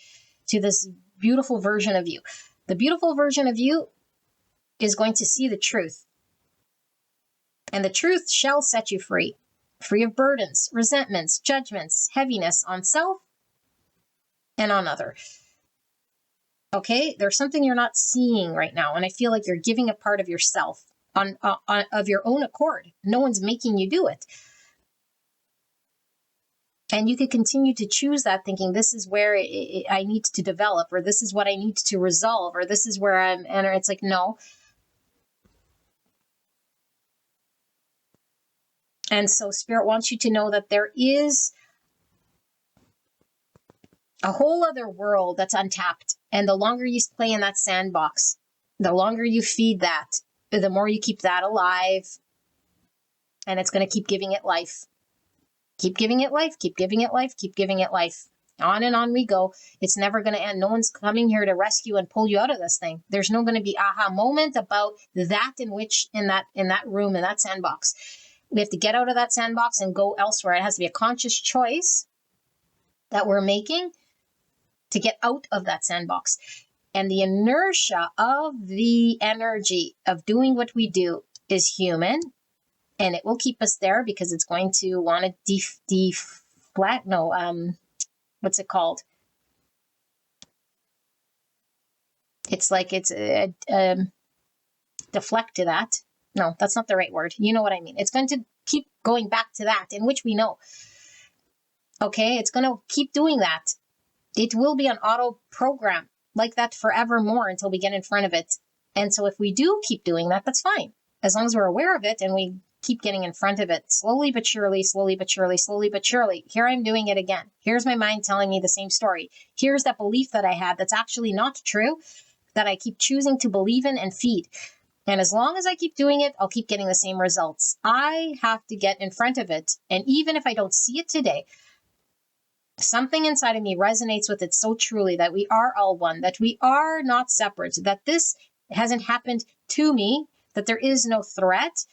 to this beautiful version of you. The beautiful version of you is going to see the truth. And the truth shall set you free. Free of burdens, resentments, judgments, heaviness on self and on other. Okay? There's something you're not seeing right now. And I feel like you're giving a part of yourself of your own accord. No one's making you do it. And you could continue to choose that, thinking this is where I need to develop, or this is what I need to resolve, or this is where I'm, and it's like, no. And so Spirit wants you to know that there is a whole other world that's untapped. And the longer you play in that sandbox, the longer you feed that, the more you keep that alive. And it's going to keep giving it life. Keep giving it life, keep giving it life, keep giving it life. On and on we go. It's never going to end. No one's coming here to rescue and pull you out of this thing. There's no going to be aha moment about that in that room, in that sandbox. We have to get out of that sandbox and go elsewhere. It has to be a conscious choice that we're making to get out of that sandbox. And the inertia of the energy of doing what we do is human, and it will keep us there because it's going to want to deflect. No, what's it called? It's like it's deflect to that. No, that's not the right word. You know what I mean. It's going to keep going back to that, in which we know. Okay, it's going to keep doing that. It will be an auto program like that forevermore until we get in front of it. And so if we do keep doing that, that's fine. As long as we're aware of it and we keep getting in front of it slowly but surely, slowly but surely, slowly but surely. Here I'm doing it again. Here's my mind telling me the same story. Here's that belief that I had that's actually not true, that I keep choosing to believe in and feed. And as long as I keep doing it, I'll keep getting the same results. I have to get in front of it. And even if I don't see it today, something inside of me resonates with it so truly that we are all one, that we are not separate, that this hasn't happened to me, that there is no threat,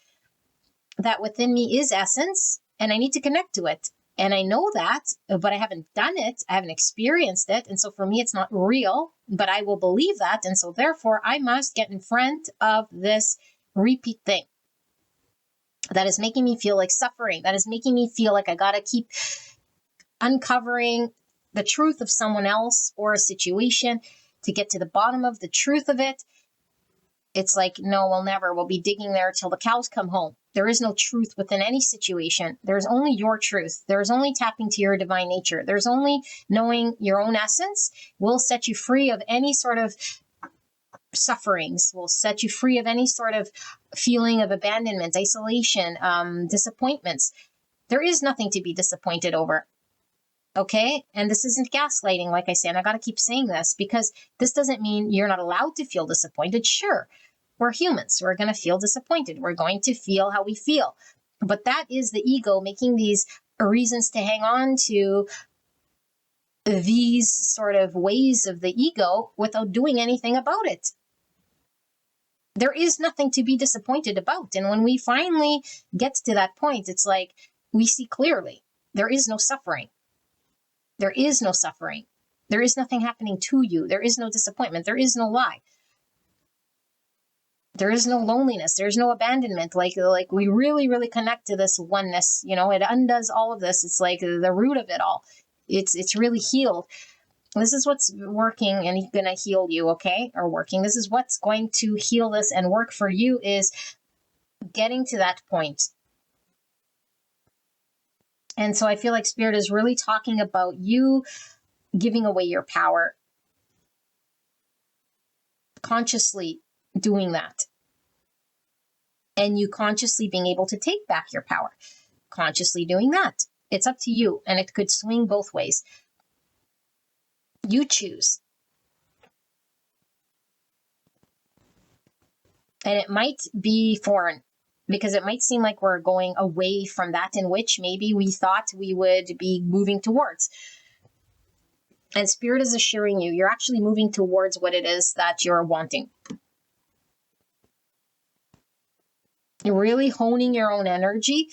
that within me is essence, and I need to connect to it. And I know that, but I haven't done it. I haven't experienced it. And so for me, it's not real, but I will believe that. And so therefore, I must get in front of this repeat thing that is making me feel like suffering, that is making me feel like I got to keep uncovering the truth of someone else or a situation to get to the bottom of the truth of it. It's like, no, we'll never. We'll be digging there till the cows come home. There is no truth within any situation. There's only your truth. There's only tapping to your divine nature. There's only knowing your own essence will set you free of any sort of sufferings, will set you free of any sort of feeling of abandonment, isolation, disappointments. There is nothing to be disappointed over. Okay. And this isn't gaslighting, like I say, and I got to keep saying this because this doesn't mean you're not allowed to feel disappointed. Sure. We're humans. We're going to feel disappointed. We're going to feel how we feel. But that is the ego making these reasons to hang on to these sort of ways of the ego without doing anything about it. There is nothing to be disappointed about. And when we finally get to that point, it's like we see clearly there is no suffering. There is no suffering. There is nothing happening to you. There is no disappointment. There is no lie. There is no loneliness. There's no abandonment. Like we really, really connect to this oneness. You know, it undoes all of this. It's like the root of it all. It's really healed. This is what's working and going to heal you, okay? Or working. This is what's going to heal this and work for you is getting to that point. And so I feel like Spirit is really talking about you giving away your power, consciously doing that. And you consciously being able to take back your power, consciously doing that. It's up to you, and it could swing both ways. You choose. And it might be foreign because it might seem like we're going away from that in which maybe we thought we would be moving towards. And Spirit is assuring you, you're actually moving towards what it is that you're wanting. You're really honing your own energy,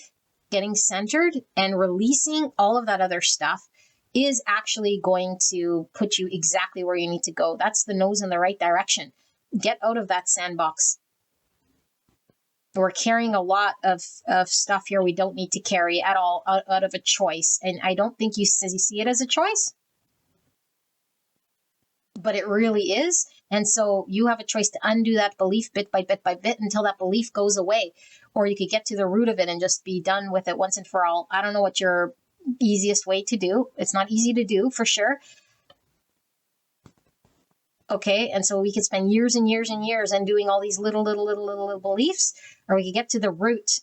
getting centered and releasing all of that other stuff is actually going to put you exactly where you need to go. That's the nose in the right direction. Get out of that sandbox. We're carrying a lot of stuff here we don't need to carry at all out of a choice. And I don't think you see it as a choice, but it really is. And so you have a choice to undo that belief bit by bit by bit until that belief goes away. Or you could get to the root of it and just be done with it once and for all. I don't know what your easiest way to do. It's not easy to do for sure. Okay, and so we could spend years and years and years undoing all these little beliefs, or we could get to the root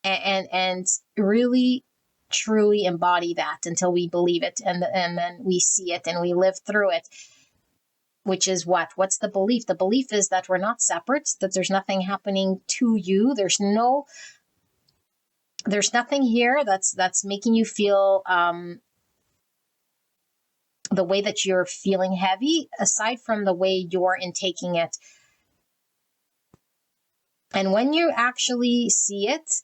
and really truly embody that until we believe it and then we see it and we live through it. Which is what? What's the belief? The belief is that we're not separate, that there's nothing happening to you. There's nothing here that's making you feel the way that you're feeling heavy, aside from the way you're intaking it. And when you actually see it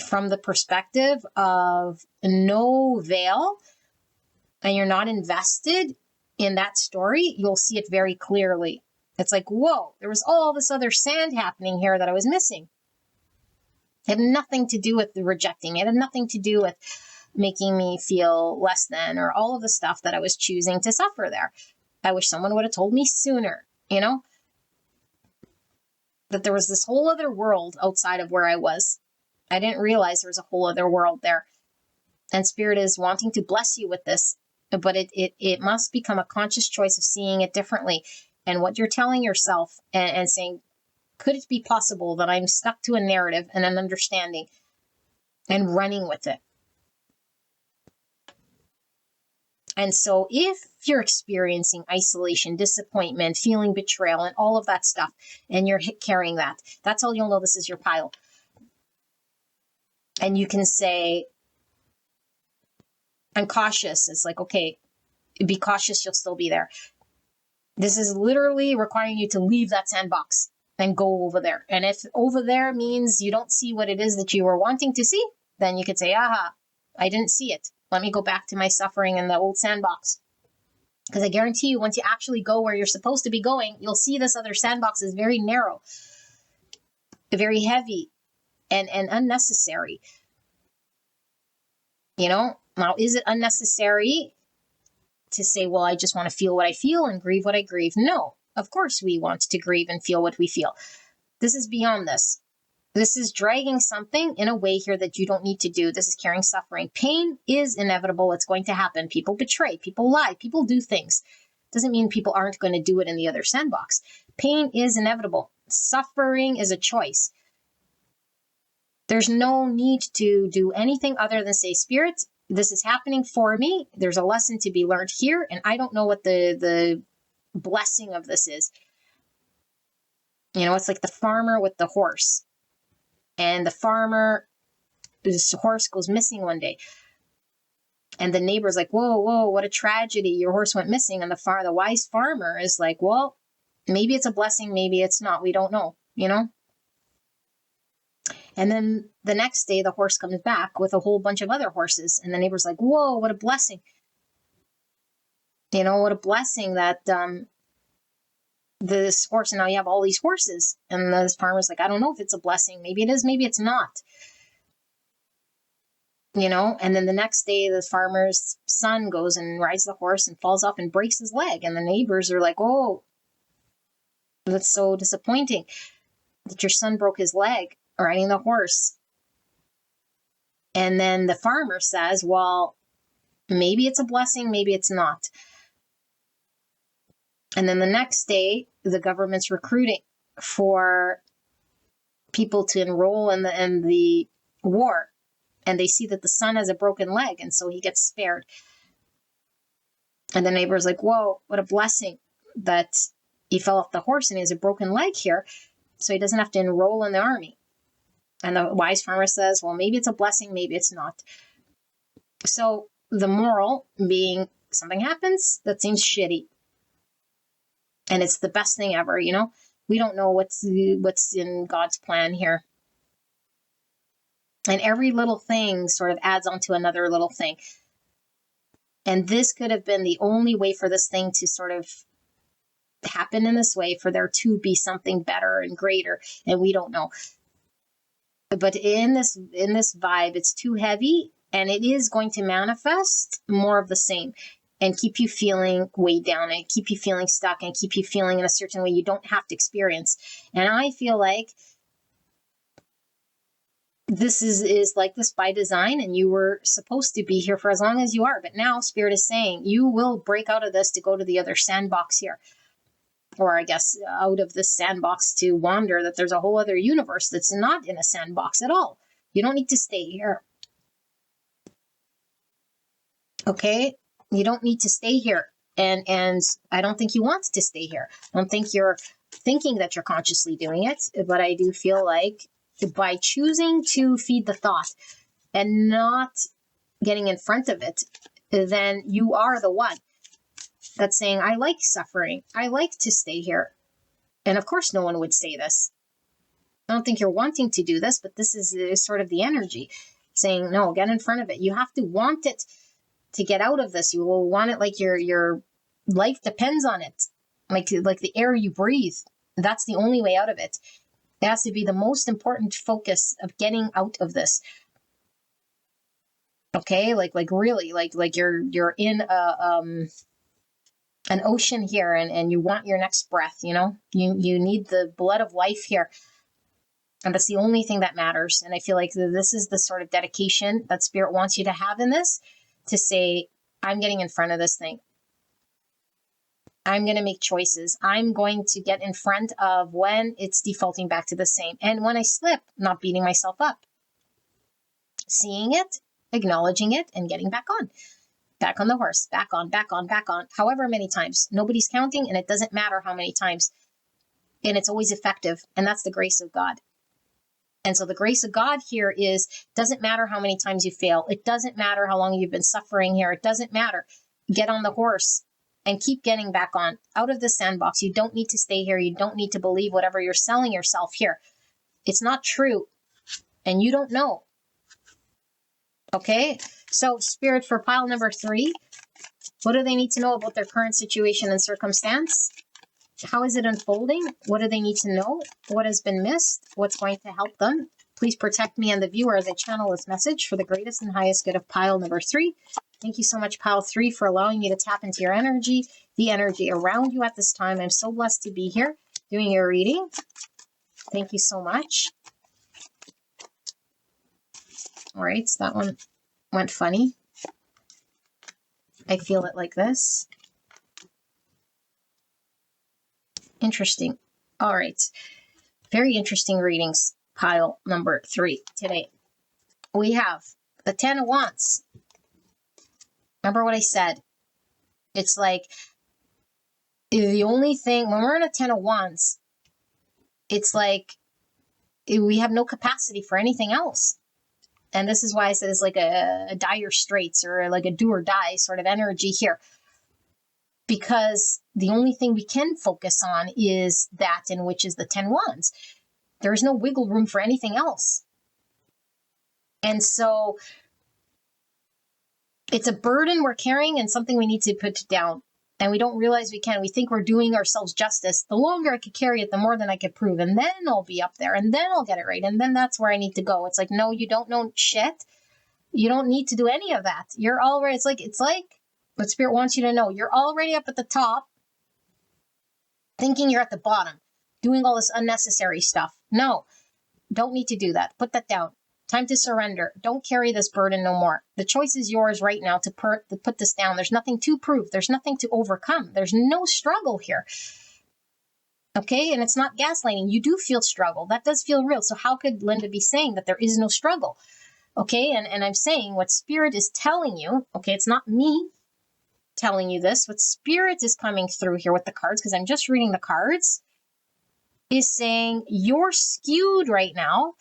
from the perspective of no veil, and you're not invested in that story, you'll see it very clearly. It's like, whoa, there was all this other sand happening here that I was missing. It had nothing to do with the rejecting. It had nothing to do with making me feel less than, or all of the stuff that I was choosing to suffer there. I wish someone would have told me sooner, that there was this whole other world outside of where I was. I didn't realize there was a whole other world there. And Spirit is wanting to bless you with this, but it must become a conscious choice of seeing it differently. And what you're telling yourself and saying, could it be possible that I'm stuck to a narrative and an understanding and running with it? And so if you're experiencing isolation, disappointment, feeling betrayal, and all of that stuff, and you're carrying that, that's how you'll know this is your pile. And you can say, I'm cautious. It's like, okay, be cautious, you'll still be there. This is literally requiring you to leave that sandbox and go over there. And if over there means you don't see what it is that you were wanting to see, then you could say, aha, I didn't see it. Let me go back to my suffering in the old sandbox. Because I guarantee you, once you actually go where you're supposed to be going, you'll see this other sandbox is very narrow, very heavy, and unnecessary. Now, is it unnecessary to say, well, I just want to feel what I feel and grieve what I grieve? No, of course we want to grieve and feel what we feel. This is beyond this. This is dragging something in a way here that you don't need to do. This is carrying suffering. Pain is inevitable. It's going to happen. People betray, people lie, people do things. Doesn't mean people aren't going to do it in the other sandbox. Pain is inevitable. Suffering is a choice. There's no need to do anything other than say, Spirit, this is happening for me. There's a lesson to be learned here, and I don't know what the blessing of this is. It's like the farmer with the horse. And the farmer, his horse goes missing one day. And the neighbor's like, whoa, what a tragedy. Your horse went missing. And the wise farmer is like, well, maybe it's a blessing, maybe it's not. We don't know, And then the next day, the horse comes back with a whole bunch of other horses. And the neighbor's like, whoa, what a blessing. What a blessing that this horse, and now you have all these horses. And this farmer's like, I don't know if it's a blessing. Maybe it is, maybe it's not. And then the next day, the farmer's son goes and rides the horse and falls off and breaks his leg. And the neighbors are like, oh, that's so disappointing that your son broke his leg riding the horse. And then the farmer says, well, maybe it's a blessing, maybe it's not. And then the next day, the government's recruiting for people to enroll in the war. And they see that the son has a broken leg, and so he gets spared. And the neighbor's like, whoa, what a blessing that he fell off the horse and he has a broken leg here, so he doesn't have to enroll in the army. And the wise farmer says, well, maybe it's a blessing, maybe it's not. So the moral being, something happens that seems shitty. And it's the best thing ever, We don't know what's in God's plan here. And every little thing sort of adds on to another little thing. And this could have been the only way for this thing to sort of happen in this way, for there to be something better and greater. And we don't know. But in this vibe, it's too heavy, and it is going to manifest more of the same and keep you feeling weighed down and keep you feeling stuck and keep you feeling in a certain way you don't have to experience. And I feel like this is like this by design, and you were supposed to be here for as long as you are. But now Spirit is saying you will break out of this to go to the other sandbox here. Or I guess out of this sandbox to wander, that there's a whole other universe that's not in a sandbox at all. You don't need to stay here. Okay? You don't need to stay here. And I don't think you want to stay here. I don't think you're thinking that you're consciously doing it. But I do feel like by choosing to feed the thought and not getting in front of it, then you are the one that's saying, I like suffering. I like to stay here. And of course, no one would say this. I don't think you're wanting to do this, but this is sort of the energy saying, no, get in front of it. You have to want it to get out of this. You will want it like your life depends on it, like the air you breathe. That's the only way out of it. It has to be the most important focus of getting out of this. Okay, like really, like you're in an ocean here, and you want your next breath. You need the blood of life here. And that's the only thing that matters. And I feel like this is the sort of dedication that Spirit wants you to have in this, to say, I'm getting in front of this thing. I'm going to make choices. I'm going to get in front of when it's defaulting back to the same. And when I slip, not beating myself up. Seeing it, acknowledging it, and getting back on. Back on the horse, back on, however many times. Nobody's counting, and it doesn't matter how many times. And it's always effective. And that's the grace of God. And so the grace of God here is, doesn't matter how many times you fail. It doesn't matter how long you've been suffering here. It doesn't matter. Get on the horse and keep getting back on, out of the sandbox. You don't need to stay here. You don't need to believe whatever you're selling yourself here. It's not true. And you don't know. Okay? So Spirit, for pile number 3, what do they need to know about their current situation and circumstance? How is it unfolding? What do they need to know? What has been missed? What's going to help them? Please protect me and the viewer as I channel this message for the greatest and highest good of pile number 3. Thank you so much, pile 3, for allowing me to tap into your energy, the energy around you at this time. I'm so blessed to be here doing your reading. Thank you so much. All right, so that one went funny. I feel it like this. Interesting. All right. Very interesting readings. Pile number 3 today. We have the 10 of Wands. Remember what I said? It's like the only thing, when we're in a 10 of Wands, it's like we have no capacity for anything else. And this is why I said it's like a dire straits, or like a do or die sort of energy here. Because the only thing we can focus on is that, in which is the 10 Wands. There is no wiggle room for anything else. And so it's a burden we're carrying and something we need to put down. And we don't realize we can. We think we're doing ourselves justice. The longer I could carry it, the more than I could prove. And then I'll be up there, and then I'll get it right. And then that's where I need to go. It's like, no, you don't know shit. You don't need to do any of that. You're already, it's like what Spirit wants you to know. You're already up at the top, thinking you're at the bottom, doing all this unnecessary stuff. No, don't need to do that. Put that down. Time to surrender. Don't carry this burden no more. The choice is yours right now to put this down. There's nothing to prove. There's nothing to overcome. There's no struggle here. Okay? And it's not gaslighting. You do feel struggle. That does feel real. So how could Linda be saying that there is no struggle? Okay? And I'm saying what Spirit is telling you, okay, it's not me telling you this. What Spirit is coming through here with the cards, because I'm just reading the cards, is saying you're skewed right now.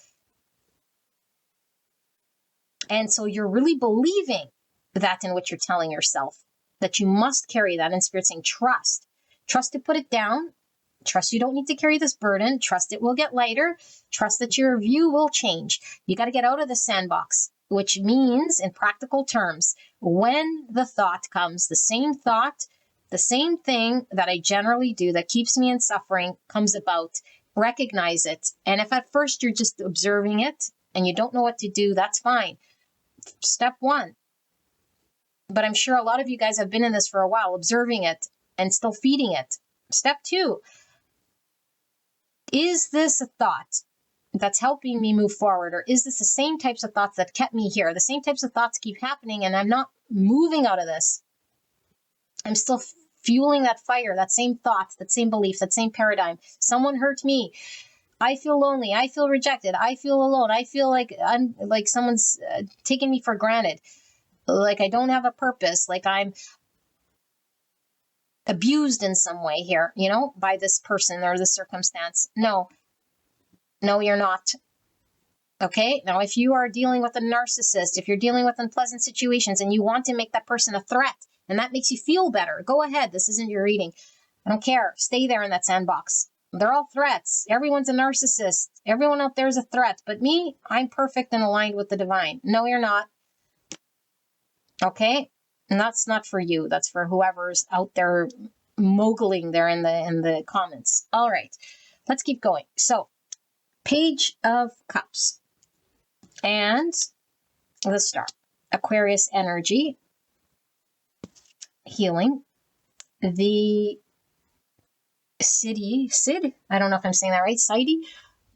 And so you're really believing that in what you're telling yourself, that you must carry that. And Spirit saying, trust. Trust to put it down. Trust you don't need to carry this burden. Trust it will get lighter. Trust that your view will change. You got to get out of the sandbox, which means, in practical terms, when the thought comes, the same thought, the same thing that I generally do that keeps me in suffering comes about, recognize it. And if at first you're just observing it and you don't know what to do, that's fine. Step 1. But I'm sure a lot of you guys have been in this for a while, observing it and still feeding it. Step 2. Is this a thought that's helping me move forward? Or is this the same types of thoughts that kept me here? The same types of thoughts keep happening and I'm not moving out of this. I'm still fueling that fire, that same thoughts, that same belief, that same paradigm. Someone hurt me. I feel lonely. I feel rejected. I feel alone. I feel like someone's taking me for granted. Like I don't have a purpose. Like I'm abused in some way here, by this person or this circumstance. No, you're not. Okay. Now, if you are dealing with a narcissist, if you're dealing with unpleasant situations and you want to make that person a threat and that makes you feel better, go ahead. This isn't your reading. I don't care. Stay there in that sandbox. They're all threats. Everyone's a narcissist. Everyone out there is a threat. But me, I'm perfect and aligned with the divine. No, you're not. Okay? And that's not for you. That's for whoever's out there mogling there in the comments. All right. Let's keep going. So, Page of Cups and the Star. Aquarius energy, healing. The Sid, I don't know if I'm saying that right, Sidey,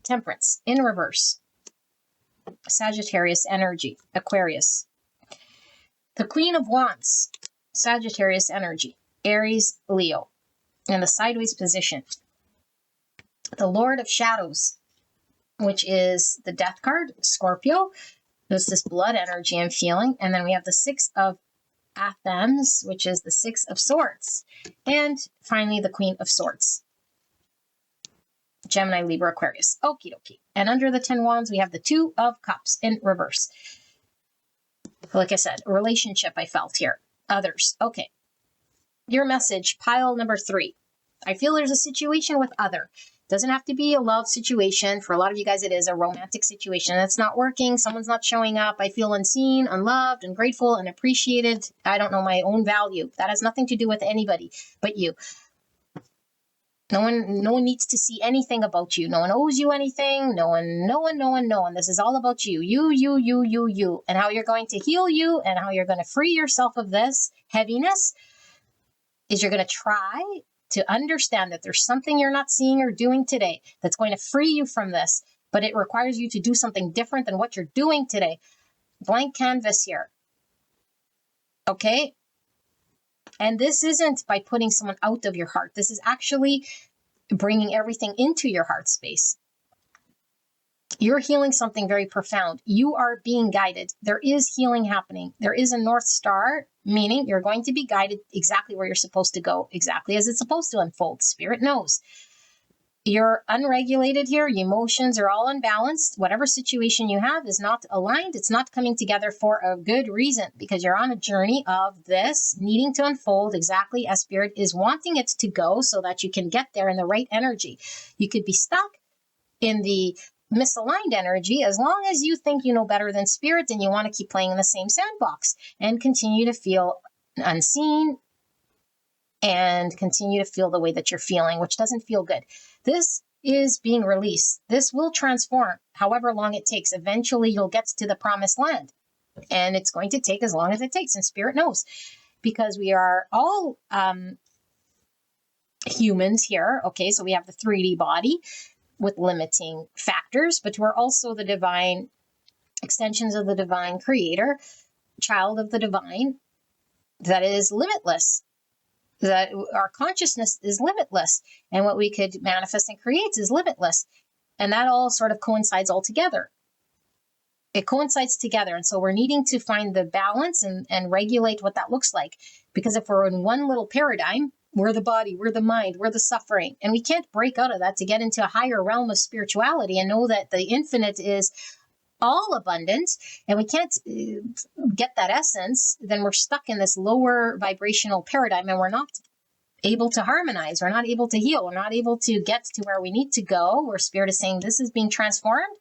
Temperance, in reverse. Sagittarius energy, Aquarius. The Queen of Wands, Sagittarius energy, Aries, Leo, in the sideways position. The Lord of Shadows, which is the Death card, Scorpio. There's this blood energy I'm feeling. And then we have the Six of Athens, which is the Six of Swords. And finally, the Queen of Swords, Gemini, Libra, Aquarius. Okie dokie. And under the 10 wands, we have the Two of Cups in reverse. Like I said, relationship I felt here. Others. Okay. Your message, pile number 3. I feel there's a situation with other. Doesn't have to be a love situation. For a lot of you guys, it is a romantic situation. That's not working. Someone's not showing up. I feel unseen, unloved, ungrateful, unappreciated. I don't know my own value. That has nothing to do with anybody but you. No one needs to see anything about you. No one owes you anything. No one. This is all about you. You. And how you're going to heal you and how you're going to free yourself of this heaviness is you're going to try to understand that there's something you're not seeing or doing today that's going to free you from this, but it requires you to do something different than what you're doing today. Blank canvas here. Okay? And this isn't by putting someone out of your heart. This is actually bringing everything into your heart space. You're healing something very profound. You are being guided. There is healing happening. There is a North Star, meaning you're going to be guided exactly where you're supposed to go, exactly as it's supposed to unfold. Spirit knows. You're unregulated here. Your emotions are all unbalanced. Whatever situation you have is not aligned. It's not coming together for a good reason, because you're on a journey of this needing to unfold exactly as Spirit is wanting it to go so that you can get there in the right energy. You could be stuck in the misaligned energy as long as you think you know better than Spirit and you want to keep playing in the same sandbox and continue to feel unseen and continue to feel the way that you're feeling, which doesn't feel good. This is being released. This will transform however long it takes. Eventually you'll get to the promised land, and it's going to take as long as it takes, and Spirit knows, because we are all humans here. Okay, so we have the 3D body with limiting factors, but we're also the divine extensions of the divine creator, child of the divine that is limitless, that our consciousness is limitless, and what we could manifest and create is limitless. And that all sort of coincides all together. It coincides together. And so we're needing to find the balance and regulate what that looks like. Because if we're in one little paradigm, we're the body, we're the mind, we're the suffering. And we can't break out of that to get into a higher realm of spirituality and know that the infinite is all abundant, and we can't get that essence, then we're stuck in this lower vibrational paradigm, and we're not able to harmonize. We're not able to heal. We're not able to get to where we need to go, where Spirit is saying this is being transformed.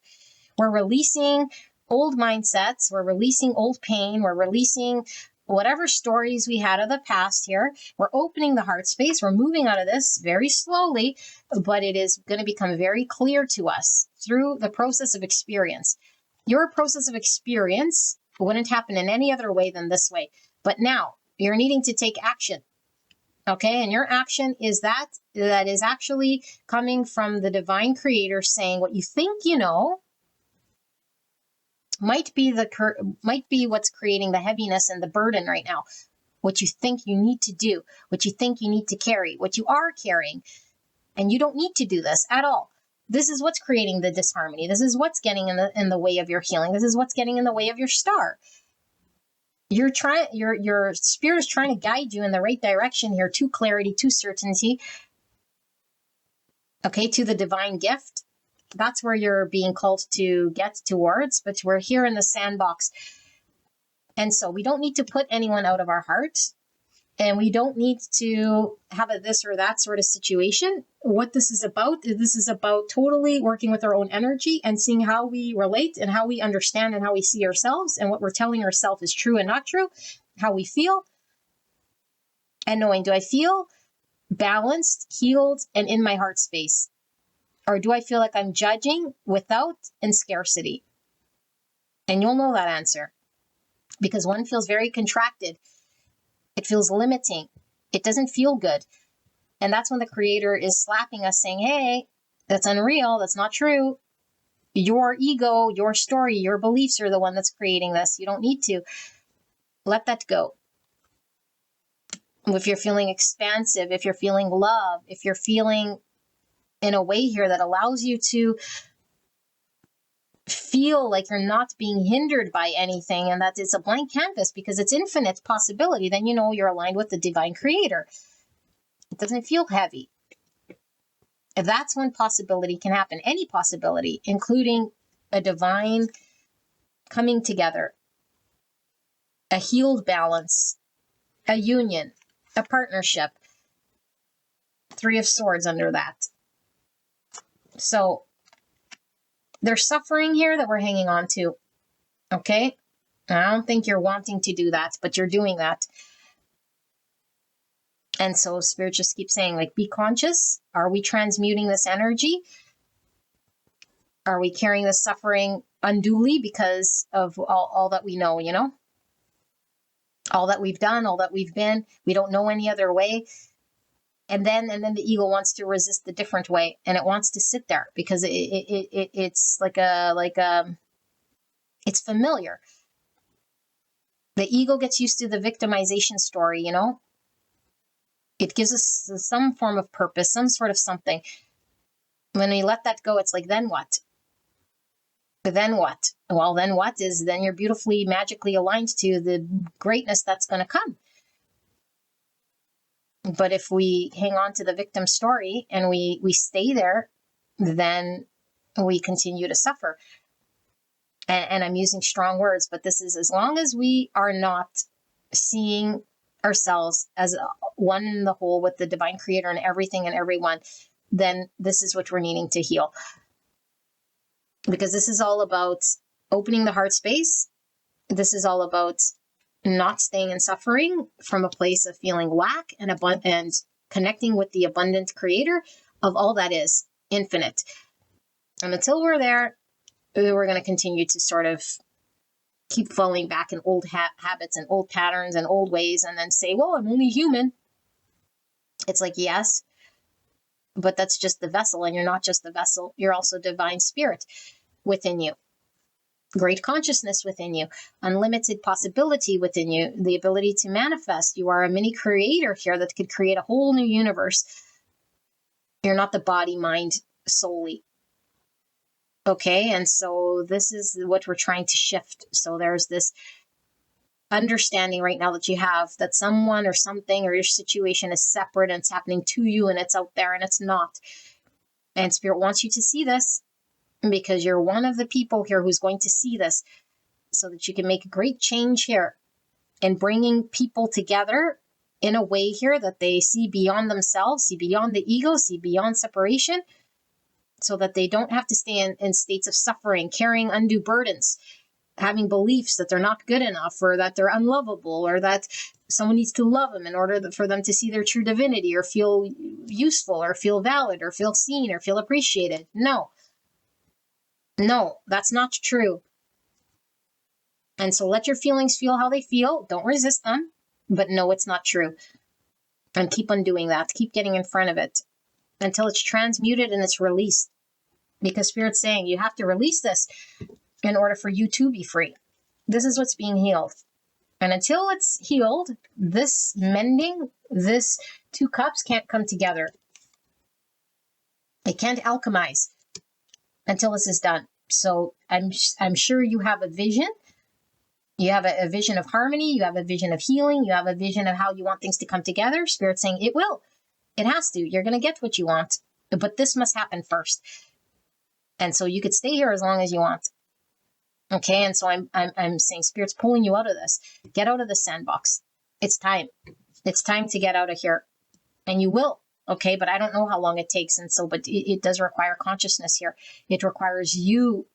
We're releasing old mindsets. We're releasing old pain. We're releasing whatever stories we had of the past here. We're opening the heart space. We're moving out of this very slowly, but it is going to become very clear to us through the process of experience. Your process of experience wouldn't happen in any other way than this way. But now you're needing to take action. Okay, and your action is that is actually coming from the divine creator saying what you think you know might be what's creating the heaviness and the burden right now. What you think you need to do, what you think you need to carry, what you are carrying, and you don't need to do this at all. This is what's creating the disharmony. This is what's getting in the way of your healing. This is what's getting in the way of your star. Your Spirit is trying to guide you in the right direction here, to clarity, to certainty. Okay, to the divine gift. That's where you're being called to get towards, but we're here in the sandbox. And so we don't need to put anyone out of our heart. And we don't need to have a this or that sort of situation. What this is about totally working with our own energy and seeing how we relate and how we understand and how we see ourselves and what we're telling ourselves is true and not true, how we feel, and knowing, do I feel balanced, healed, and in my heart space? Or do I feel like I'm judging without and scarcity? And you'll know that answer because one feels very contracted. It feels limiting. It doesn't feel good. And that's when the creator is slapping us saying, hey, that's unreal. That's not true. Your ego, your story, your beliefs are the one that's creating this. You don't need to. Let that go. If you're feeling expansive, if you're feeling love, if you're feeling in a way here that allows you to feel like you're not being hindered by anything and that it's a blank canvas because it's infinite possibility, then you know you're aligned with the divine creator. It doesn't feel heavy. That's when possibility can happen. Any possibility, including a divine coming together, a healed balance, a union, a partnership. Three of Swords under that. So there's suffering here that we're hanging on to. Okay? I don't think you're wanting to do that, but you're doing that. And so Spirit just keeps saying, like, be conscious. Are we transmuting this energy? Are we carrying the suffering unduly because of all that we know, you know? All that we've done, all that we've been. We don't know any other way. And then the ego wants to resist the different way, and it wants to sit there because it's it's familiar. The ego gets used to the victimization story, you know? It gives us some form of purpose, some sort of something. When we let that go, it's like, then what? Then what? Well, then what is, then you're beautifully, magically aligned to the greatness that's going to come. But if we hang on to the victim story and we stay there, then we continue to suffer. And I'm using strong words, but this is as long as we are not seeing ourselves as one in the whole with the divine creator and everything and everyone, then this is what we're needing to heal. Because this is all about opening the heart space. This is all about not staying in suffering from a place of feeling lack and connecting with the abundant creator of all that is infinite. And until we're there, we're going to continue to sort of keep falling back in old habits and old patterns and old ways and then say, well, I'm only human. It's like, yes, but that's just the vessel, and you're not just the vessel. You're also divine spirit within you. Great consciousness within you, unlimited possibility within you, the ability to manifest. You are a mini creator here that could create a whole new universe. You're not the body, mind solely. Okay, and so this is what we're trying to shift. So there's this understanding right now that you have that someone or something or your situation is separate and it's happening to you and it's out there and it's not. And Spirit wants you to see this, because you're one of the people here who's going to see this so that you can make a great change here in bringing people together in a way here that they see beyond themselves, see beyond the ego, see beyond separation, so that they don't have to stay in states of suffering, carrying undue burdens, having beliefs that they're not good enough or that they're unlovable or that someone needs to love them in order for them to see their true divinity or feel useful or feel valid or feel seen or feel appreciated. No, that's not true. And so let your feelings feel how they feel. Don't resist them, but no, it's not true. And keep on doing that. Keep getting in front of it until it's transmuted and it's released. Because Spirit's saying you have to release this in order for you to be free. This is what's being healed. And until it's healed, this mending, this two cups can't come together. It can't alchemize until this is done. So I'm sure you have a vision. You have a vision of harmony. You have a vision of healing. You have a vision of how you want things to come together. Spirit's saying it will. It has to. You're going to get what you want. But this must happen first. And so you could stay here as long as you want. Okay, and so I'm saying Spirit's pulling you out of this. Get out of the sandbox. It's time. It's time to get out of here. And you will. Okay. But I don't know how long it takes. And so, but it does require consciousness here. It requires you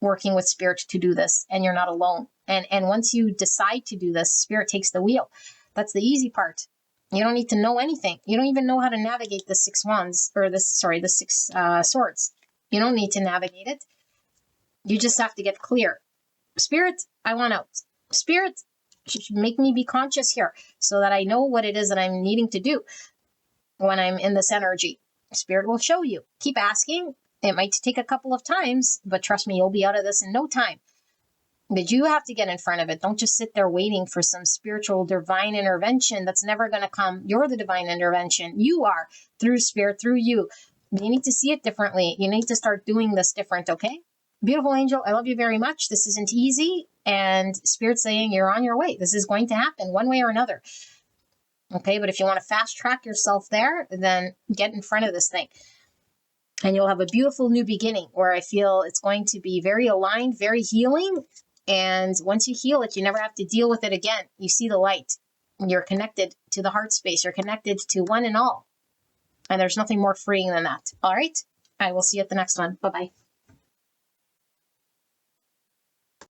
working with spirit to do this, and you're not alone. And once you decide to do this, spirit takes the wheel. That's the easy part. You don't need to know anything. You don't even know how to navigate the 6 wands, or the 6 swords. You don't need to navigate it. You just have to get clear. Spirit, I want out. Spirit, make me be conscious here so that I know what it is that I'm needing to do when I'm in this energy. Spirit will show you. Keep asking. It might take a couple of times, but trust me, you'll be out of this in no time. But you have to get in front of it. Don't just sit there waiting for some spiritual divine intervention that's never going to come. You're the divine intervention. You are, through spirit, through you. You need to see it differently. You need to start doing this different, okay? Beautiful angel, I love you very much. This isn't easy. And spirit's saying you're on your way. This is going to happen one way or another. Okay, but if you want to fast track yourself there, then get in front of this thing. And you'll have a beautiful new beginning where I feel it's going to be very aligned, very healing. And once you heal it, you never have to deal with it again. You see the light. You're connected to the heart space. You're connected to one and all. And there's nothing more freeing than that. All right. I will see you at the next one. Bye-bye.